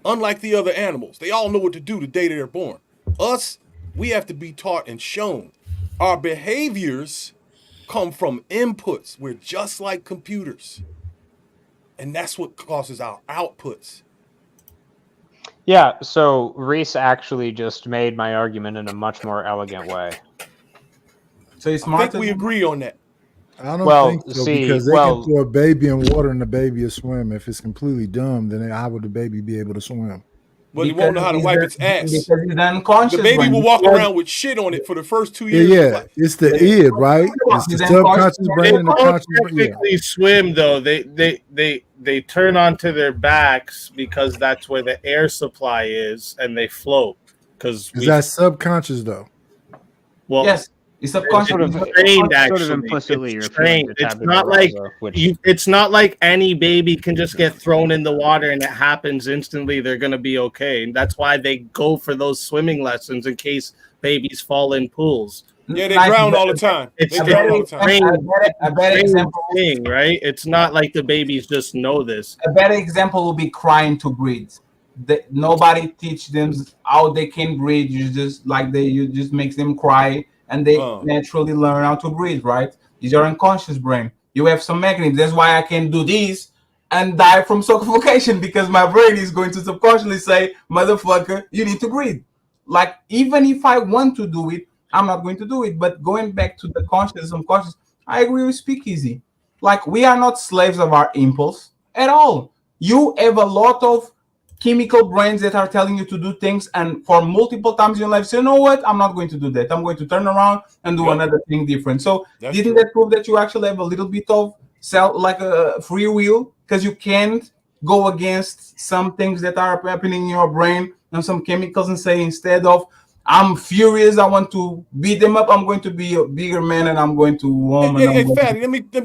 Unlike the other animals, they all know what to do the day they're born. Us, we have to be taught and shown. Our behaviors come from inputs. We're just like computers. And that's what causes our outputs. Yeah, so Reese actually just made my argument in a much more elegant way. So it's I think we agree on that. I don't think so because they can throw a baby in water and the baby will swim. If it's completely dumb, then how would the baby be able to swim? But it won't know how to wipe its ass. Because it's unconscious. The baby will walk around with shit on it for the first 2 years of life. It's the id, right? It's the subconscious brain and the conscious brain. They technically swim though. They turn onto their backs because that's where the air supply is, and they float. Because that's subconscious though. Well, yes. It's subconscious. Trained, actually. Sort of implicitly it's or trained. It's not like it's not like any baby can just get thrown in the water and it happens instantly. They're gonna be okay. And that's why they go for those swimming lessons in case babies fall in pools. Yeah, they drown all the time. It's a better example thing, right? It's not like the babies just know this. A better example will be crying to breathe. Nobody teach them how they can breathe. You just makes them cry. And they naturally learn how to breathe, right? It's your unconscious brain. You have some mechanisms. That's why I can do this and die from suffocation because my brain is going to subconsciously say, motherfucker, you need to breathe. Like, even if I want to do it, I'm not going to do it. But going back to the conscious and subconscious, I agree with Speakeasy. Like, we are not slaves of our impulse at all. You have a lot of chemical brains that are telling you to do things, and for multiple times in your life, say, you know what, I'm not going to do that. I'm going to turn around and do another thing different. So didn't that prove that you actually have a little bit of a free will? Because you can't go against some things that are happening in your brain and some chemicals and say, instead of I'm furious, I want to beat them up, I'm going to be a bigger man and I'm going to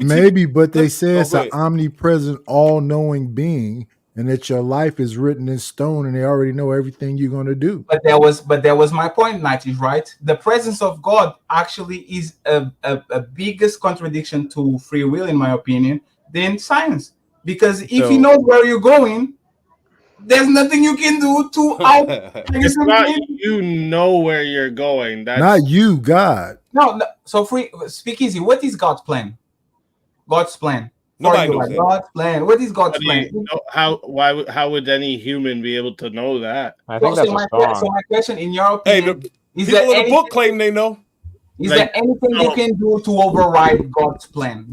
maybe, but they say it's an omnipresent, all-knowing being, and that your life is written in stone, and they already know everything you're going to do. But that was my point, Nightly, right? The presence of God actually is a biggest contradiction to free will, in my opinion, than science. Because if he knows where you're going, there's nothing you can do to out. It's not you know where you're going. That's not you, God. No. So Speakeasy, what is God's plan? God's plan. Nobody knows God's plan. What is God's plan? How would any human be able to know that? I think that's my question, in your opinion, is there in the book claim they know? Is there anything you can do to override God's plan?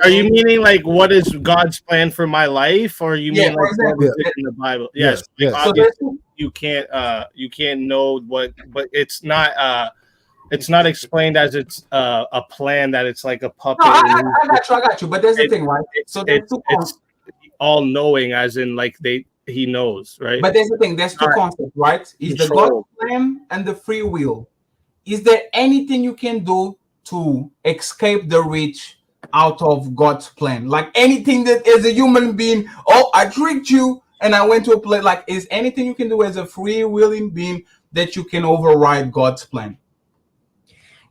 Are you meaning like what is God's plan for my life, or you mean like what is in the Bible? Yes. Obviously, you can't know what, but it's not. It's not explained as it's a plan that it's like a puppet. No, I got you. But there's the thing, right? So it's all knowing, as in like he knows, right? But there's the thing. There's two concepts, right? Is the God plan and the free will. Is there anything you can do to escape the reach out of God's plan? Like anything that as a human being, I tricked you and I went to a place. Like, is anything you can do as a free willing being that you can override God's plan?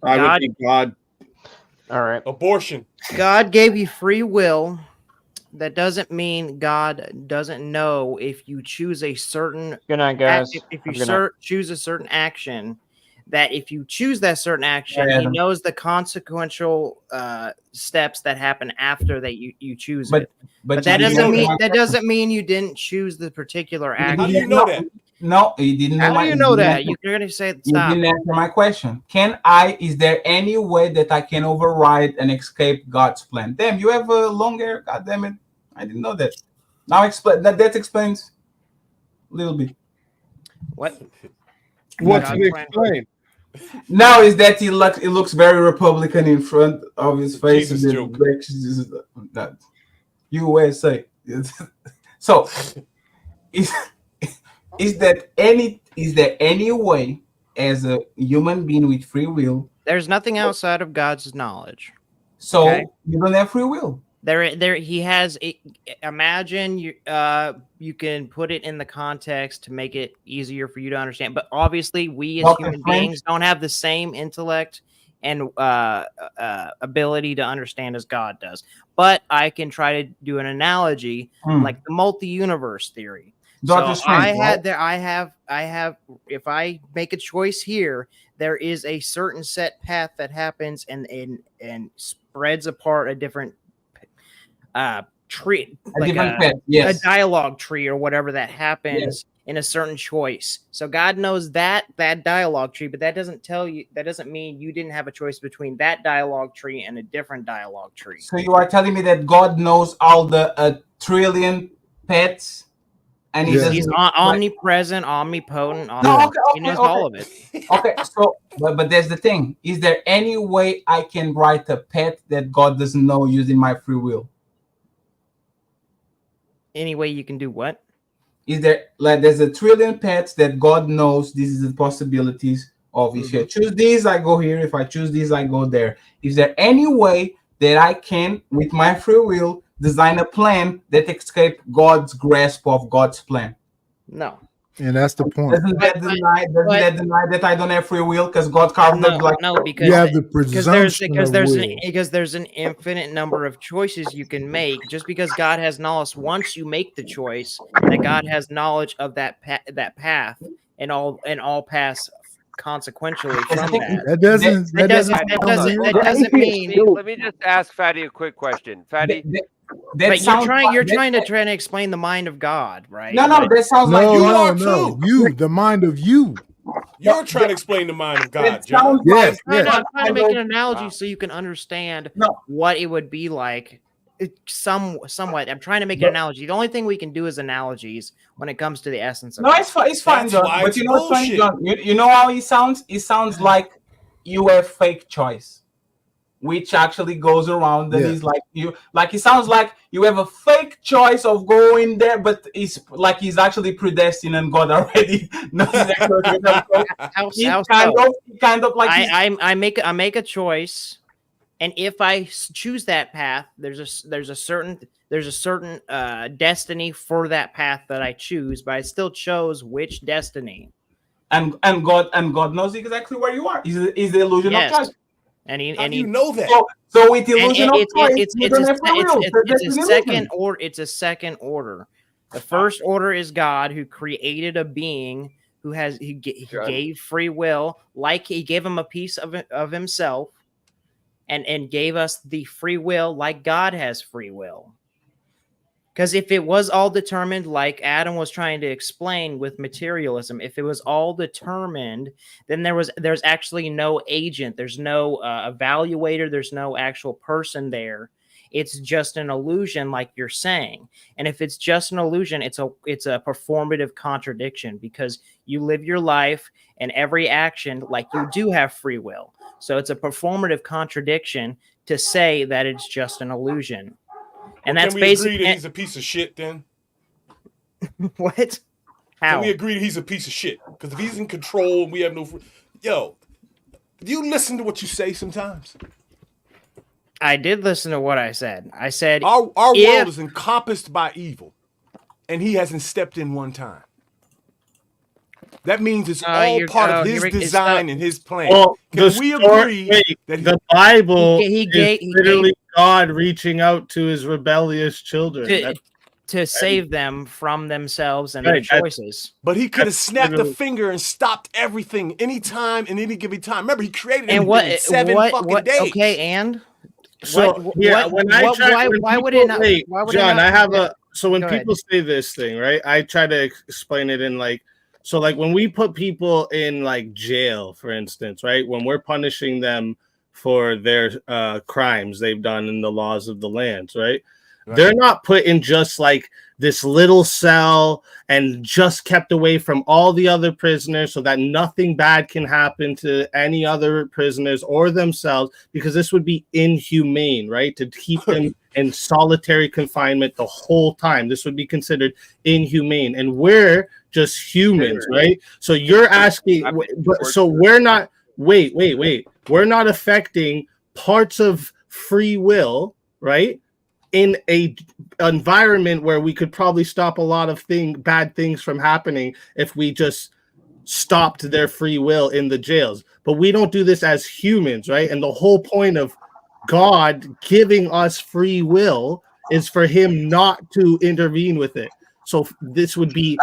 I would be God. All right. Abortion. God gave you free will. That doesn't mean God doesn't know if you choose a certain. Good night, guys. If you choose a certain action, that if you choose that certain action, He knows the consequential steps that happen after that you choose it. But that doesn't mean you didn't choose the particular action. How do you know that? No, he didn't know. How do you know that? You're going to say stop. You didn't answer my question. Is there any way that I can override and escape God's plan? Damn, you have a long hair. God damn it. I didn't know that. Now explain that explains a little bit. What? What's to explain? Now is that it looks very Republican in front of his face. Jesus and that USA. So is there any way as a human being with free will? There's nothing outside of God's knowledge. So you don't have free will. He has. Imagine you can put it in the context to make it easier for you to understand. But obviously, we as human beings don't have the same intellect and ability to understand as God does. But I can try to do an analogy like the multi-universe theory. So I have. If I make a choice here, there is a certain set path that happens and spreads apart a different tree, like a dialogue tree or whatever that happens in a certain choice. So God knows that dialogue tree, but that doesn't mean you didn't have a choice between that dialogue tree and a different dialogue tree. So you are telling me that God knows all the trillion pets, and he's omnipresent, omnipotent. He knows all of it. Okay, so but there's the thing: is there any way I can write a pet that God doesn't know using my free will? Any way you can do what? Is there, like, there's a trillion pets that God knows this is the possibilities of. If I choose these, I go here. If I choose these, I go there. Is there any way that I can, with my free will, design a plan that escape God's grasp of God's plan? No. And that's the point. Doesn't that deny that I don't have free will because God carved it like because you have the presumption because there's an infinite number of choices you can make. Just because God has knowledge, once you make the choice, that God has knowledge of that path and all paths consequentially from that. That doesn't mean. Let me just ask Fatty a quick question. Fatty. But you're trying to explain the mind of God, right? No, that sounds like you are too. You, the mind of you. You're trying to explain the mind of God, John. Yes, I'm trying to make an analogy so you can understand what it would be like. Somewhat. I'm trying to make an analogy. The only thing we can do is analogies when it comes to the essence of God. It's fine, John. But you know what's funny, John? You know how he sounds? It sounds like you have fake choice, which actually goes around and he's like it sounds like you have a fake choice of going there, but it's like he's actually predestined and God already knows exactly. kind of like I make a choice, and if I choose that path, there's a certain destiny for that path that I choose, but I still chose which destiny. And God knows exactly where you are. Is the illusion of choice. And you know that. So with the illusion of choice, it's a second order. The first order is God, who created a being who gave free will, like he gave him a piece of himself, and gave us the free will like God has free will. Because if it was all determined, like Adam was trying to explain with materialism, if it was all determined, then there's actually no agent, there's no evaluator, there's no actual person there. It's just an illusion, like you're saying. And if it's just an illusion, it's a performative contradiction, because you live your life and every action like you do have free will. So it's a performative contradiction to say that it's just an illusion. And that's basically. Can we agree that he's a piece of shit then? What? How? Can we agree that he's a piece of shit? Because if he's in control and we have no. Yo, do you listen to what you say sometimes? I did listen to what I said. I said our world is encompassed by evil, and he hasn't stepped in one time. That means it's all part of his design and his plan. Well, can we agree that the Bible is literally God reaching out to his rebellious children to save them from themselves and their choices? But he could have snapped a finger and stopped everything anytime in any given time. Remember, he created everything in 7 fucking days. Okay, and so why would it not? John, I have a. So when people say this thing, right? I try to explain it in like. So, like, when we put people in, like, jail, for instance, right? When we're punishing them for their crimes they've done in the laws of the lands, right? They're not put in just, like, this little cell and just kept away from all the other prisoners so that nothing bad can happen to any other prisoners or themselves, because this would be inhumane, right? To keep them in solitary confinement the whole time. This would be considered inhumane. And we're just humans, right? So you're asking, so we're not, wait. We're not affecting parts of free will, right? In a environment where we could probably stop a lot of bad things from happening if we just stopped their free will in the jails. But we don't do this as humans, right? And the whole point of God giving us free will is for him not to intervene with it. So this would be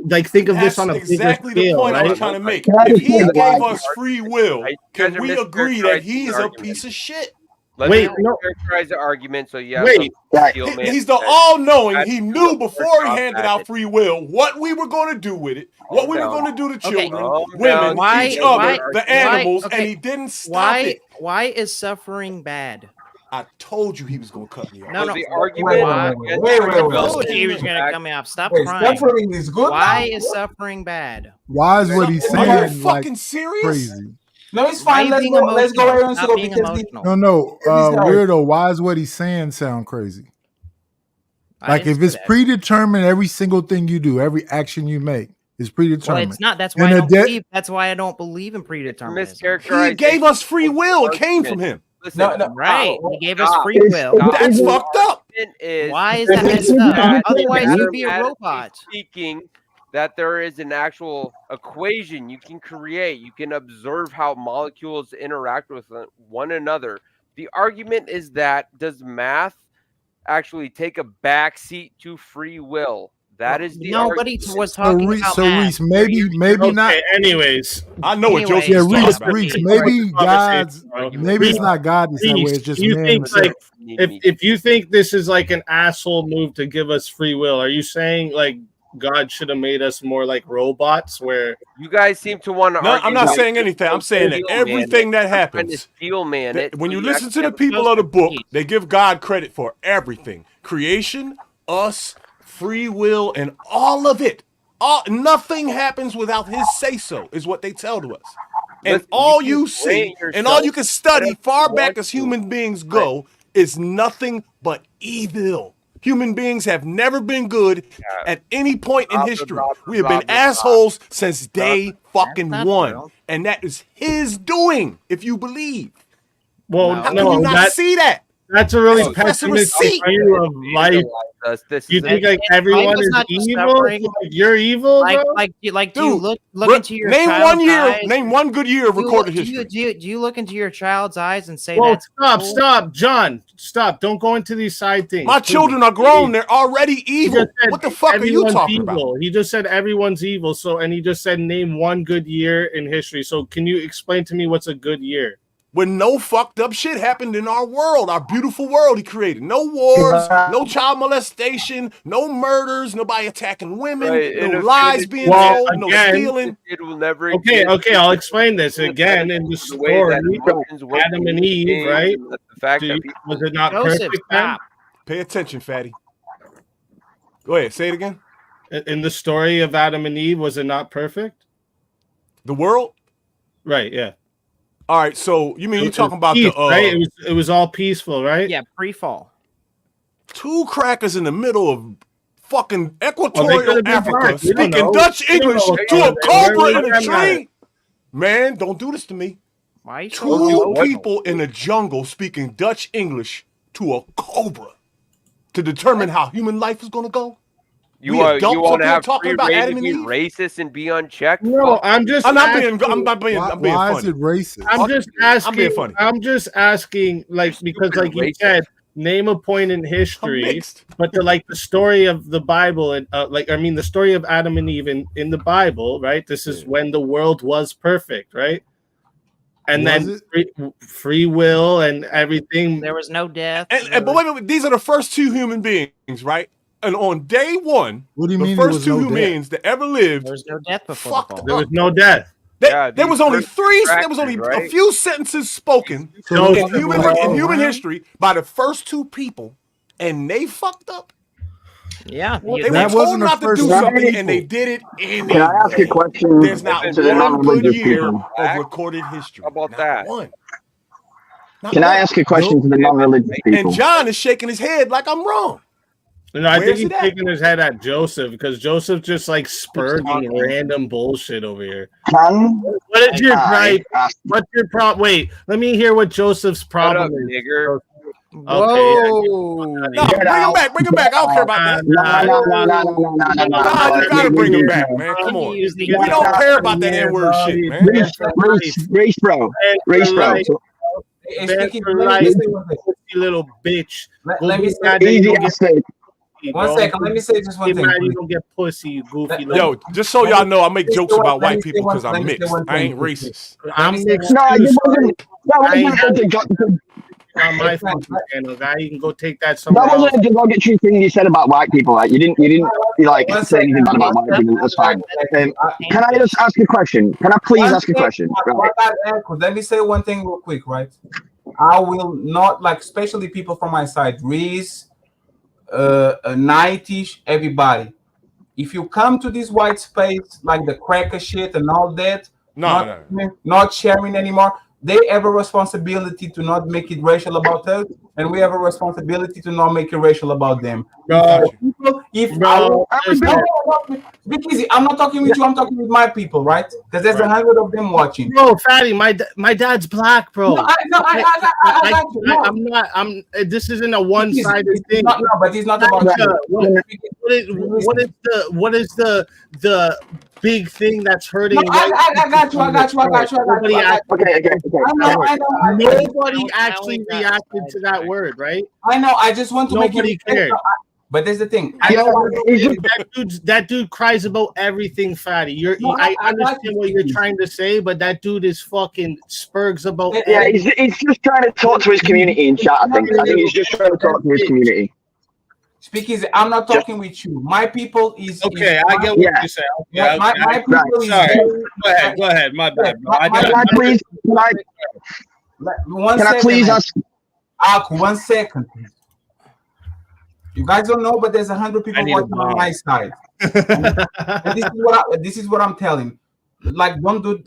like, think of this on a exactly bigger scale, the point right? I was trying to make. If he gave us free will, can we agree that he is a piece of shit? Let Wait, me no. characterize the argument so you have Wait. He's the all-knowing. He knew before he handed out free will what we were going to do with it, what we were going to do to children, women, each other, the animals, and he didn't stop it. Why is suffering bad? I told you he was going to cut me off. No, the argument. Wait. He was going to cut me off. Stop crying. Suffering is good. Why is suffering bad? Why is what he's saying Are you like fucking serious? crazy? No, it's fine. Let's go around Stop being emotional. No, weirdo. Why is what he's saying sound crazy? Like if it's predetermined, every single thing you do, every action you make is predetermined. Well, it's not. That's why I don't believe. That's why I don't believe in predeterminism. He gave us free will. It came from him. Listen, right. He gave us free will. That's fucked up. Why is that messed up? Otherwise, you'd be a robot. Speaking that there is an actual equation you can create. You can observe how molecules interact with one another. The argument is that does math actually take a backseat to free will? That is the nobody argument. was talking about math. Reese, maybe not. Anyways, I know what Joseph Yeah, is talking Reese, about. maybe God's. Maybe it's not God that's that way. It's just you man. think like if you think this is like an asshole move to give us free will, are you saying like God should have made us more like robots? Where you guys seem to want to. No, I'm not saying anything. I'm saying that everything that happens. When you listen to the people of the book, they give God credit for everything: creation, us, free will, and all of it. Nothing happens without His say so. Is what they tell to us. And all you see, and all you can study far back as human beings go, is nothing but evil. Human beings have never been good at any point in history. We have been assholes since day fucking one. And that is His doing, if you believe. Well, how can you not see that? That's a really pessimistic view of life. You think like everyone is evil? Like you're evil, bro? Like do you look into your name child's one year. eyes? Name one good year of recorded history. Do you look into your child's eyes and say, "Well, that's stop, John, stop! Don't go into these side things." My children are grown; they're already evil. What the fuck are you talking about? He just said everyone's evil. And he just said name one good year in history. So, can you explain to me what's a good year? When no fucked up shit happened in our world, our beautiful world He created. No wars, no child molestation, no murders, nobody attacking women, no lies being told, no stealing. It will never. Okay, I'll explain this again in the story. Adam and Eve, right? Was it not perfect then? Pay attention, fatty. Go ahead, say it again. In the story of Adam and Eve, was it not perfect? The world? Right, yeah. All right, so you mean you're talking about peace, the right? It was all peaceful, right? Yeah, pre-fall. Two crackers in the middle of fucking equatorial Africa speaking Dutch English to a cobra in a tree. Man, don't do this to me. Why? Two people in the jungle speaking Dutch English to a cobra to determine how human life is going to go. You want to have talking about Adam and Eve, racist and be unchecked? No, I'm not being funny. Why is it racist? I'm just asking. I'm being funny. I'm just asking, because you said, name a point in history, but the story of the Bible and the story of Adam and Eve in the Bible, right? This is when the world was perfect, right? And then free will and everything. There was no death. But wait, these are the first two human beings, right? And on day one, the first two human beings that ever lived, there was no death before the fall. There was no death. There was only a few sentences spoken in human history by the first two people, and they fucked up. Yeah, they were told not to do something, and they did it anyway. Can I ask a question? There's not one good year of recorded history. How about that? Can I ask a question to the non-religious people? And John is shaking his head like I'm wrong. No, I think he's shaking his head at Joseph because Joseph just spurting random bullshit over here. What is your gripe? What's your problem? Wait, let me hear what Joseph's problem is. Nigger. Okay. No, bring him back. I don't care about that. No, you gotta bring him back, man. Come on. We don't care about that N-word shit, man. Race bro. Little bitch. Let me say. One second, let me say just one thing. You don't get pussy, you goofy. Yo, just so y'all know, I make jokes about white people because I'm mixed. I ain't racist. I'm mixed. on my fucking channel, guy. You can go take that somewhere That wasn't else. a derogatory thing you said about white people. Like you didn't like say anything bad about white people. That's fine. Can I just ask a question? Can I please ask a question? Right. Let me say one thing real quick, right? I will not like, especially people from my side, Reese, 90s, everybody. If you come to this white space, like the cracker shit and all that, not sharing anymore, they have a responsibility to not make it racial about us, and we have a responsibility to not make it racial about them. Speak easy. I'm not talking with you. I'm talking with my people, right? Because there's 100 of them watching. Bro, Fatty, my dad's black, bro. No, I got you. No. I'm not. This isn't a one-sided thing. No, but it's not about What is the big thing that's hurting? No, I got you. Nobody actually reacted to that word, right? I know. I just want to nobody cared. But there's the thing. That dude cries about everything, Fatty. I understand what you're trying to say, but that dude is fucking spurgs about. Yeah, he's just trying to talk to his community in chat. I think he's just trying to talk to his community. Speak easy. I'm not talking with you. My people is okay. I get what you say. Okay, my people is. Sorry. Go ahead. My bad, bro. Can I please ask? 1 second, please. You guys don't know, but there's 100 people watching on my side. and this is what I'm telling. Like, don't do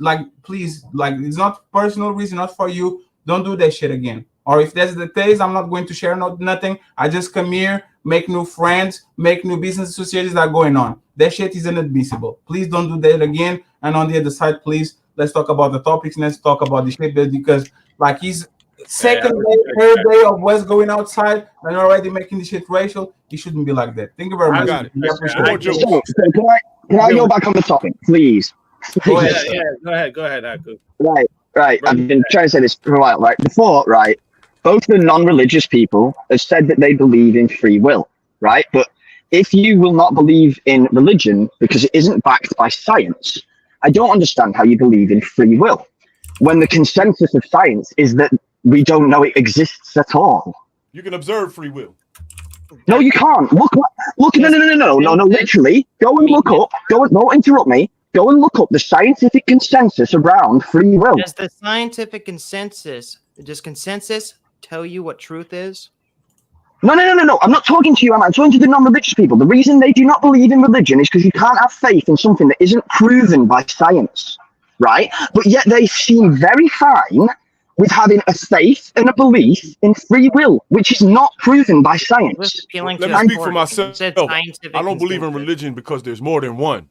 please, it's not personal reason, not for you. Don't do that shit again. Or if that's the case, I'm not going to share nothing. I just come here, make new friends, make new business associations that are going on. That shit is inadmissible. Please don't do that again. And on the other side, please, let's talk about the topics. Let's talk about the shit, because he's second day, third day of what's going outside and already making the shit racial. It shouldn't be like that. Thank you very much. Can I go back on the topic, please? Go ahead, Aku. Right. I've been trying to say this for a while, right? Before, right, both the non-religious people have said that they believe in free will, right? But if you will not believe in religion because it isn't backed by science, I don't understand how you believe in free will when the consensus of science is that we don't know it exists at all. You can observe free will. No, you can't. Look. No. Literally, go and look up. Don't interrupt me. Go and look up the scientific consensus around free will. Does the scientific consensus tell you what truth is? No. I'm not talking to you. I'm talking to the non-religious people. The reason they do not believe in religion is because you can't have faith in something that isn't proven by science, right? But yet they seem very fine with having a faith and a belief in free will, which is not proven by science. Let me speak for myself. I don't believe in religion because there's more than one.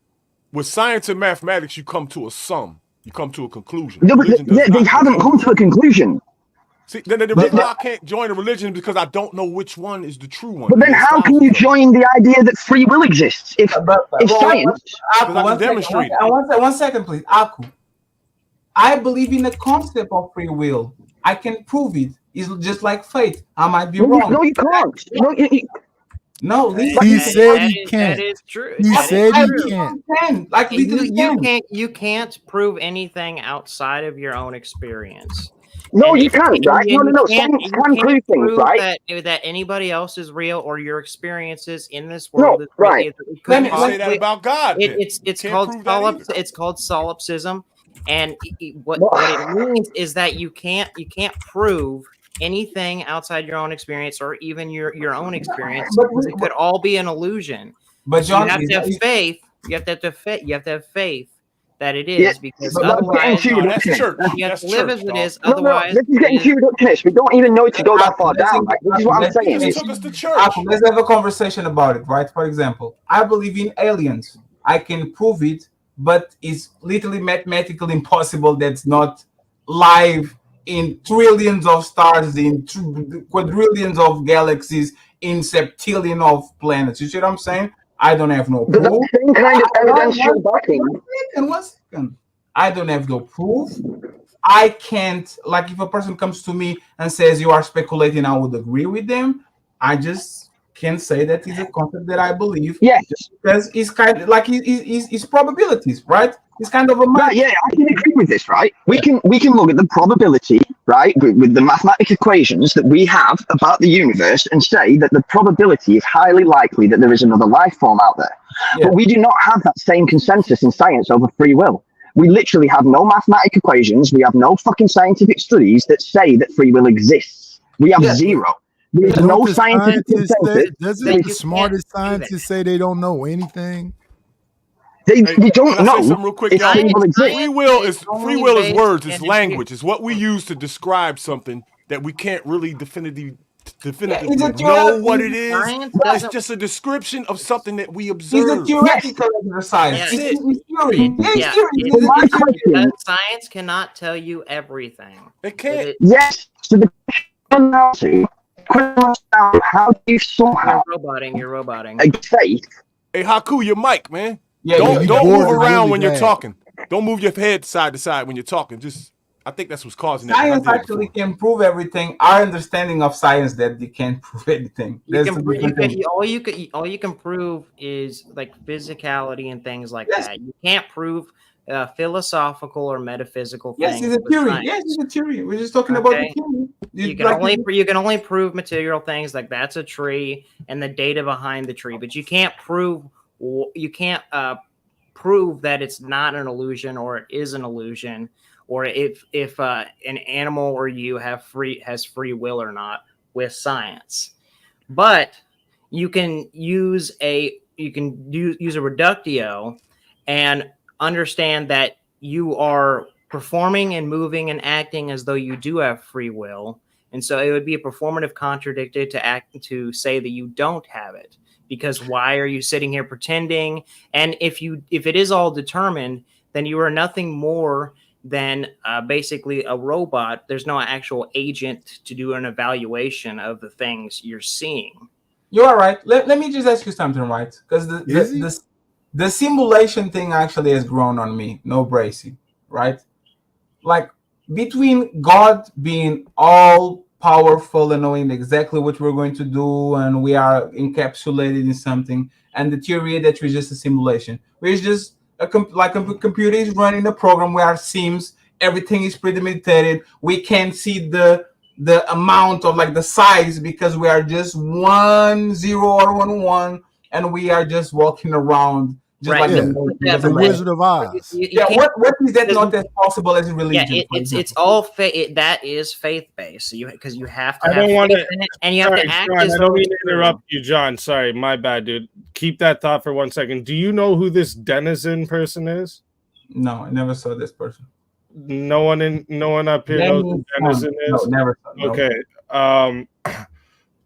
With science and mathematics, you come to a sum. You come to a conclusion. No, but they haven't come to a conclusion. See, the reason why I can't join a religion is because I don't know which one is the true one. But then how can you join the idea that free will exists if science... One second, please. Aku, I believe in the concept of free will. I can prove it. It's just like faith. I might be wrong. No, you can't. No, he said he can't. That is true. He said he can't. You can't prove anything outside of your own experience. No, you can't, right? No. Science can prove things, right? That anybody else is real or your experiences in this world. No, right. Let me say that about God. It's called solipsism, and what it means is that you can't prove anything outside your own experience or even your own experience. It could all be an illusion. But John, you have to have faith. You have to have faith that it is, because otherwise you have to live as it is. Otherwise, this is getting too reductionist. We don't even know it to go that far down. This is what I'm saying. Let's have a conversation about it, right? For example, I believe in aliens. I can prove it, but it's literally mathematically impossible. That's not live in trillions of stars, in quadrillions of galaxies, in septillion of planets. You see what I'm saying? I don't have no proof. The same kind of evidence you're backing. One second. I don't have no proof. I can't, like, if a person comes to me and says you are speculating, I would agree with them. I just can say that is a concept that I believe. Yes. Because it's kind of like it's probabilities, right? It's kind of a math. Right, yeah, I can agree with this, right? We can look at the probability, right, with the mathematical equations that we have about the universe and say that the probability is highly likely that there is another life form out there. Yeah. But we do not have that same consensus in science over free will. We literally have no mathematical equations. We have no fucking scientific studies that say that free will exists. We have zero. There's no scientific consensus. Doesn't the smartest scientists say they don't know anything? They don't know. Something real quick, y'all. Free will is words. It's language. It's what we use to describe something that we can't really definitively know what it is. It's just a description of something that we observe. It's a theoretical exercise. Science cannot tell you everything. It can't. Yes. So the question how do you somehow you're roboting. Faith. Hey, Haku, your mic, man. Yeah, don't move around when you're talking. Don't move your head side to side when you're talking. I think that's what's causing it. Science actually can prove everything. Our understanding of science that they can't prove anything. All you can prove is like physicality and things like that. You can't prove philosophical or metaphysical things. Yes, it's a theory. Yes, it's a theory. We're just talking about the theory. You can only prove material things like that's a tree and the data behind the tree, but you can't prove that it's not an illusion or it is an illusion, or if an animal or you has free will or not with science. But you can use a reductio and understand that you are performing and moving and acting as though you do have free will, and so it would be a performative contradicted to say that you don't have it. Because why are you sitting here pretending? And if it is all determined, then you are nothing more than basically a robot. There's no actual agent to do an evaluation of the things you're seeing. You are right. Let me just ask you something, right? Because the simulation thing actually has grown on me. No bracing, right? Like between God being all powerful and knowing exactly what we're going to do, and we are encapsulated in something, and the theory that we're just a simulation. We're just a computer is running a program where it seems everything is premeditated. We can't see the amount of like the size because we are just 1 0 or 1 1, and we are just walking around. Just like the Wizard of Oz. What is that not as possible as religion? Yeah, it's all faith. That is faith based. So because you have to. I don't want to, and you have to act. John, I don't mean to interrupt you, John. Sorry, my bad, dude. Keep that thought for 1 second. Do you know who this Denizen person is? No, I never saw this person. No one up here knows who Denizen is. No, never. Okay.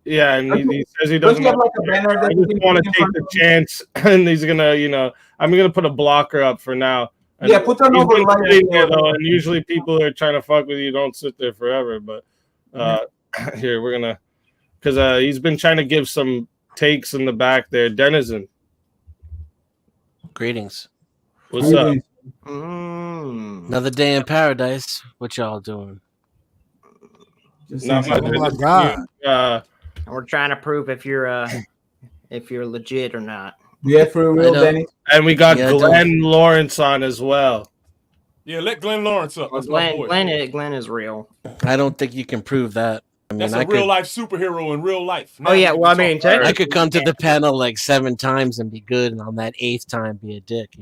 Yeah, and he says he doesn't. Like I just want to take the chance, and he's gonna, I'm gonna put a blocker up for now. And put on over there, though. And usually people are trying to fuck with you. Don't sit there forever. But here we're gonna, because he's been trying to give some takes in the back there. Denizen. Greetings. What's up? Another day in paradise. What y'all doing? Not much. Oh my God. We're trying to prove if you're legit or not. Yeah, for real, Danny. And we got Glenn Lawrence on as well. Yeah, let Glenn Lawrence up. Glenn is real. I don't think you can prove that. I mean, that's a real life superhero in real life. Now well, I mean, I could come to the panel like 7 times and be good, and on that 8th time be a dick,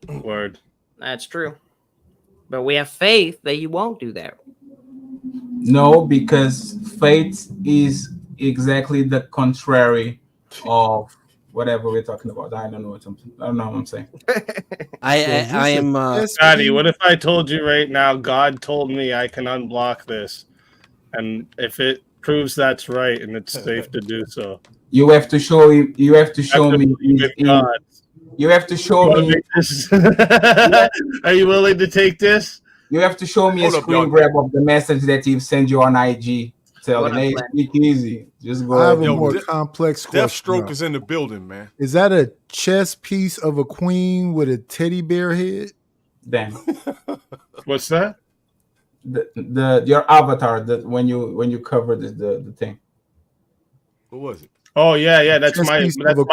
Word. That's true. But we have faith that you won't do that. No, because faith is exactly the contrary of whatever we're talking about. I don't know what I'm saying. I am. Scotty, what if I told you right now, God told me I can unblock this, and if it proves that's right and it's safe to do so, you have to show me. You have to show me. You have to show me. Are you willing to take this? You have to show me a screen grab of the message that he sent you on IG. Telling, hey, speak easy. Just go. I have a more complex question. Deathstroke is in the building, man. Is that a chess piece of a queen with a teddy bear head? Then what's that? Your avatar. That when you cover the thing. What was it? Oh yeah. That's my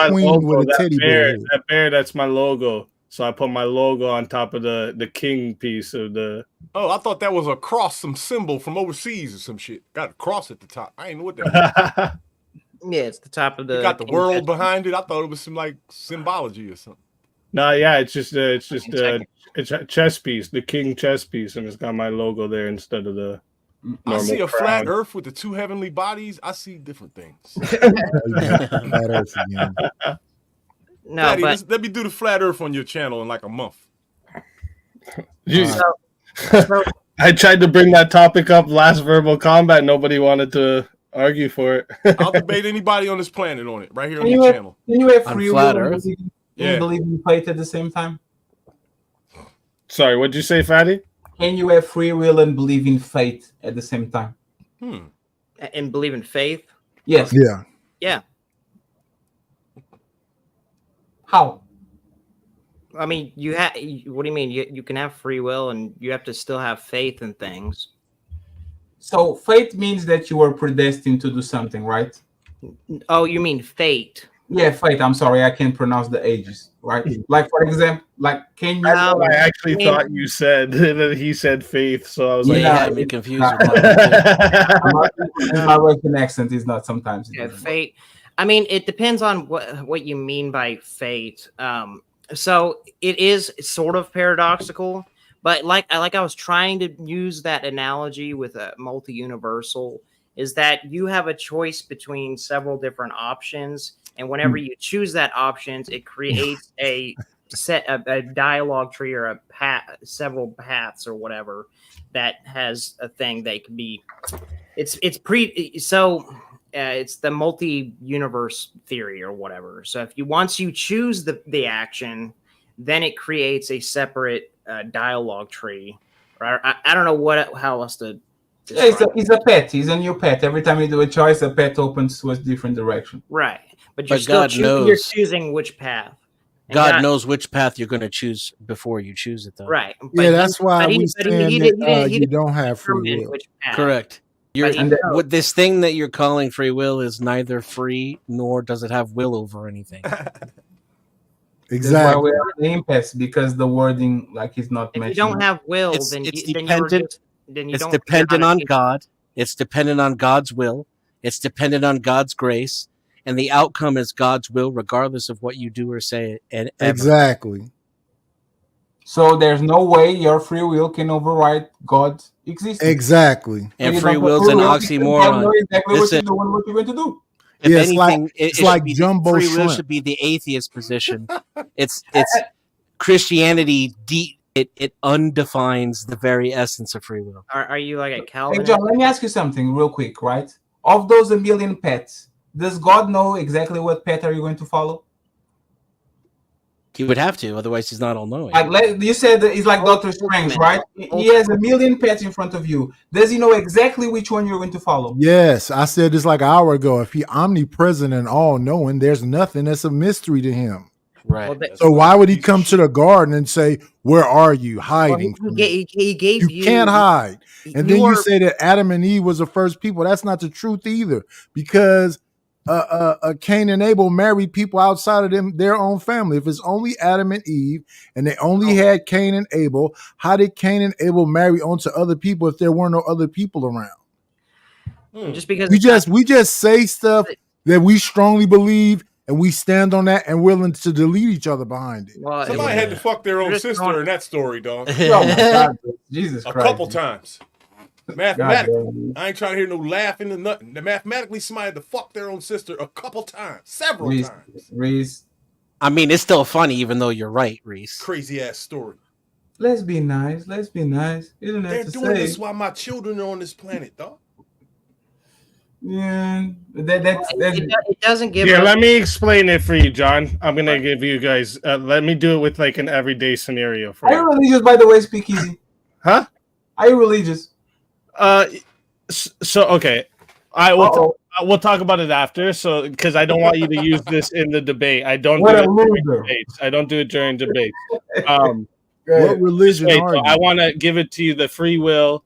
queen logo. with a teddy bear. That bear. That's my logo. So I put my logo on top of the king piece of the. Oh, I thought that was a cross, some symbol from overseas or some shit. Got a cross at the top. I ain't know what that was. Yeah, it's the top of the. You got the world behind it. I thought it was some like symbology or something. No, yeah, it's just it's a chess piece, the king chess piece, and it's got my logo there instead of the. I see a flat Earth with the two heavenly bodies. I see different things. Flat Earth again. No, Fatty, but let me do the flat Earth on your channel in like a month. I tried to bring that topic up last Verbal Combat. Nobody wanted to argue for it. I'll debate anybody on this planet on it right here on your channel. Can you have free will Earth? and believe in fate at the same time? Sorry, what'd you say, Fatty? Can you have free will and believe in fate at the same time? And believe in faith? Yes. Yeah. Yeah. How? I mean, what do you mean? You can have free will and you have to still have faith in things. So fate means that you are predestined to do something, right? Oh, you mean fate? Yeah, fate. I'm sorry, I can't pronounce the ages, right? Like for example, like can you? I actually thought you said that he said faith, so I was like, you had me confused. My Russian accent is not sometimes. Yeah, fate. I mean, it depends on what you mean by fate. So it is sort of paradoxical, but like I was trying to use that analogy with a multi-universal, is that you have a choice between several different options, and whenever you choose that options, it creates a dialogue tree or a path, several paths or whatever that has a thing that could be. It's the multi-universe theory or whatever. So if once you choose the action, then it creates a separate dialogue tree. I don't know how else to. Yeah, it's a pet. He's a new pet. Every time you do a choice, a pet opens to a different direction. Right, but you're choosing which path. God knows which path you're going to choose before you choose it, though. Right. Yeah, that's why we saying that you don't have free will. Correct. What this thing that you're calling free will is neither free nor does it have will over anything. Exactly. That's why we're on the impasse, because the wording is not mentioned. If you don't have will, it's dependent. It's dependent on God. It's dependent on God's will. It's dependent on God's grace, and the outcome is God's will, regardless of what you do or say. Exactly. So there's no way your free will can override God's existence. Exactly. And free will's an oxymoron. Know exactly what you're doing, what you're going to do. If anything, it's like jumbo free shrimp. will should be the atheist position. It's Christianity. It undefines the very essence of free will. Are you like a Calvinist? Hey John, let me ask you something real quick, right? Of those 1 million pets, does God know exactly what pet are you going to follow? He would have to, otherwise he's not all-knowing. Like you said, he's like Doctor Strange, right? He has 1 million pets in front of you. Does he know exactly which one you're going to follow? Yes, I said this like an hour ago. If he's omnipresent and all-knowing, there's nothing that's a mystery to him. Right. So why would he come to the garden and say, "Where are you hiding?" He gave you can't hide. And then you say that Adam and Eve was the first people. That's not the truth either, because Cain and Abel married people outside of their own family. If it's only Adam and Eve and they only had Cain and Abel, how did Cain and Abel marry onto other people if there weren't no other people around? Just because we just say stuff that we strongly believe, and we stand on that and willing to delete each other behind it. Well, somebody had to fuck their own sister in that story, dog. Oh my God, Jesus Christ. A couple times. Mathematically. I ain't trying to hear no laughing or nothing. Mathematically, somebody had to fuck their own sister a couple times. Several times. Reese. I mean, it's still funny, even though you're right, Reese. Crazy ass story. Let's be nice. Let's be nice. You don't have They're to doing this while my children are on this planet, dog. Yeah, it doesn't give. Yeah, let me explain it for you, John. I'm gonna give you guys. Let me do it with like an everyday scenario. For Are you religious, by the way? Speakeasy. Huh? Are you religious? So okay, we'll talk about it after. So because I don't want you to use this in the debate. I don't do it during debates. I don't do it during debates. What religion are you? I want to give it to you the free will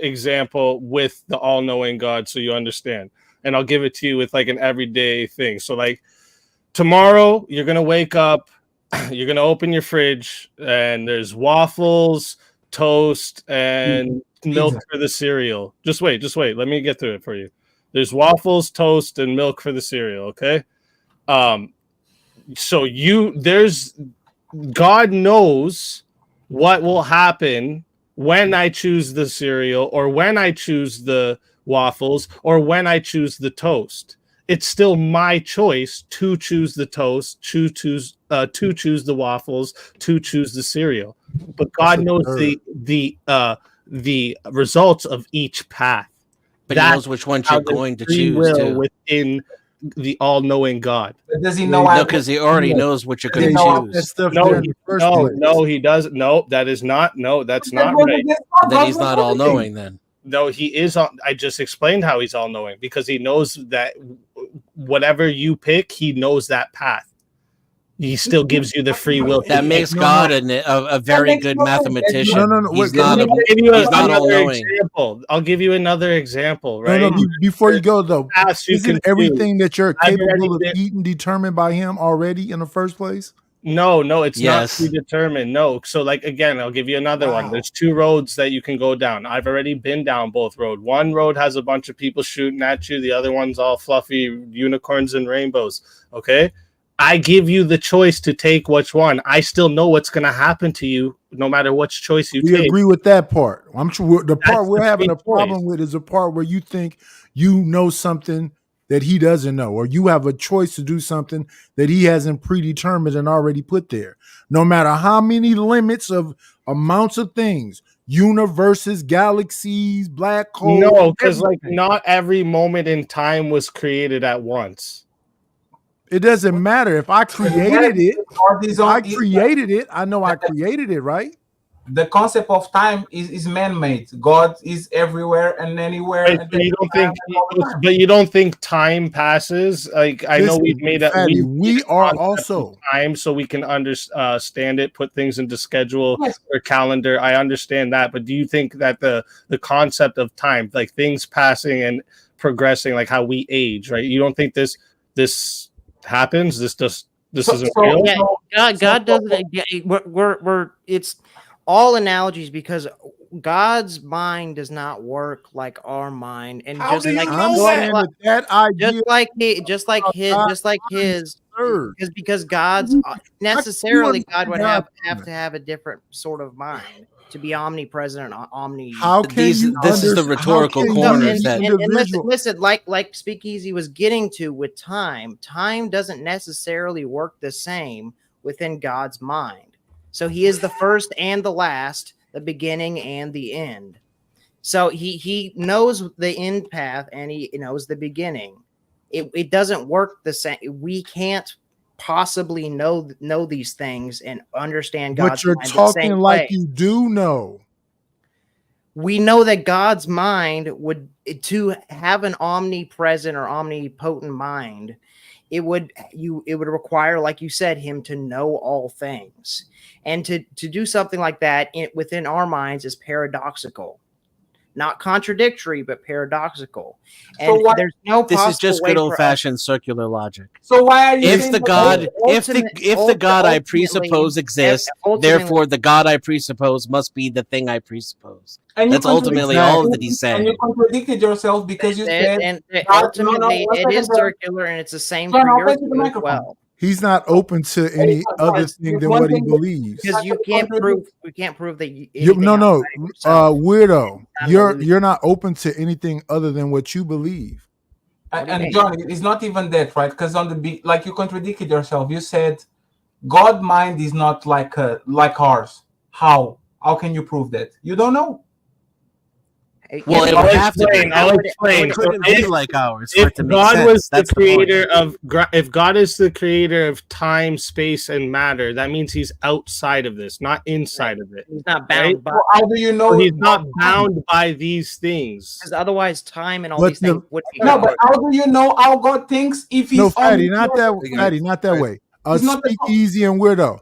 example with the all-knowing God, so you understand. and I'll give it to you with like an everyday thing. So like tomorrow, you're gonna wake up, you're gonna open your fridge, and there's waffles, toast, and milk for the cereal. Just wait. Let me get through it for you. There's waffles, toast, and milk for the cereal. Okay. So God knows what will happen when I choose the cereal, or when I choose the waffles, or when I choose the toast. It's still my choice to choose the toast, to choose the waffles, to choose the cereal. But God knows the results of each path. But he knows which ones you're going to choose too. Within the all-knowing God. But does he know? No, because he already knows what you're going to choose. No, he doesn't. No, that is not. No, that's not right. Then he's not all-knowing. Then no, he is. I just explained how he's all-knowing, because he knows that whatever you pick, he knows that path. He still gives you the free will. That makes God a very good mathematician. No. He's not all-knowing. I'll give you another example, right? No, before you go though, isn't everything that you're capable of eating determined by him already in the first place? No, it's not predetermined. No. So like, again, I'll give you another one. There's 2 roads that you can go down. I've already been down both roads. One road has a bunch of people shooting at you. The other one's all fluffy unicorns and rainbows. Okay. I give you the choice to take which one. I still know what's going to happen to you no matter which choice you take. We agree with that part. I'm sure the part we're having a problem with is the part where you think you know something that he doesn't know, or you have a choice to do something that he hasn't predetermined and already put there. No matter how many limits of amounts of things, universes, galaxies, black holes. No, because like not every moment in time was created at once. It doesn't matter if I created it. I know I created it, right? The concept of time is man-made. God is everywhere and anywhere. Right, but you don't think time passes? Like I know we've made that. We are also time, so we can understand it, put things into schedule or calendar. I understand that, but do you think that the concept of time, like things passing and progressing, like how we age, right? You don't think this happens? This isn't real. Yeah, God doesn't. We're it's all analogies, because God's mind does not work like our mind, and just like his, because God's necessarily God would have to have a different sort of mind to be omnipresent and omni. How can this is the rhetorical corners that listen, like Speakeasy was getting to with time. Time doesn't necessarily work the same within God's mind. So he is the first and the last, the beginning and the end. So he knows the end path and he knows the beginning. It doesn't work the same. We can't possibly know these things and understand God's mind. But you're talking like you do know. We know that God's mind would, to have an omnipresent or omnipotent mind, it would require, like you said, him to know all things. And to do something like that within our minds is paradoxical. Not contradictory, but paradoxical. And so there's no this is just good old-fashioned circular logic. So why are you if the God I presuppose exists, therefore the God I presuppose must be the thing I presuppose. And that's ultimately all that he's saying. And you contradicted yourself because you said ultimately it is circular, and it's the same for your view as well. He's not open to any other thing than what he believes. Because you can't prove. We can't prove that. Weirdo. You're not open to anything other than what you believe. And John, it's not even that, right? Because like you contradicted yourself. You said God's mind is not like ours. How? How can you prove that? You don't know. Well, it would have to be. I'll explain. It couldn't be like ours. If God was the creator of, if God is the creator of time, space, and matter, that means he's outside of this, not inside of it. He's not bound. Right? How do you know he's not bound by these things? Because otherwise, time and all these things would be. No, but how do you know how God thinks if he's Fatty, not that way. Speakeasy and weirdo.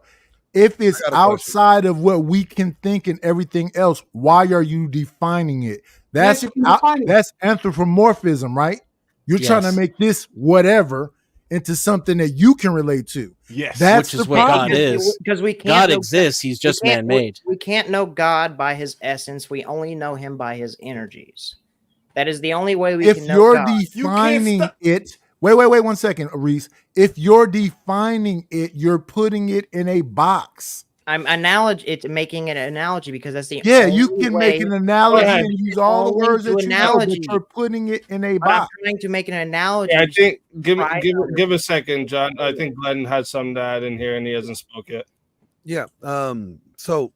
If it's outside of what we can think and everything else, why are you defining it? That's anthropomorphism, right? You're trying to make this whatever into something that you can relate to. Yes, that's which is the what problem. God is. Because we can't. God know exists. He's just man-made. We can't know God by his essence. We only know him by his energies. That is the only way we can know God. If you're defining it, wait 1 second, Reese. If you're defining it, you're putting it in a box. I'm making an analogy because that's the only you can make an analogy and use all the words that you know, but you're putting it in a box. I'm trying to make an analogy. Yeah, I think give a second, John. I think Glenn has something to add in here, and he hasn't spoke yet. Yeah. So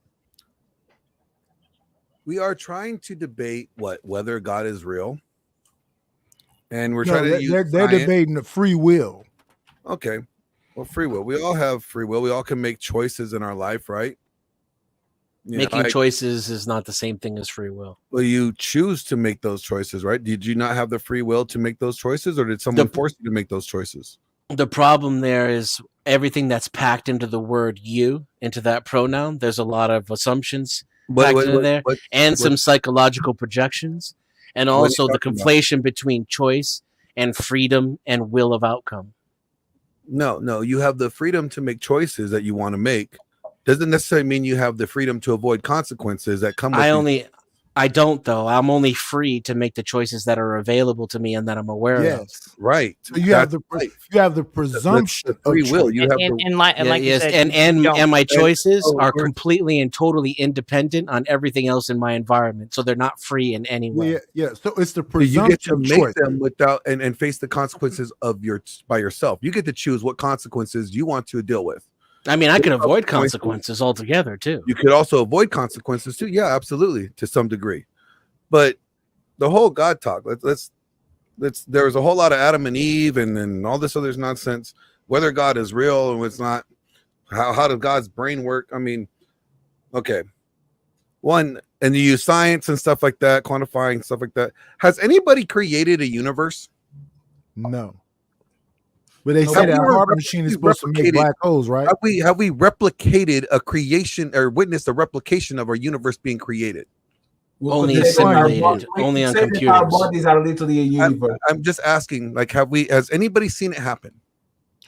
we are trying to debate whether God is real, and we're trying to use they're debating the free will. Okay. Well, free will. We all have free will. We all can make choices in our life, right? Making choices is not the same thing as free will. Well, you choose to make those choices, right? Did you not have the free will to make those choices, or did someone force you to make those choices? The problem there is everything that's packed into the word you, into that pronoun. There's a lot of assumptions packed into there, and some psychological projections, and also the conflation between choice and freedom and will of outcome. No, you have the freedom to make choices that you want to make. Doesn't necessarily mean you have the freedom to avoid consequences that come with I don't though. I'm only free to make the choices that are available to me and that I'm aware of. Yes, right. So you have the presumption of free will. You have and my choices are completely and totally independent on everything else in my environment. So they're not free in any way. Yeah. So it's the presumption. You get to make them without and face the consequences of by yourself. You get to choose what consequences you want to deal with. I mean, I could avoid consequences altogether too. You could also avoid consequences too. Yeah, absolutely, to some degree. But the whole God talk, there was a whole lot of Adam and Eve and all this other nonsense. Whether God is real and it's not, how does God's brain work? I mean, okay. And you use science and stuff like that, quantifying stuff like that. Has anybody created a universe? No. But they say that Harvard machine is supposed to make black holes, right? Have we replicated a creation or witnessed a replication of our universe being created? Only simulated, only on computers. Our bodies are literally a universe. I'm just asking, has anybody seen it happen?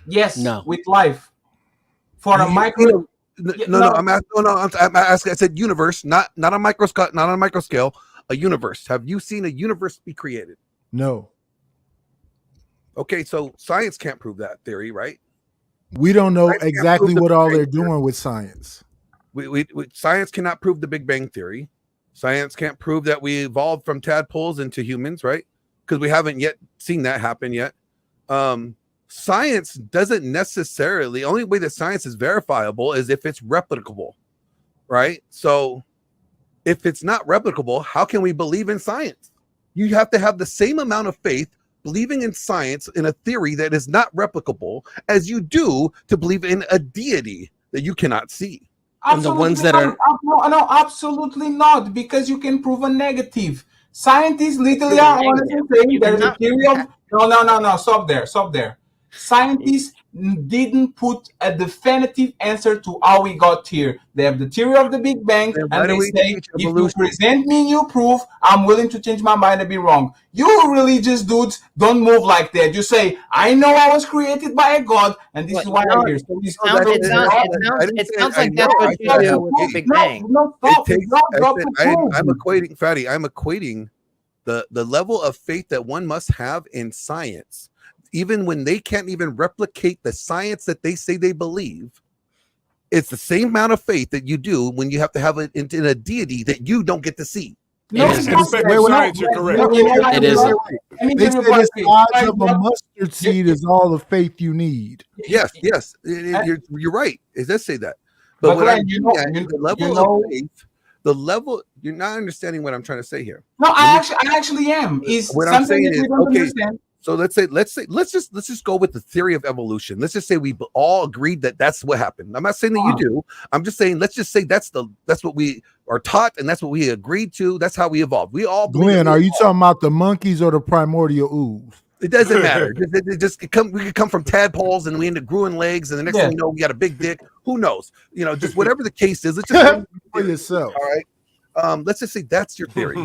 Yes, no. With life. For a micro. I'm asking. I said universe, not a microscope, not on a micro scale. A universe. Have you seen a universe be created? No. Okay, so science can't prove that theory, right? We don't know exactly what all they're doing with science. Science cannot prove the Big Bang Theory. Science can't prove that we evolved from tadpoles into humans, right? Because we haven't yet seen that happen yet. Science doesn't necessarily, only way that science is verifiable is if it's replicable, right? So if it's not replicable, how can we believe in science? You have to have the same amount of faith believing in science in a theory that is not replicable as you do to believe in a deity that you cannot see. And the ones that are no, absolutely not, because you can prove a negative. Scientists literally are honestly saying there's a theory of no, stop there. Scientists didn't put a definitive answer to how we got here. They have the theory of the Big Bang, and they say, if you present me new proof, I'm willing to change my mind and be wrong. You religious dudes don't move like that. You say, I know I was created by a God, and this is why I'm here. So it sounds like that's what you do with the Big Bang. I'm equating the level of faith that one must have in science, even when they can't even replicate the science that they say they believe. It's the same amount of faith that you do when you have to have it in a deity that you don't get to see. No, science, you're correct. It is. They say the size of a mustard seed is all the faith you need. Yes. You're right. It does say that. But what I'm the level of faith, the level, you're not understanding what I'm trying to say here. No, I actually am. Is what I'm saying is, okay. So let's just go with the theory of evolution. Let's just say we all agreed that that's what happened. I'm not saying that you do. I'm just saying let's just say that's what we are taught and that's what we agreed to. That's how we evolved. We all. Glenn, are you talking about the monkeys or the primordial ooze? It doesn't matter. We could come from tadpoles and we end up growing legs, and the next thing you know, we got a big dick. Who knows? Just whatever the case is. Let's just for yourself. All right. Let's just say that's your theory.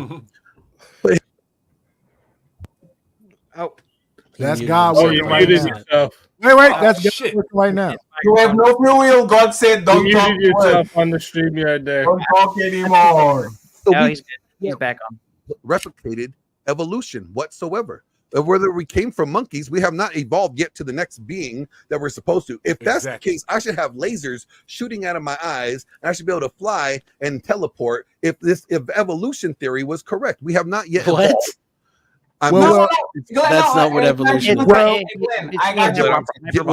That's God Oh, working you right muted now. yourself. Wait, Oh, that's God shit. working right now. You have no free will. God said, "Don't You talk muted to us. yourself on the stream right there. Don't talk anymore." So No, we he's good. He's back on. replicated evolution whatsoever. Whether we came from monkeys, we have not evolved yet to the next being that we're supposed to. If that's the case, I should have lasers shooting out of my eyes, and I should be able to fly and teleport. If evolution theory was correct, we have not yet What? evolved. That's not what evolution is. What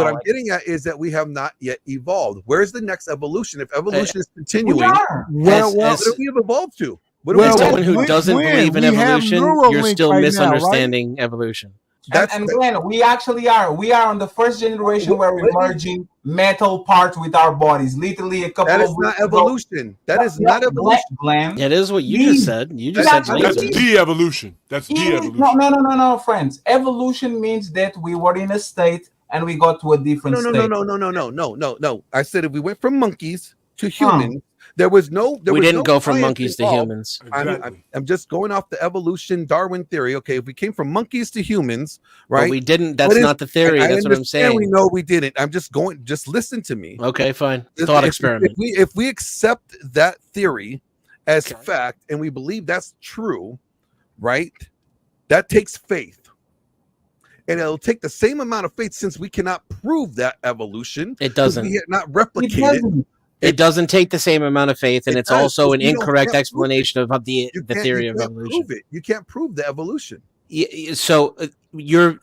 I'm getting at is that we have not yet evolved. Where's the next evolution? If evolution is continuing, what do we have evolved to? As someone who doesn't believe in evolution, you're still misunderstanding evolution. And Glenn, we actually are. We are on the first generation where we're merging metal parts with our bodies. Literally a couple that of is not evolution. That is not evolution. Glenn. It is what you just said. You just said That's de-evolution. That's de-evolution. No, friends. Evolution means that we were in a state and we got to a different state. No. I said if we went from monkeys to humans, we didn't go from monkeys to humans. I'm just going off the evolution Darwin theory. Okay, if we came from monkeys to humans, right? But we didn't. That's not the theory. That's what I'm saying. We know we didn't. I'm just going. Just listen to me. Okay, fine. Thought experiment. If we accept that theory as fact and we believe that's true, right? That takes faith. And it'll take the same amount of faith since we cannot prove that evolution. It doesn't. We not replicated. It doesn't take the same amount of faith, and it's also an incorrect explanation of the theory of evolution. You can't prove the evolution. So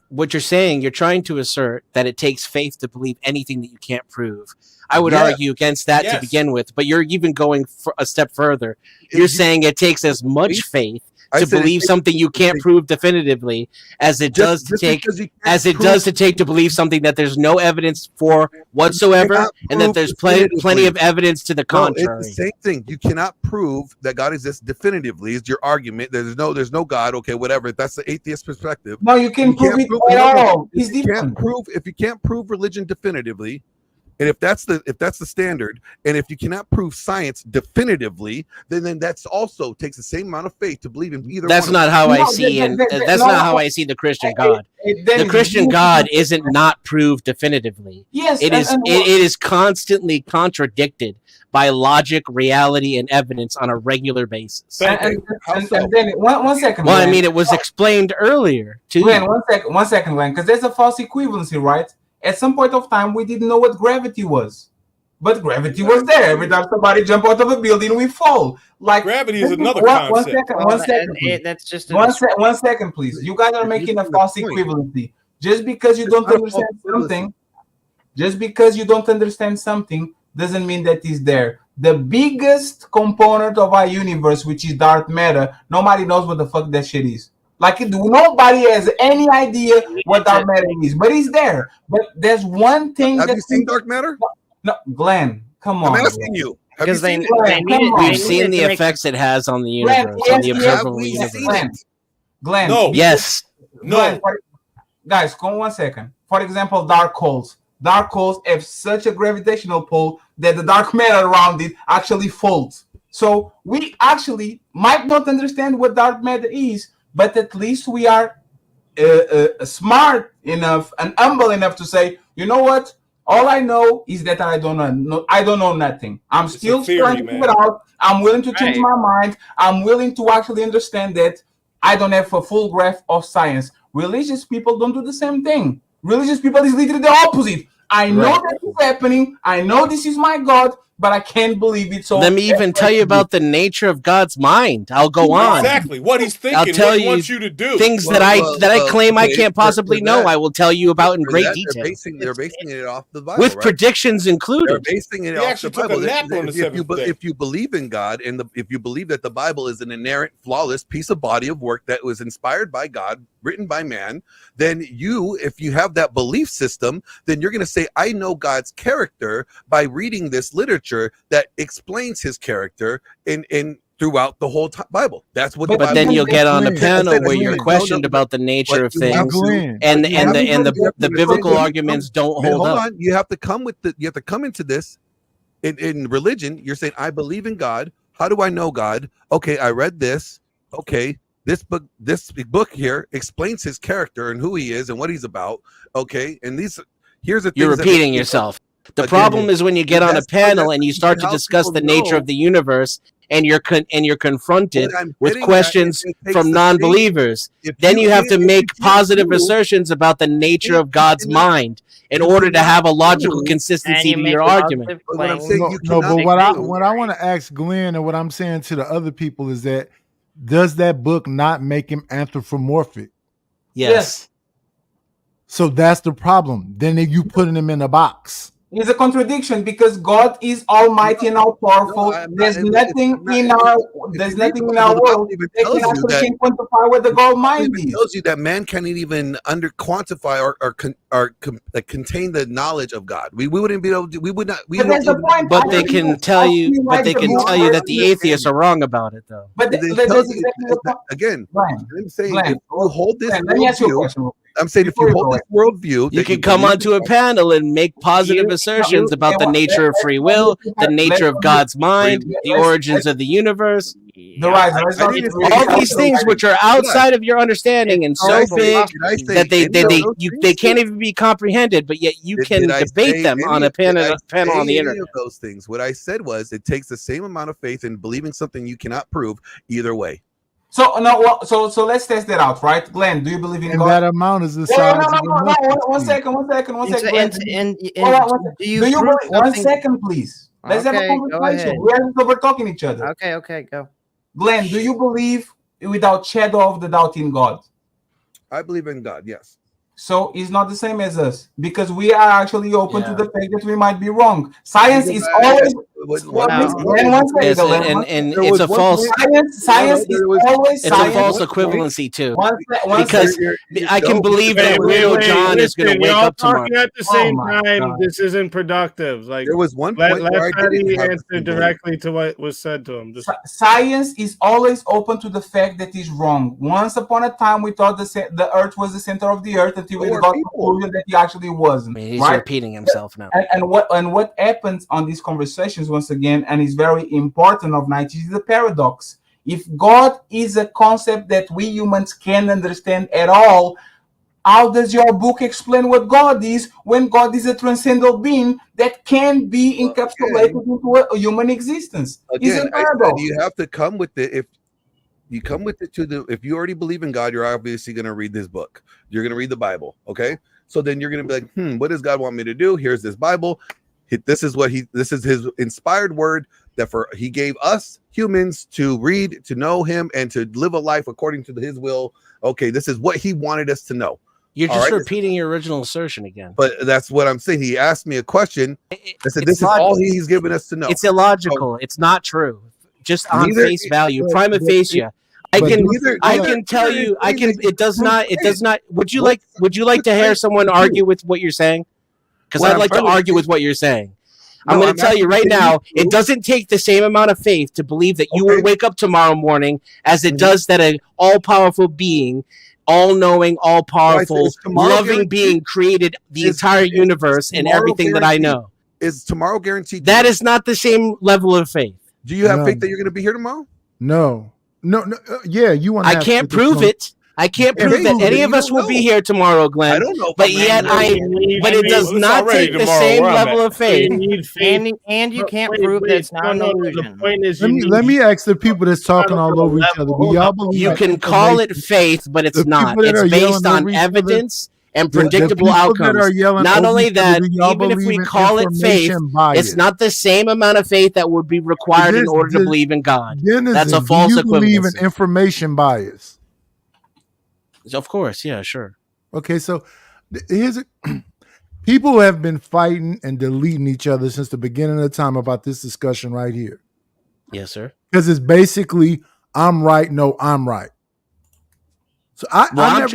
what you're saying, you're trying to assert that it takes faith to believe anything that you can't prove. I would argue against that to begin with, but you're even going a step further. You're saying it takes as much faith to believe something you can't prove definitively as it does to take to believe something that there's no evidence for whatsoever, and that there's plenty of evidence to the contrary. It's the same thing. You cannot prove that God exists definitively. Is your argument? There's no God. Okay, whatever. That's the atheist perspective. No, you can't prove it at all. If you can't prove religion definitively, and if that's the standard, and if you cannot prove science definitively, then that's also takes the same amount of faith to believe in either. That's not how I see that's not how I see the Christian God. The Christian God isn't not proved definitively. Yes, it is constantly contradicted by logic, reality, and evidence on a regular basis. And then one second. Well, I mean, it was explained earlier too. Glenn, one second, Glenn, because there's a false equivalency, right? At some point of time, we didn't know what gravity was, but gravity was there. Every time somebody jump out of a building, we fall. Like gravity is another concept. One second. That's just one second, please. You guys are making a false equivalency. Just because you don't understand something, doesn't mean that it's there. The biggest component of our universe, which is dark matter, nobody knows what the fuck that shit is. Like nobody has any idea what dark matter is, but it's there. But there's one thing. Have you seen dark matter? No, Glenn, come on. I'm asking you. Because we've seen the effects it has on the universe, on the observable universe. Glenn, no. Yes. No. Guys, come 1 second. For example, dark holes. Dark holes have such a gravitational pull that the dark matter around it actually folds. So we actually might not understand what dark matter is, but at least we are smart enough and humble enough to say, you know what? All I know is that I don't know nothing. I'm still trying to figure it out. I'm willing to change my mind. I'm willing to actually understand that I don't have a full grasp of science. Religious people don't do the same thing. Religious people is literally the opposite. I know that is happening. I know this is my God, but I can't believe it. So let me even tell you about the nature of God's mind. I'll go on. Exactly what he's thinking. I'll tell what he you wants you to do. Things that I claim I can't possibly know. I will tell you about in great detail. They're basing it off the Bible, with predictions included. They're basing it off the Bible. If you believe in God and if you believe that the Bible is an inerrant, flawless piece of body of work that was inspired by God, written by man, then if you have that belief system, then you're going to say, I know God's character by reading this literature that explains his character in throughout the whole Bible. That's what. But then you'll get on a panel where you're questioned about the nature of things, and the biblical arguments don't hold up. Hold on, you have to come into this in religion. You're saying, I believe in God. How do I know God? Okay, I read this. Okay. This book here explains his character and who he is and what he's about. Okay, and here's the thing. You're repeating yourself. The problem is when you get on a panel and you start to discuss the nature of the universe, and you're confronted with questions from non-believers. Then you have to make positive assertions about the nature of God's mind in order to have a logical consistency to your argument. But what I want to ask Glenn, and what I'm saying to the other people, is that does that book not make him anthropomorphic? Yes. So that's the problem. Then you putting him in a box. It's a contradiction because God is almighty and all powerful. There's nothing in our world that can actually quantify what the God mind is. It tells you that man can't even quantify or contain the knowledge of God. We wouldn't be able to. We would not. But they can tell you. But they can tell you that the atheists are wrong about it, though. But again, I'm saying if you hold this, let me ask you a question. I'm saying if you hold this worldview, you can come onto a panel and make positive assertions about the nature of free will, the nature of God's mind, the origins of the universe. All these things which are outside of your understanding and so big that they can't even be comprehended, but yet you can debate them on a panel on the internet. Those things. What I said was it takes the same amount of faith in believing something you cannot prove either way. So no, so let's test that out, right, Glenn? Do you believe in God? That amount is the size. No. One second. One second, please. Let's have a conversation. We're talking each other. Okay, go. Glenn, do you believe without shadow of the doubt in God? I believe in God. Yes. So it's not the same as us because we are actually open to the fact that we might be wrong. Science is always and it's a false science is always a false equivalency too. Because I can believe that real John is going to wake up tomorrow. At the same time, this isn't productive. Like there was one point let Patty answer directly to what was said to him. Science is always open to the fact that is wrong. Once upon a time, we thought the Earth was the center of the Earth until we got conclusion that he actually wasn't. He's repeating himself now. And what happens on these conversations once again, and is very important of night, is the paradox. If God is a concept that we humans can understand at all, how does your book explain what God is when God is a transcendental being that can be encapsulated into a human existence? Again, you have to come with it. If you come with it if you already believe in God, you're obviously going to read this book. You're going to read the Bible. Okay. So then you're going to be like, what does God want me to do? Here's this Bible. This is his inspired word that he gave us humans to read, to know him, and to live a life according to his will. Okay. This is what he wanted us to know. You're just repeating your original assertion again. But that's what I'm saying. He asked me a question. I said, this is all he's given us to know. It's illogical. It's not true. Just on face value, prima facie. I can tell you. It does not. Would you like to hear someone argue with what you're saying? Because I'd like to argue with what you're saying. I'm going to tell you right now, it doesn't take the same amount of faith to believe that you will wake up tomorrow morning as it does that an all-powerful being, all-knowing, all-powerful, loving being created the entire universe and everything that I know. Is tomorrow guaranteed? That is not the same level of faith. Do you have faith that you're going to be here tomorrow? No. Yeah, you want. I can't prove it. I can't prove that any of us will be here tomorrow, Glenn. I don't know, but yet but it does not take the same level of faith. And you can't prove that it's not an illusion. The point is, let me ask the people that's talking all over each other. Do y'all believe you can call it faith, but it's not. It's based on evidence and predictable outcomes. Not only that, even if we call it faith, it's not the same amount of faith that would be required in order to believe in God. That's a false equivalency. Do you believe in information bias? Of course, yeah, sure. Okay, so here's people have been fighting and deleting each other since the beginning of the time about this discussion right here. Yes, sir. Because it's basically I'm right, no, I'm right. So I'm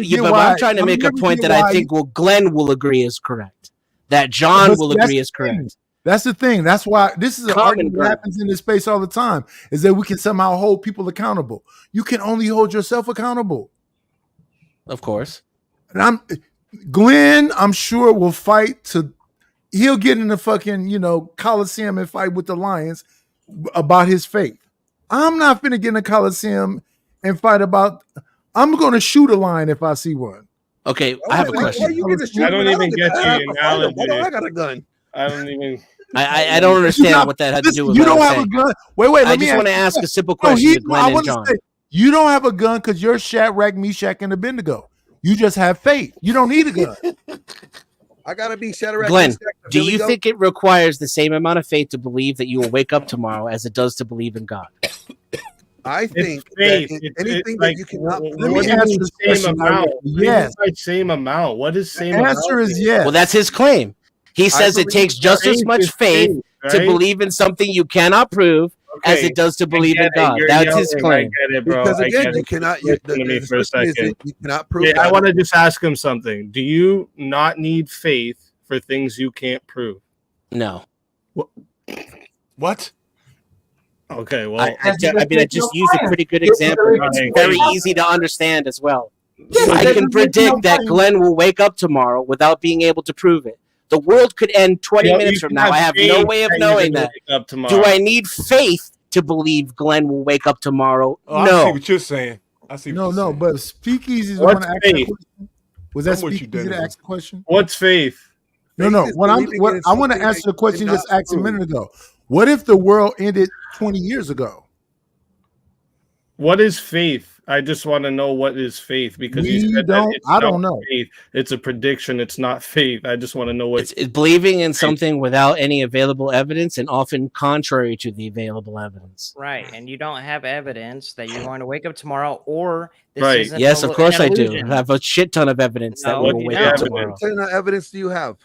trying to make a point that I think Glenn will agree is correct. That John will agree is correct. That's the thing. That's why this is an argument that happens in this space all the time, is that we can somehow hold people accountable. You can only hold yourself accountable. Of course. And Glenn, I'm sure, will fight he'll get in the fucking, Coliseum and fight with the Lions about his faith. I'm not finna get in a Coliseum and fight about. I'm going to shoot a lion if I see one. Okay, I have a question. I don't even get you analogy. I got a gun. I don't even. I don't understand what that had to do with you what don't I was have saying. a gun. Wait. I just want to ask a simple question to Glenn and John. You don't have a gun because you're Shadrach, Meshach, and Abednego. You just have faith. You don't need a gun. I gotta be Shadrach. Glenn, do you think it requires the same amount of faith to believe that you will wake up tomorrow as it does to believe in God? I think faith. that anything that you cannot. Let me answer the same amount. Yes, same amount. What is same? The answer is yes. Well, that's his claim. He says it takes just as much faith to right? believe in something you cannot prove as it does to believe in God. That's his claim. I get it, bro. Because again, you cannot. Listen to me for a second. You cannot prove. I want to just ask him something. Do you not need faith for things you can't prove? No. What? Okay, well, I just used a pretty good example. It's very easy to understand as well. I can predict that Glenn will wake up tomorrow without being able to prove it. The world could end 20 minutes from now. I have no way of knowing that. Do I need faith to believe Glenn will wake up tomorrow? Oh, no. I see what you're saying. I see. No, but Speakeasy is What's want to ask that faith? question. Was that I'm with you, Speakeasy to Dennis. ask the question? What's faith? No. What I want to answer the question you just asked a minute ago. What if the world ended 20 years ago? What is faith? I just want to know what is faith because you said that it's I don't know. Faith. It's a prediction. It's not faith. I just want to know what it's believing in something without any available evidence and often contrary to the available evidence. Right, and you don't have evidence that you're going to wake up tomorrow, or this Right. isn't Yes, of course I do. illusion. I have a shit ton of evidence that we will wake up tomorrow. What kind of evidence do you have?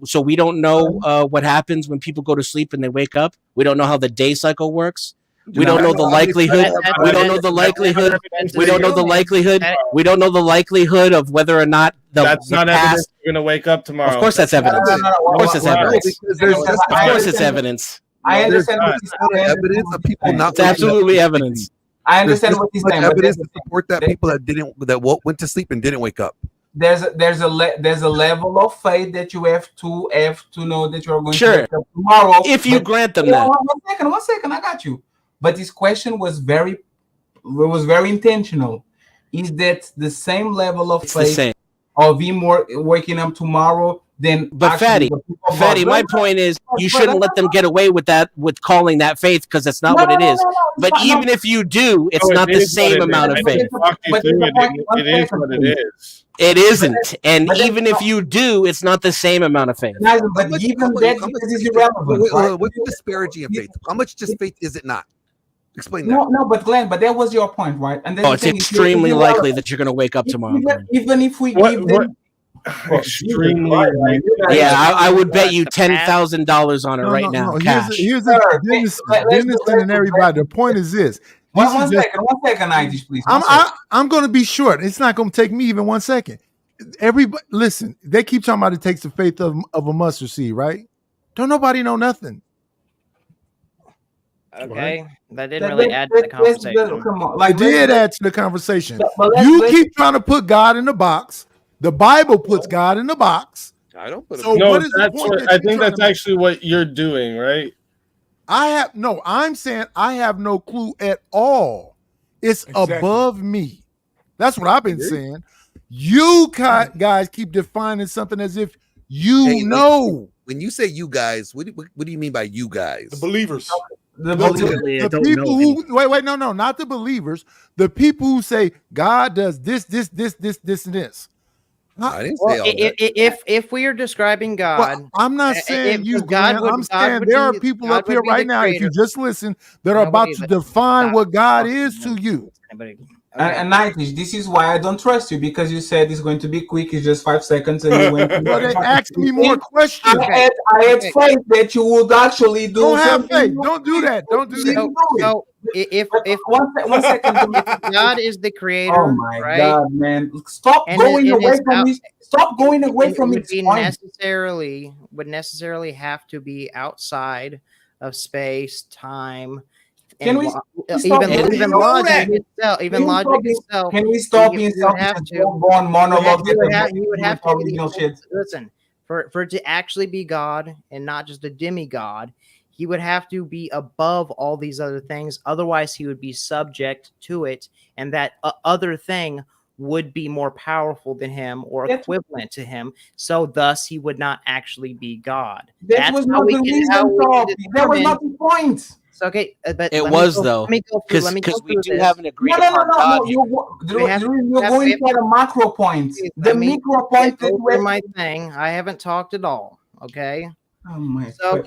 So we don't know what happens when people go to sleep and they wake up. We don't know how the day cycle works. We don't know the likelihood. We don't know the likelihood. We don't know the likelihood. We don't know the likelihood of whether or not that's not evidence you're gonna wake up tomorrow. Of course, that's evidence. Of course, it's evidence. Of course, it's evidence. I understand what he's saying. Evidence of people not. It's absolutely evidence. I understand what he's saying. Evidence to support that people that went to sleep and didn't wake up. There's a level of faith that you have to know that you are going to wake up tomorrow. If you grant them that. One second, I got you. But his question was very intentional. Is that the same level of faith of him waking up tomorrow? But Fatty, my point is you shouldn't let them get away with that, with calling that faith, because that's not what it is. But even if you do, it's not the same amount of faith. It is what it is. It isn't, and even if you do, it's not the same amount of faith. But even that is irrelevant. What's disparaging in faith? How much just faith is it not? Explain that. No, but Glenn, but that was your point, right? And then it's extremely likely that you're going to wake up tomorrow. Even if we give them extremely yeah, I would bet you $10,000 on it right now. Cash. Here's Dennis and everybody. The point is this. One second, IDs, please. I'm going to be short. It's not going to take me even 1 second. Everybody, listen. They keep talking about it takes the faith of a mustard seed, right? Don't nobody know nothing. Okay, that didn't really add to the conversation. Come on, it did add to the conversation. You keep trying to put God in the box. The Bible puts God in the box. I don't put. So no, I think that's actually what you're doing, right? I'm saying I have no clue at all. It's above me. That's what I've been saying. You guys keep defining something as if you know. When you say you guys, what do you mean by you guys? The believers. The people who wait, no, not the believers. The people who say God does this, and this. I didn't say all that. If we are describing God, I'm not saying you, God. I'm saying there are people up here right now. If you just listen, that are about to define what God is to you. And Nightwish, this is why I don't trust you, because you said it's going to be quick. It's just 5 seconds, and you went. But they asked me more questions. I had faith that you would actually do. Don't have faith. Don't do that. Don't do that. So if one second, if God is the creator, oh my right? God, man, stop going away from me. Stop going away from me. Would necessarily have to be outside of space, time. Can we even logic itself? Can we stop being self-born monologue? You would have to listen for it to actually be God and not just a demigod. He would have to be above all these other things. Otherwise, he would be subject to it. And that other thing would be more powerful than him or equivalent to him. So thus, he would not actually be God. That was not the reason, that was not the point. So, okay, but it was though, because we do have an agreed upon God. You're going for the macro point. The micro point is where my thing. I haven't talked at all. Okay. Oh my. So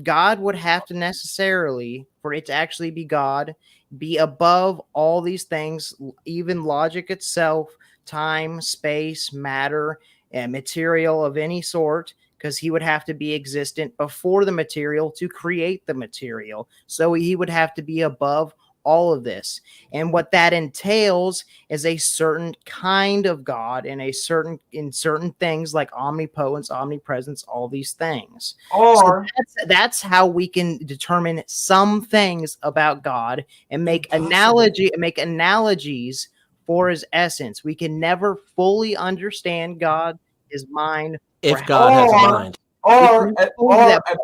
God would have to necessarily, for it to actually be God, be above all these things, even logic itself, time, space, matter, and material of any sort, because he would have to be existent before the material to create the material. So he would have to be above all of this. And what that entails is a certain kind of God and in certain things like omnipotence, omnipresence, all these things. Or so that's how we can determine some things about God and make analogies for his essence. We can never fully understand God, his mind, if God has a mind.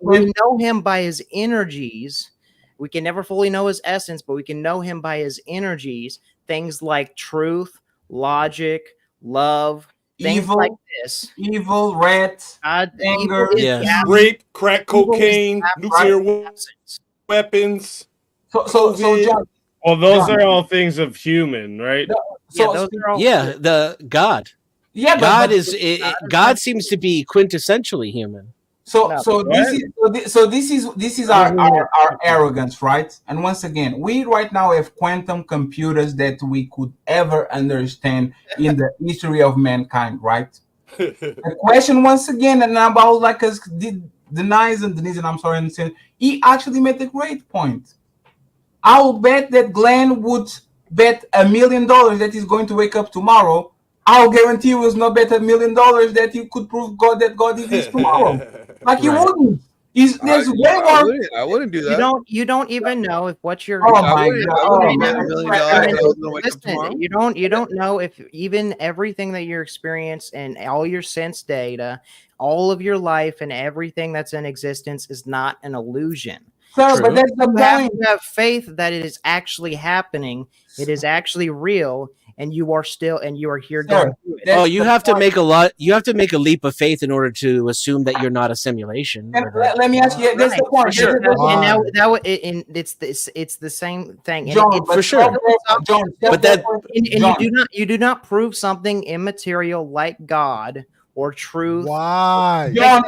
We know him by his energies. We can never fully know his essence, but we can know him by his energies. Things like truth, logic, love, things evil, like this. Evil, wrath, anger, rape, crack cocaine, nuclear weapons. So John, well, those are all things of human, right? The God. Yeah, God God seems to be quintessentially human. This is our arrogance, right? And once again, we right now have quantum computers that we could ever understand in the history of mankind, right? The question once again, and about like us Denise, I'm sorry, and saying he actually made a great point. I'll bet that Glenn would bet $1 million that he's going to wake up tomorrow. I'll guarantee you, it's not bet $1 million that you could prove that God exists tomorrow. Like you wouldn't. There's way more. I wouldn't do that. You don't even know if what you're. Oh my God! Listen, you don't know if even everything that you're experiencing and all your sense data, all of your life and everything that's in existence is not an illusion. So, but that's the point. You have to have faith that it is actually happening. It is actually real. And you are here going through it. Oh, you have to make a leap of faith in order to assume that you're not a simulation. Let me ask you, that's the point. Sure. And it's the same thing. John, for sure. John, but that you do not prove something immaterial like God or truth. Why? John,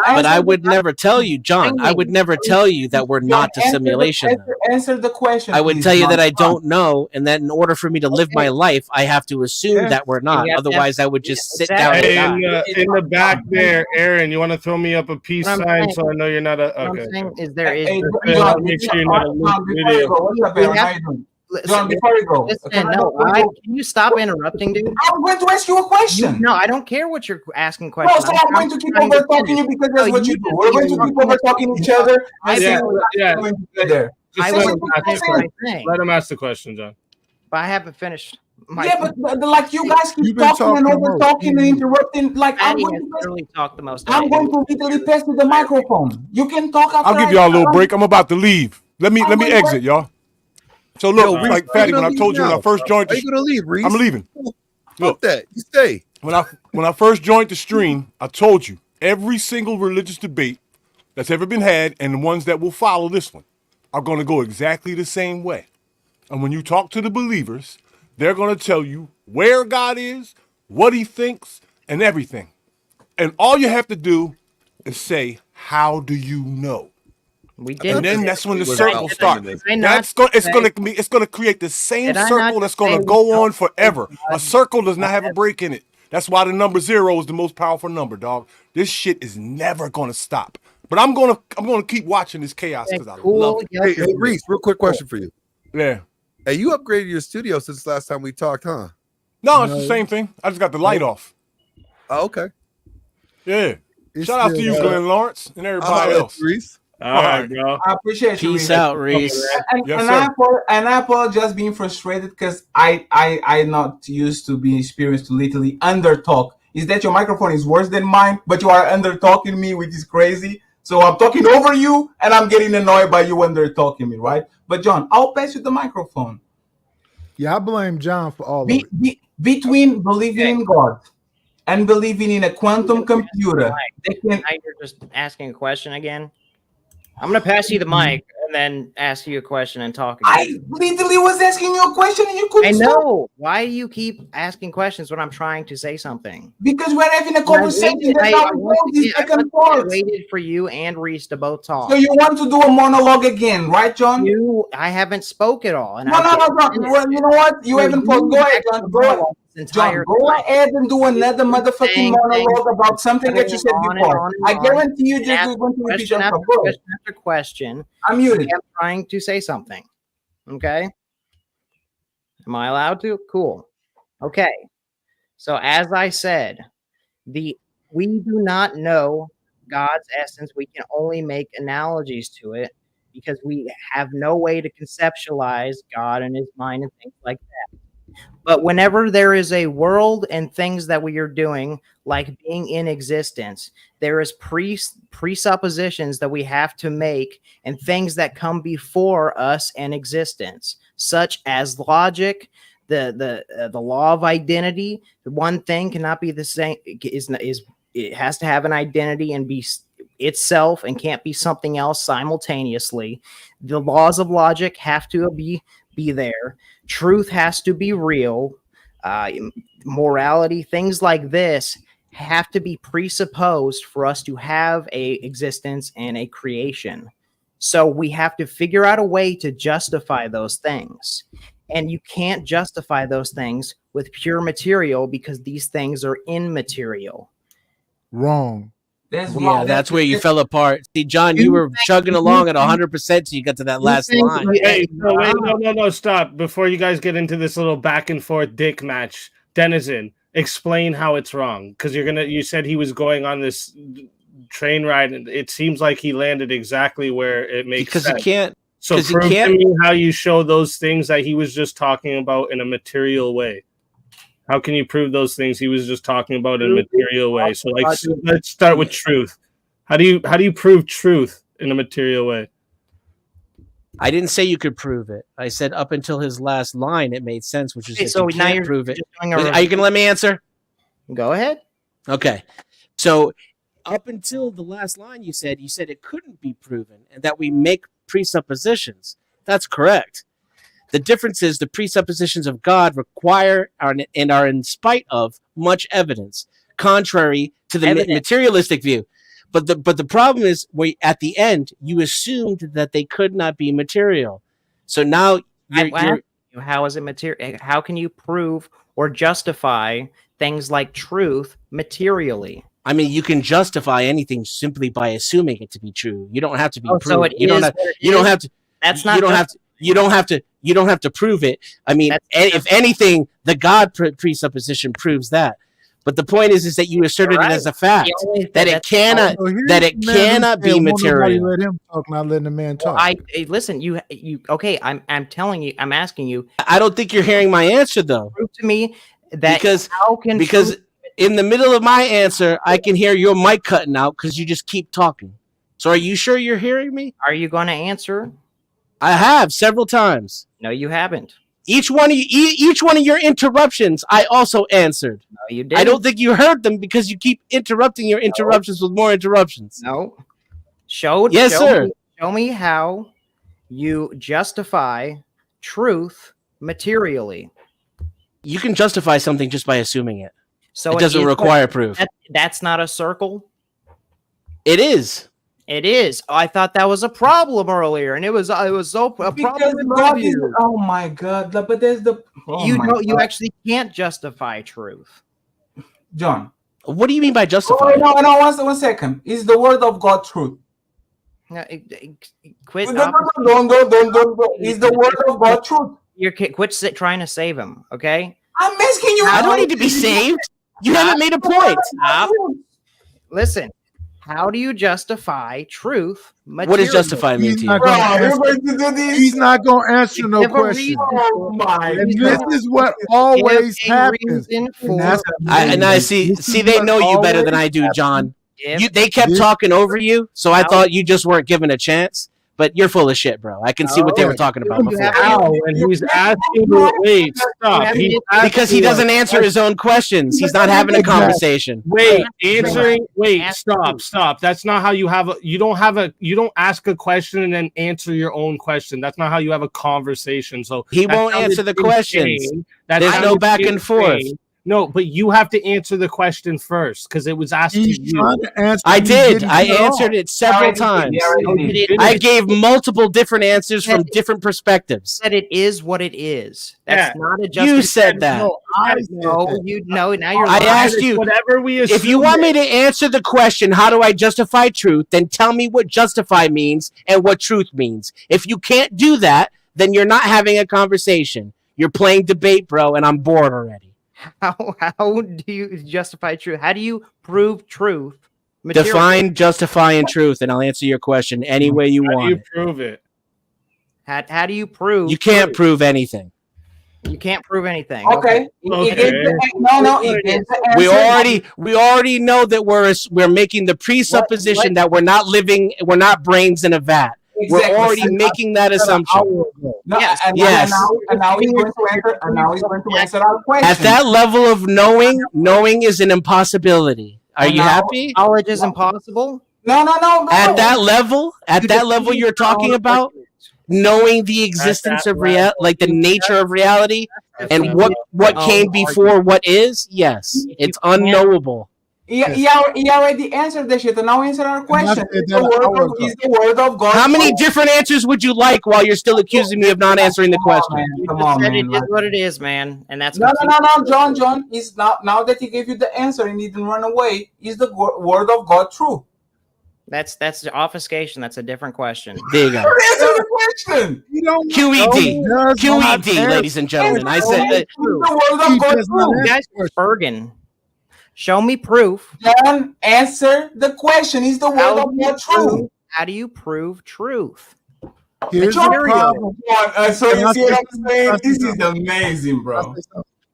but I would never tell you, John. I would never tell you that we're not a simulation. Answer the question. I would tell you that I don't know, and that in order for me to live my life, I have to assume that we're not. Otherwise, I would just sit down. In the back there, Aaron, you want to throw me up a peace sign so I know you're not a. Okay. Make sure you're not a video. John, before you go, can you stop interrupting, dude? I'm going to ask you a question. No, I don't care what you're asking questions. No, so I'm going to keep over talking you because that's what you do. We're going to keep over talking each other. Let him ask the question, John. But I haven't finished. But like you guys keep talking and over talking and interrupting. Like I'm going to literally talk the most. I'm going to literally pass you the microphone. You can talk. I'll give y'all a little break. I'm about to leave. Let me exit, y'all. So look, like Fatty, when I told you when I first joined, are you gonna leave, Reese? I'm leaving. Look, that you stay. When I first joined the stream, I told you every single religious debate that's ever been had and the ones that will follow this one are going to go exactly the same way. And when you talk to the believers, they're going to tell you where God is, what he thinks, and everything. And all you have to do is say, how do you know? We did. And then that's when the circle starts. It's going to create the same circle that's going to go on forever. A circle does not have a break in it. That's why the number 0 is the most powerful number, dog. This shit is never going to stop. But I'm going to keep watching this chaos because I love it. Hey, Reese, real quick question for you. Yeah. Hey, you upgraded your studio since last time we talked, huh? No, it's the same thing. I just got the light off. Oh, okay. Yeah. Shout out to you, Glenn Lawrence, and everybody else. Reese. All right, bro. I appreciate you. Peace out, Reese. And I apologize being frustrated because I'm not used to being experienced to literally under talk. Is that your microphone is worse than mine, but you are under talking me, which is crazy. So I'm talking over you, and I'm getting annoyed by you when they're talking me, right? But John, I'll pass you the microphone. Yeah, I blame John for all of it. Between believing in God and believing in a quantum computer, now you're just asking a question again. I'm gonna pass you the mic and then ask you a question and talk again. I literally was asking you a question and you couldn't stop. Stop. Why do you keep asking questions when I'm trying to say something? Because we're having a conversation. I waited for you and Reese to both talk. So you want to do a monologue again, right, John? I haven't spoke at all. And no. Well, you know what? You haven't spoke. Go ahead, John. Go ahead and do another motherfucking monologue about something that you said before. I guarantee you just going to repeat yourself. Question after question. I'm muted. I'm trying to say something. Okay. Am I allowed to? Cool. Okay. So as I said, we do not know God's essence. We can only make analogies to it because we have no way to conceptualize God and his mind and things like that. But whenever there is a world and things that we are doing, like being in existence, there is presuppositions that we have to make and things that come before us and existence, such as logic, the law of identity. One thing cannot be the same. It has to have an identity and be itself and can't be something else simultaneously. The laws of logic have to be there. Truth has to be real. Morality, things like this have to be presupposed for us to have a existence and a creation. So we have to figure out a way to justify those things. And you can't justify those things with pure material because these things are immaterial. Wrong. That's where you fell apart. See, John, you were chugging along at 100% till you got to that last line. Hey, no, stop. Before you guys get into this little back and forth dick match, Denizen, explain how it's wrong. Because you said he was going on this train ride, and it seems like he landed exactly where it makes sense. Because he can't. So prove to me how you show those things that he was just talking about in a material way. How can you prove those things he was just talking about in a material way? So let's start with truth. How do you prove truth in a material way? I didn't say you could prove it. I said up until his last line, it made sense, which is that so you now can't you're prove it. Are you going to let me answer? Go ahead. Okay. So up until the last line, you said it couldn't be proven and that we make presuppositions. That's correct. The difference is the presuppositions of God require and are in spite of much evidence, contrary to the materialistic view. But the problem is, at the end, you assumed that they could not be material. So now how is it material? How can you prove or justify things like truth materially? I mean, you can justify anything simply by assuming it to be true. You don't have to be proven. So you don't have to. That's not. You don't have to prove it. I mean, if anything, the God presupposition proves that. But the point is that you asserted it as a fact that it cannot be material. Let him talk, not letting the man talk. Listen. You okay? I'm telling you. I'm asking you. I don't think you're hearing my answer though. Prove to me that because in the middle of my answer, I can hear your mic cutting out because you just keep talking. So are you sure you're hearing me? Are you going to answer? I have several times. No, you haven't. Each one of your interruptions, I also answered. No, you didn't. I don't think you heard them because you keep interrupting your interruptions with more interruptions. No. Show me how you justify truth materially. You can justify something just by assuming it. So it doesn't require proof. That's not a circle? It is. It is. I thought that was a problem earlier, and it was so a problem. Oh my God! But there's you actually can't justify truth, John. What do you mean by justify? No. 1 second. Is the word of God truth? Quit. Don't. Is the word of God truth? Quit trying to save him. Okay. I'm asking you. I don't need to be saved. You haven't made a point. Stop. Listen. How do you justify truth? What does justify mean to you? He's not going to answer no question. And this is what always happens. I see. They know you better than I do, John. They kept talking over you, so I thought you just weren't given a chance. But you're full of shit, bro. I can see what they were talking about before. And he's asking you, wait, stop. Because he doesn't answer his own questions. He's not having a conversation. Wait, stop. That's not how you have you don't ask a question and then answer your own question. That's not how you have a conversation. So he won't answer the questions. There's no back and forth. No, but you have to answer the question first because it was asked to you. I did. I answered it several times. I gave multiple different answers from different perspectives. That it is what it is. That's not a justification. You said that. No, you know. Now you're. I asked you. Whatever we if you want me to answer the question, how do I justify truth? Then tell me what justify means and what truth means. If you can't do that, then you're not having a conversation. You're playing debate, bro, and I'm bored already. How do you justify truth? How do you prove truth? Define, justify, and truth, and I'll answer your question any way you want. How do you prove it? How do you prove? You can't prove anything. You can't prove anything. Okay. No. We already know that we're making the presupposition that we're not living, we're not brains in a vat. Exactly. We're already making that assumption. Yes. And now he's going to answer our question. At that level of knowing is an impossibility. Are you happy? Knowledge is impossible? No. At that level you're talking about, knowing the existence of reality, like the nature of reality, and what came before what is, yes, it's unknowable. He already answered the shit, and now answer our question. He's the word of God. How many different answers would you like while you're still accusing me of not answering the question? Come on, man. It is what it is, man, and that's no, John. He's now that he gave you the answer and he didn't run away. Is the word of God true? That's obfuscation. That's a different question. There you go. Answer the question. QED, ladies and gentlemen. I said the word of God true. Guys, Bergen. Show me proof. John, answer the question. Is the word of God true? How do you prove truth? Here's the problem. So you see what I'm saying? This is amazing, bro. Can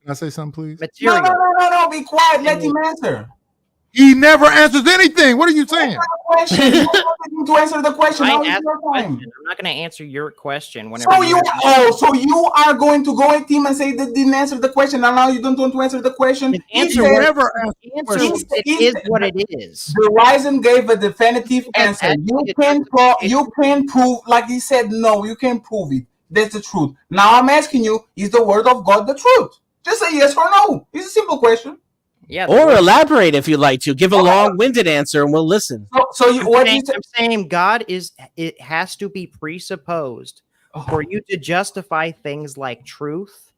I say something, please? Material. No. Be quiet. Let him answer. He never answers anything. What are you saying? To answer the question. I'm not going to answer your question. So you are going to go at him and say that didn't answer the question, and now you don't want to answer the question. It is what it is. Verizon gave a definitive answer. You can prove, like he said, no, you can prove it. That's the truth. Now I'm asking you, is the word of God the truth? Just say yes or no. It's a simple question. Yeah, or elaborate if you'd like to. Give a long-winded answer and we'll listen. I'm saying God it has to be presupposed for you to justify things like truth,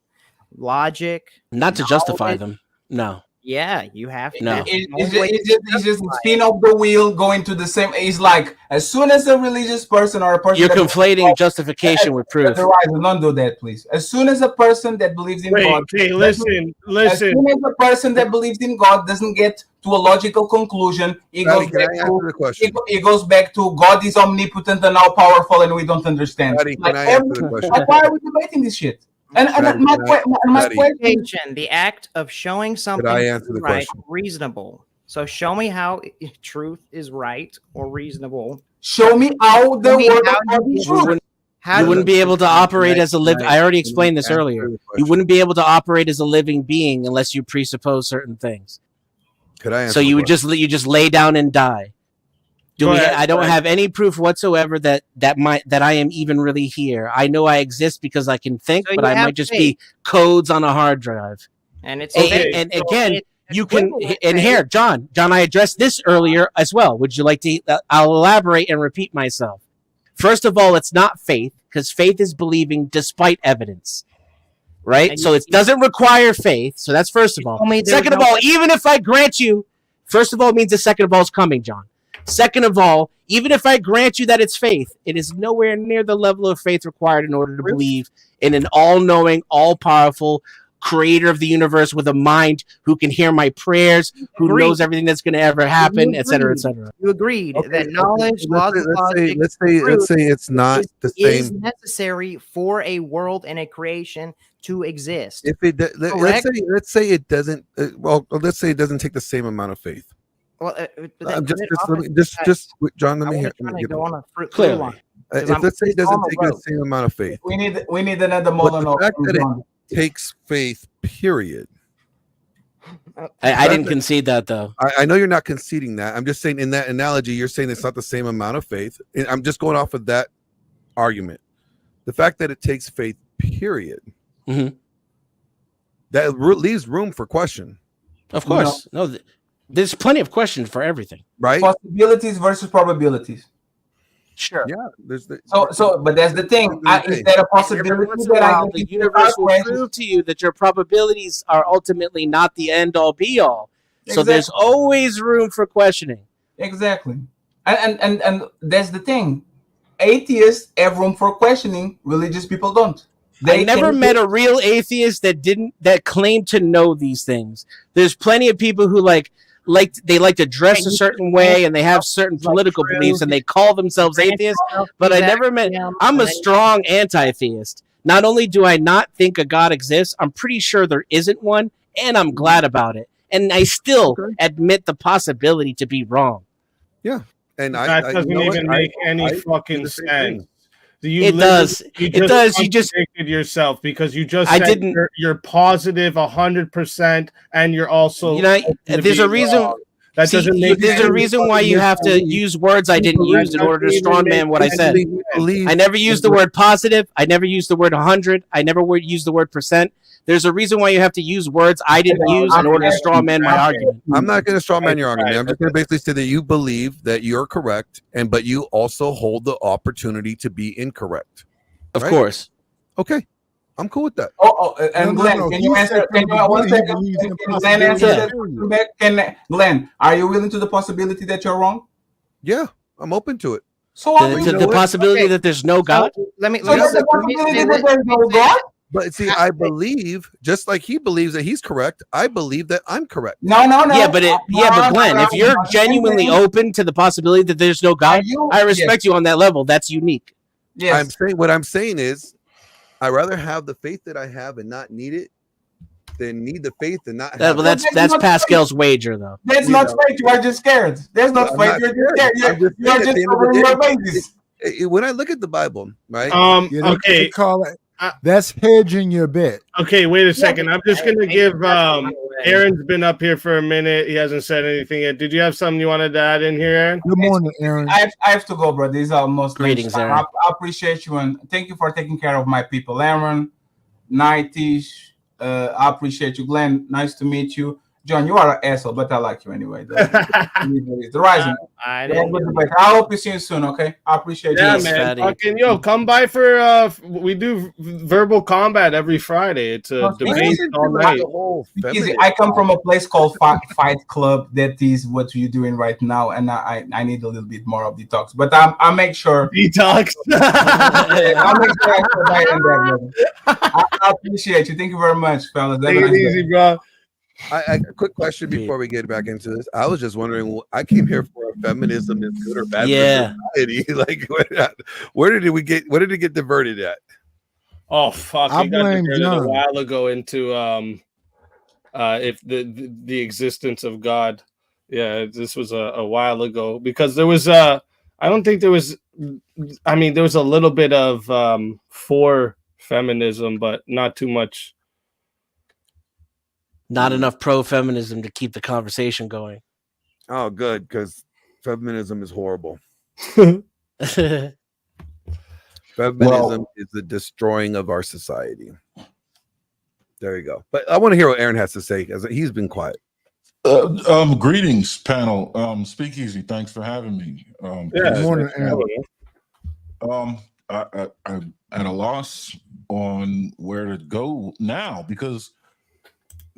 logic. Not to justify them. No. Yeah, you have to. No. It's just spin off the wheel going to the same. It's like as soon as a religious person or a person. You're conflating justification with proof. Don't do that, please. As soon as a person that believes in God. Okay, listen. As soon as a person that believes in God doesn't get to a logical conclusion, it goes back to God is omnipotent and all powerful, and we don't understand. Why are we debating this shit? And my question, the act of showing something right, reasonable. So show me how truth is right or reasonable. Show me how the word of God is true. You wouldn't be able to operate as a living. I already explained this earlier. You wouldn't be able to operate as a living being unless you presuppose certain things. So you would just lay down and die. I don't have any proof whatsoever that I am even really here. I know I exist because I can think, but I might just be codes on a hard drive. And it's and again, you can. And here, John, I addressed this earlier as well. Would you like to? I'll elaborate and repeat myself. First of all, it's not faith because faith is believing despite evidence, right? So it doesn't require faith. So that's first of all. Second of all, even if I grant you, first of all, means the second of all is coming, John. Second of all, even if I grant you that it's faith, it is nowhere near the level of faith required in order to believe in an all-knowing, all-powerful creator of the universe with a mind who can hear my prayers, who knows everything that's going to ever happen, etc., etc. You agreed that knowledge, logic, let's say it's not the same. Is necessary for a world and a creation to exist. If let's say it doesn't. Let's say it doesn't take the same amount of faith. Well, just John. Let me hear. Go on a Clearly, if let's say it doesn't take the same amount of faith, we need another monologue. The fact that it takes faith, period. I didn't concede that though. I know you're not conceding that. I'm just saying in that analogy, you're saying it's not the same amount of faith. And I'm just going off of that argument. The fact that it takes faith, period. Mm-hmm. That leaves room for question. Of course. No, there's plenty of questions for everything. Right? Possibilities versus probabilities. Sure. Yeah. There's but that's the thing. Is there a possibility that the universe will prove to you that your probabilities are ultimately not the end all be all. So there's always room for questioning. Exactly. And that's the thing. Atheists have room for questioning. Religious people don't. I never met a real atheist that claimed to know these things. There's plenty of people who like to dress a certain way and they have certain political beliefs and they call themselves atheists. But I never met. I'm a strong anti-theist. Not only do I not think a God exists, I'm pretty sure there isn't one, and I'm glad about it. And I still admit the possibility to be wrong. Yeah, and that doesn't even make any fucking sense. It does. It does. You just contradicted yourself because you just said you're positive 100%, and you're also. There's a reason. That doesn't make. There's a reason why you have to use words I didn't use in order to strongman what I said. I never used the word positive. I never used the word 100. I never used the word percent. There's a reason why you have to use words I didn't use in order to strawman my argument. I'm not going to strawman your argument. I'm just going to basically say that you believe that you're correct, but you also hold the opportunity to be incorrect. Of course. Okay. I'm cool with that. And Glenn, can you answer? Can you one second? Can Glenn answer that? Glenn, are you willing to the possibility that you're wrong? Yeah, I'm open to it. So the possibility that there's no God. Let me say that there's no God. But see, I believe, just like he believes that he's correct, I believe that I'm correct. No. Yeah, but Glenn, if you're genuinely open to the possibility that there's no God, I respect you on that level. That's unique. Yes. What I'm saying is, I rather have the faith that I have and not need it than need the faith and not have it. That's Pascal's wager, though. There's not faith. You are just scared. There's not faith. You're just scared. You're just covering your bases. When I look at the Bible, right? Okay. Call it. That's hedging your bet. Okay, wait a second. I'm just gonna give Aaron's been up here for a minute. He hasn't said anything yet. Did you have something you wanted to add in here, Aaron? Good morning, Aaron. I have to go, bro. These are most greetings, Aaron. I appreciate you and thank you for taking care of my people. Aaron, Nightish, I appreciate you. Glenn, nice to meet you. John, you are an asshole, but I like you anyway. The Rising. I hope you see you soon, okay? I appreciate you. Yeah, man. Fucking come by for we do verbal combat every Friday. It's a debate all night. Easy. I come from a place called Fight Club. That is what you're doing right now, and I need a little bit more of detox. But I'll make sure detox. I'll make sure I appreciate you. Thank you very much, fellas. Take it easy, bro. A quick question before we get back into this. I was just wondering. I came here for a feminism is good or bad for society. Like, where did it get diverted at? Oh fuck! I blame John a while ago into if the existence of God. Yeah, this was a while ago because there was I don't think there was. I mean, there was a little bit of for feminism, but not too much. Not enough pro-feminism to keep the conversation going. Oh, good, because feminism is horrible. Feminism is the destroying of our society. There you go. But I want to hear what Aaron has to say, as he's been quiet. Greetings, panel. Speakeasy, thanks for having me. Good morning, Aaron. I'm at a loss on where to go now because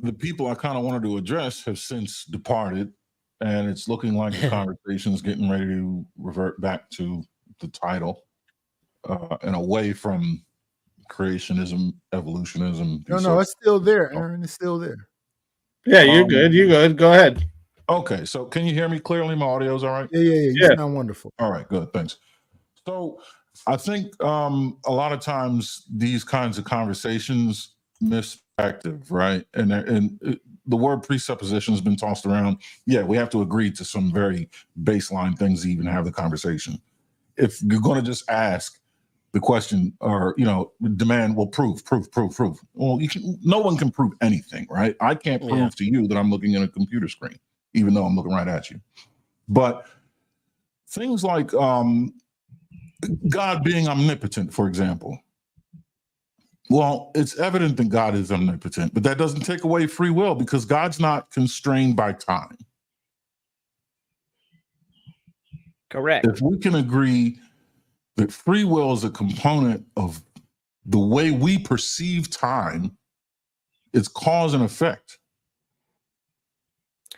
the people I kind of wanted to address have since departed, and it's looking like the conversation is getting ready to revert back to the title and away from creationism, evolutionism. No, it's still there, Aaron. It's still there. Yeah, you're good. You're good. Go ahead. Okay, so can you hear me clearly? My audio's all right? Yeah. You sound wonderful. All right, good. Thanks. So I think a lot of times these kinds of conversations miss perspective, right? And the word presupposition has been tossed around. Yeah, we have to agree to some very baseline things to even have the conversation. If you're going to just ask the question or, demand, well, prove. Well, no one can prove anything, right? I can't prove to you that I'm looking at a computer screen, even though I'm looking right at you. But things like God being omnipotent, for example. Well, it's evident that God is omnipotent, but that doesn't take away free will because God's not constrained by time. Correct. If we can agree that free will is a component of the way we perceive time, it's cause and effect.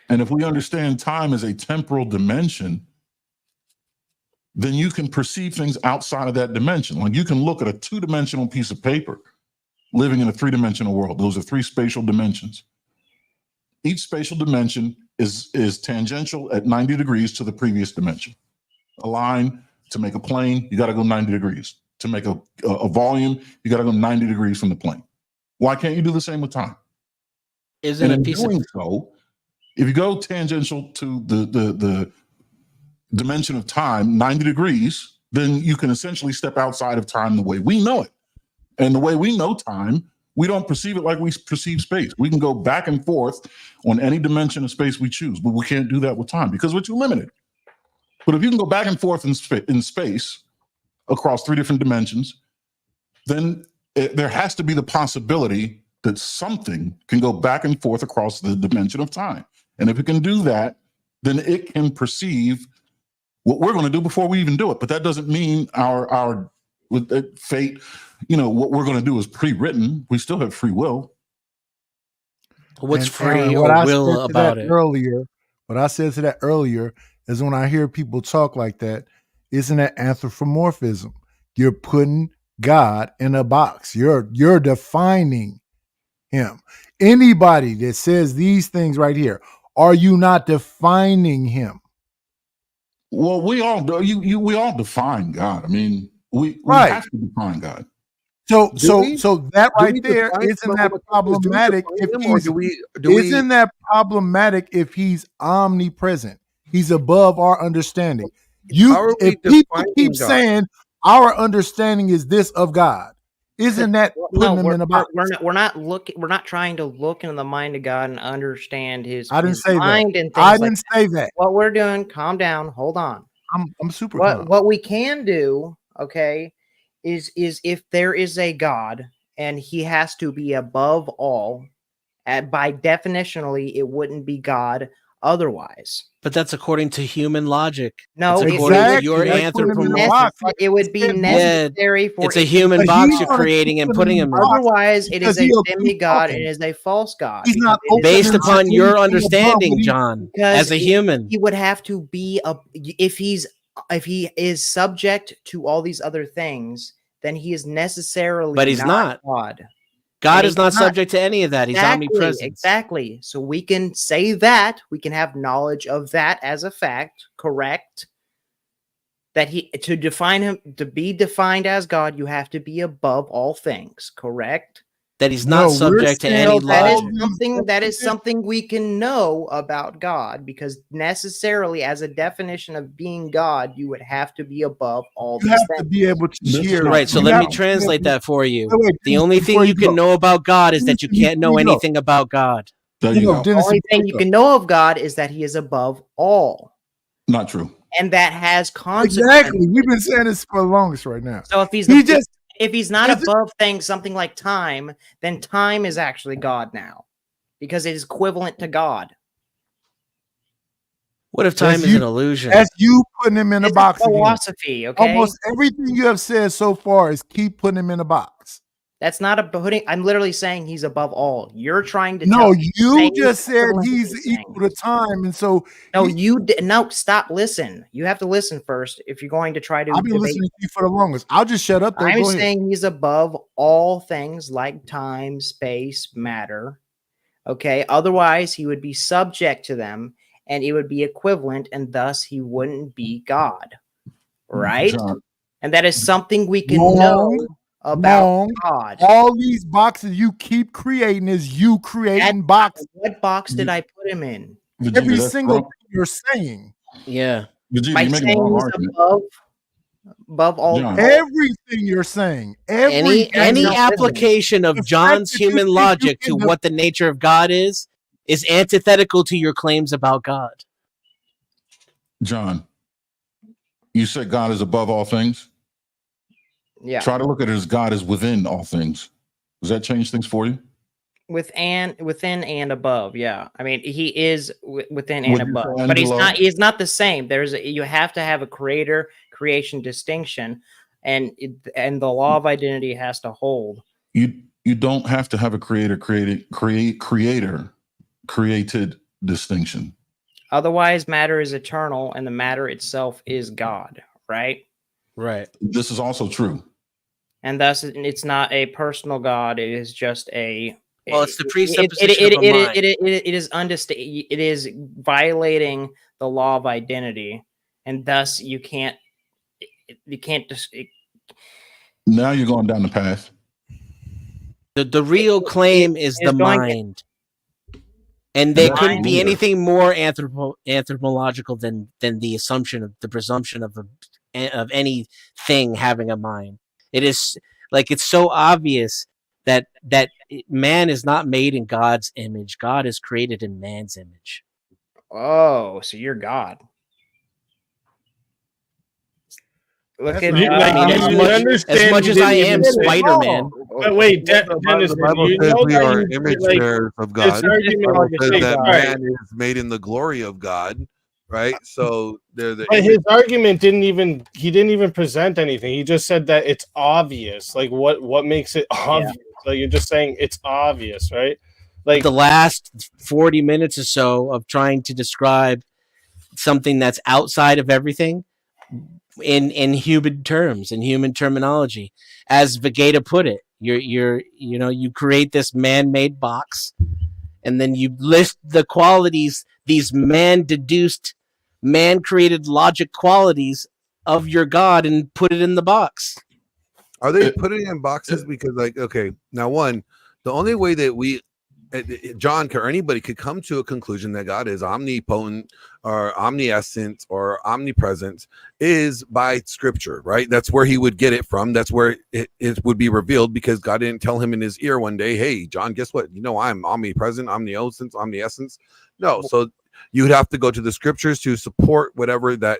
And if we understand time as a temporal dimension, then you can perceive things outside of that dimension. Like you can look at a two-dimensional piece of paper living in a three-dimensional world. Those are three spatial dimensions. Each spatial dimension is tangential at 90 degrees to the previous dimension. A line, to make a plane, you got to go 90 degrees. To make a volume, you got to go 90 degrees from the plane. Why can't you do the same with time? Isn't and a piece doing of so, if you go tangential to the dimension of time, 90 degrees, then you can essentially step outside of time the way we know it. And the way we know time, we don't perceive it like we perceive space. We can go back and forth on any dimension of space we choose, but we can't do that with time because we're too limited. But if you can go back and forth in space across three different dimensions, then there has to be the possibility that something can go back and forth across the dimension of time. And if it can do that, then it can perceive what we're going to do before we even do it. But that doesn't mean our fate, what we're going to do is pre-written. We still have free will. What's And free what or I will said to about that it? earlier, what I said to that earlier is when I hear people talk like that, isn't that anthropomorphism? You're putting God in a box. You're defining him. Anybody that says these things right here, are you not defining him? Well, we all we all define God. I mean, we Right. have to define God. So Do that we right there, define him isn't that with- problematic do we if define him, or he's do we isn't that problematic if he's omnipresent? He's above our understanding. How are we If people defining keep God? saying our understanding is this of God, isn't that putting him in a box? We're not trying to look into the mind of God and understand his I didn't say that. mind and things I like didn't say that. What we're doing, calm down, hold on. I'm super calm. What we can do, okay, is if there is a God and he has to be above all, by definitionally, it wouldn't be God otherwise. But that's according to human logic. No, it's it according would to your be anthropomorphism. it would be necessary for it's a it to human be box God. you're creating and putting him in. Otherwise, it is a he'll keep demigod talking. and is a false god. He's not because it is Based not- upon your above understanding, what he- John, because as a human. he would have to be if he is subject to all these other things, then he is necessarily But he's not. God. God And is he's not subject to any of that. He's omnipresent. Exactly. So we can say that, we can have knowledge of that as a fact, correct? That to define him, to be defined as God, you have to be above all things, correct? That he's not subject to any logic. That is something we can know about God, because necessarily, as a definition of being God, you would have to be above all You these have things. to be able to hear. Right, so You let have me to be translate able to- that for you. Wait, The only thing before you can go. know about God is that you can't know Before you go. anything about God. There you go. The only thing you can know of God is that he is above all. Not true. And that has consequences. Exactly. We've been saying this for the longest right now. So if he's if he's not above things, something like time, then time is actually God now, because it is equivalent to God. What if time is an illusion? That's you putting him in a This is box. philosophy, again. okay? Almost everything you have said so far is keep putting him in a box. That's not a putting. I'm literally saying he's above all. You're trying to No, tell me you things just said equivalent to he's these equal things. to time, and so No, no. Stop. Listen. You have to listen first if you're going to try to I've been debate. listening to you for the longest. I'll just shut up. Though. I'm Go ahead. saying he's above all things like time, space, matter. Okay. Otherwise, he would be subject to them, and it would be equivalent, and thus he wouldn't be God. Right? John. And that is something we can Wrong. know. about Wrong. God. All these boxes you keep creating is you creating boxes. What box did I put him in? Vegeta, Every that's single wrong. thing you're saying. Yeah. Vegeta, By you're making a saying wrong he's argument. above all. John. Everything you're saying. Any application of John's human logic to what the nature of God is antithetical to your claims about God. John, you said God is above all things? Yeah. Try to look at it as God is within all things. Does that change things for you? Within and above, yeah. I mean, he is within and Would you above, say but he's below? not. He's not the same. You have to have a creation distinction, and the law of identity has to hold. You don't have to have a created distinction. Otherwise, matter is eternal, and the matter itself is God. Right. Right. This is also true. And thus, it's not a personal God. It is just a. Well, it's the presupposition of a mind. It is violating the law of identity, and thus you can't just. Now you're going down the path. The real claim is the mind, and there couldn't be anything more anthropological than the assumption of the presumption of anything having a mind. It is like it's so obvious that man is not made in God's image. God is created in man's image. Oh, so you're God. Look at as much as I am Spider-Man. But wait, Dennis, the Bible says we are image bearers of God. The Bible says that man is made in the glory of God, right? So but his argument didn't even present anything. He just said that it's obvious. Like what makes it obvious? So you're just saying it's obvious, right? Like the last 40 minutes or so of trying to describe something that's outside of everything in human terms, in human terminology, as Vegeta put it, you create this man-made box, and then you list the qualities, these man-deduced, man-created logic qualities of your God, and put it in the box. Are they putting it in boxes? Because, like, okay, now the only way that John or anybody could come to a conclusion that God is omnipotent or omniscient or omnipresent is by scripture, right? That's where he would get it from. That's where it would be revealed, because God didn't tell him in his ear one day, hey, John, guess what? I'm omnipresent, omniscience. No. So you would have to go to the scriptures to support whatever that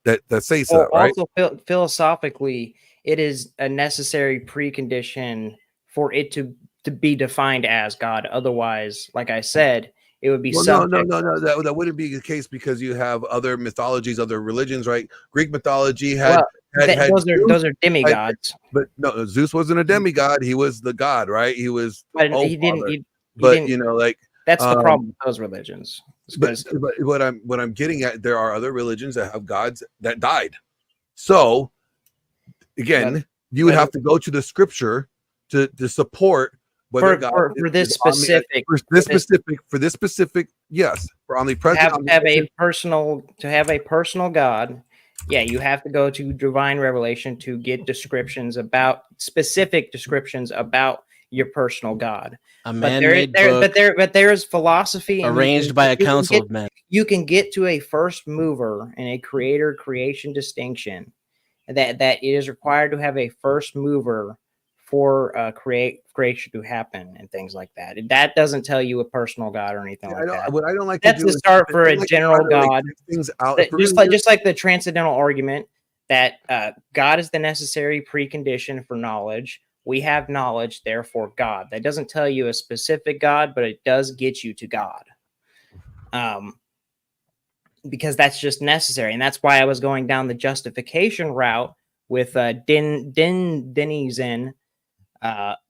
says that, right? Also, philosophically, it is a necessary precondition for it to be defined as God. Otherwise, like I said, it would be no. That wouldn't be the case, because you have other mythologies, other religions, right? Greek mythology had those are demigods. But no, Zeus wasn't a demigod. He was the god, right? He was. But he didn't. That's the problem with those religions. But what I'm getting at, there are other religions that have gods that died. So again, you would have to go to the scripture to support whether for this specific, yes, for omnipresent, have a personal God. Yeah, you have to go to divine revelation to get specific descriptions about your personal God. But there is philosophy arranged by a council of men. You can get to a first mover and a creator creation distinction that it is required to have a first mover for creation to happen and things like that. That doesn't tell you a personal God or anything like that. What I don't like that's the start for a general God. Things out just like the transcendental argument that God is the necessary precondition for knowledge. We have knowledge, therefore God. That doesn't tell you a specific God, but it does get you to God. Because that's just necessary. And that's why I was going down the justification route with Denizen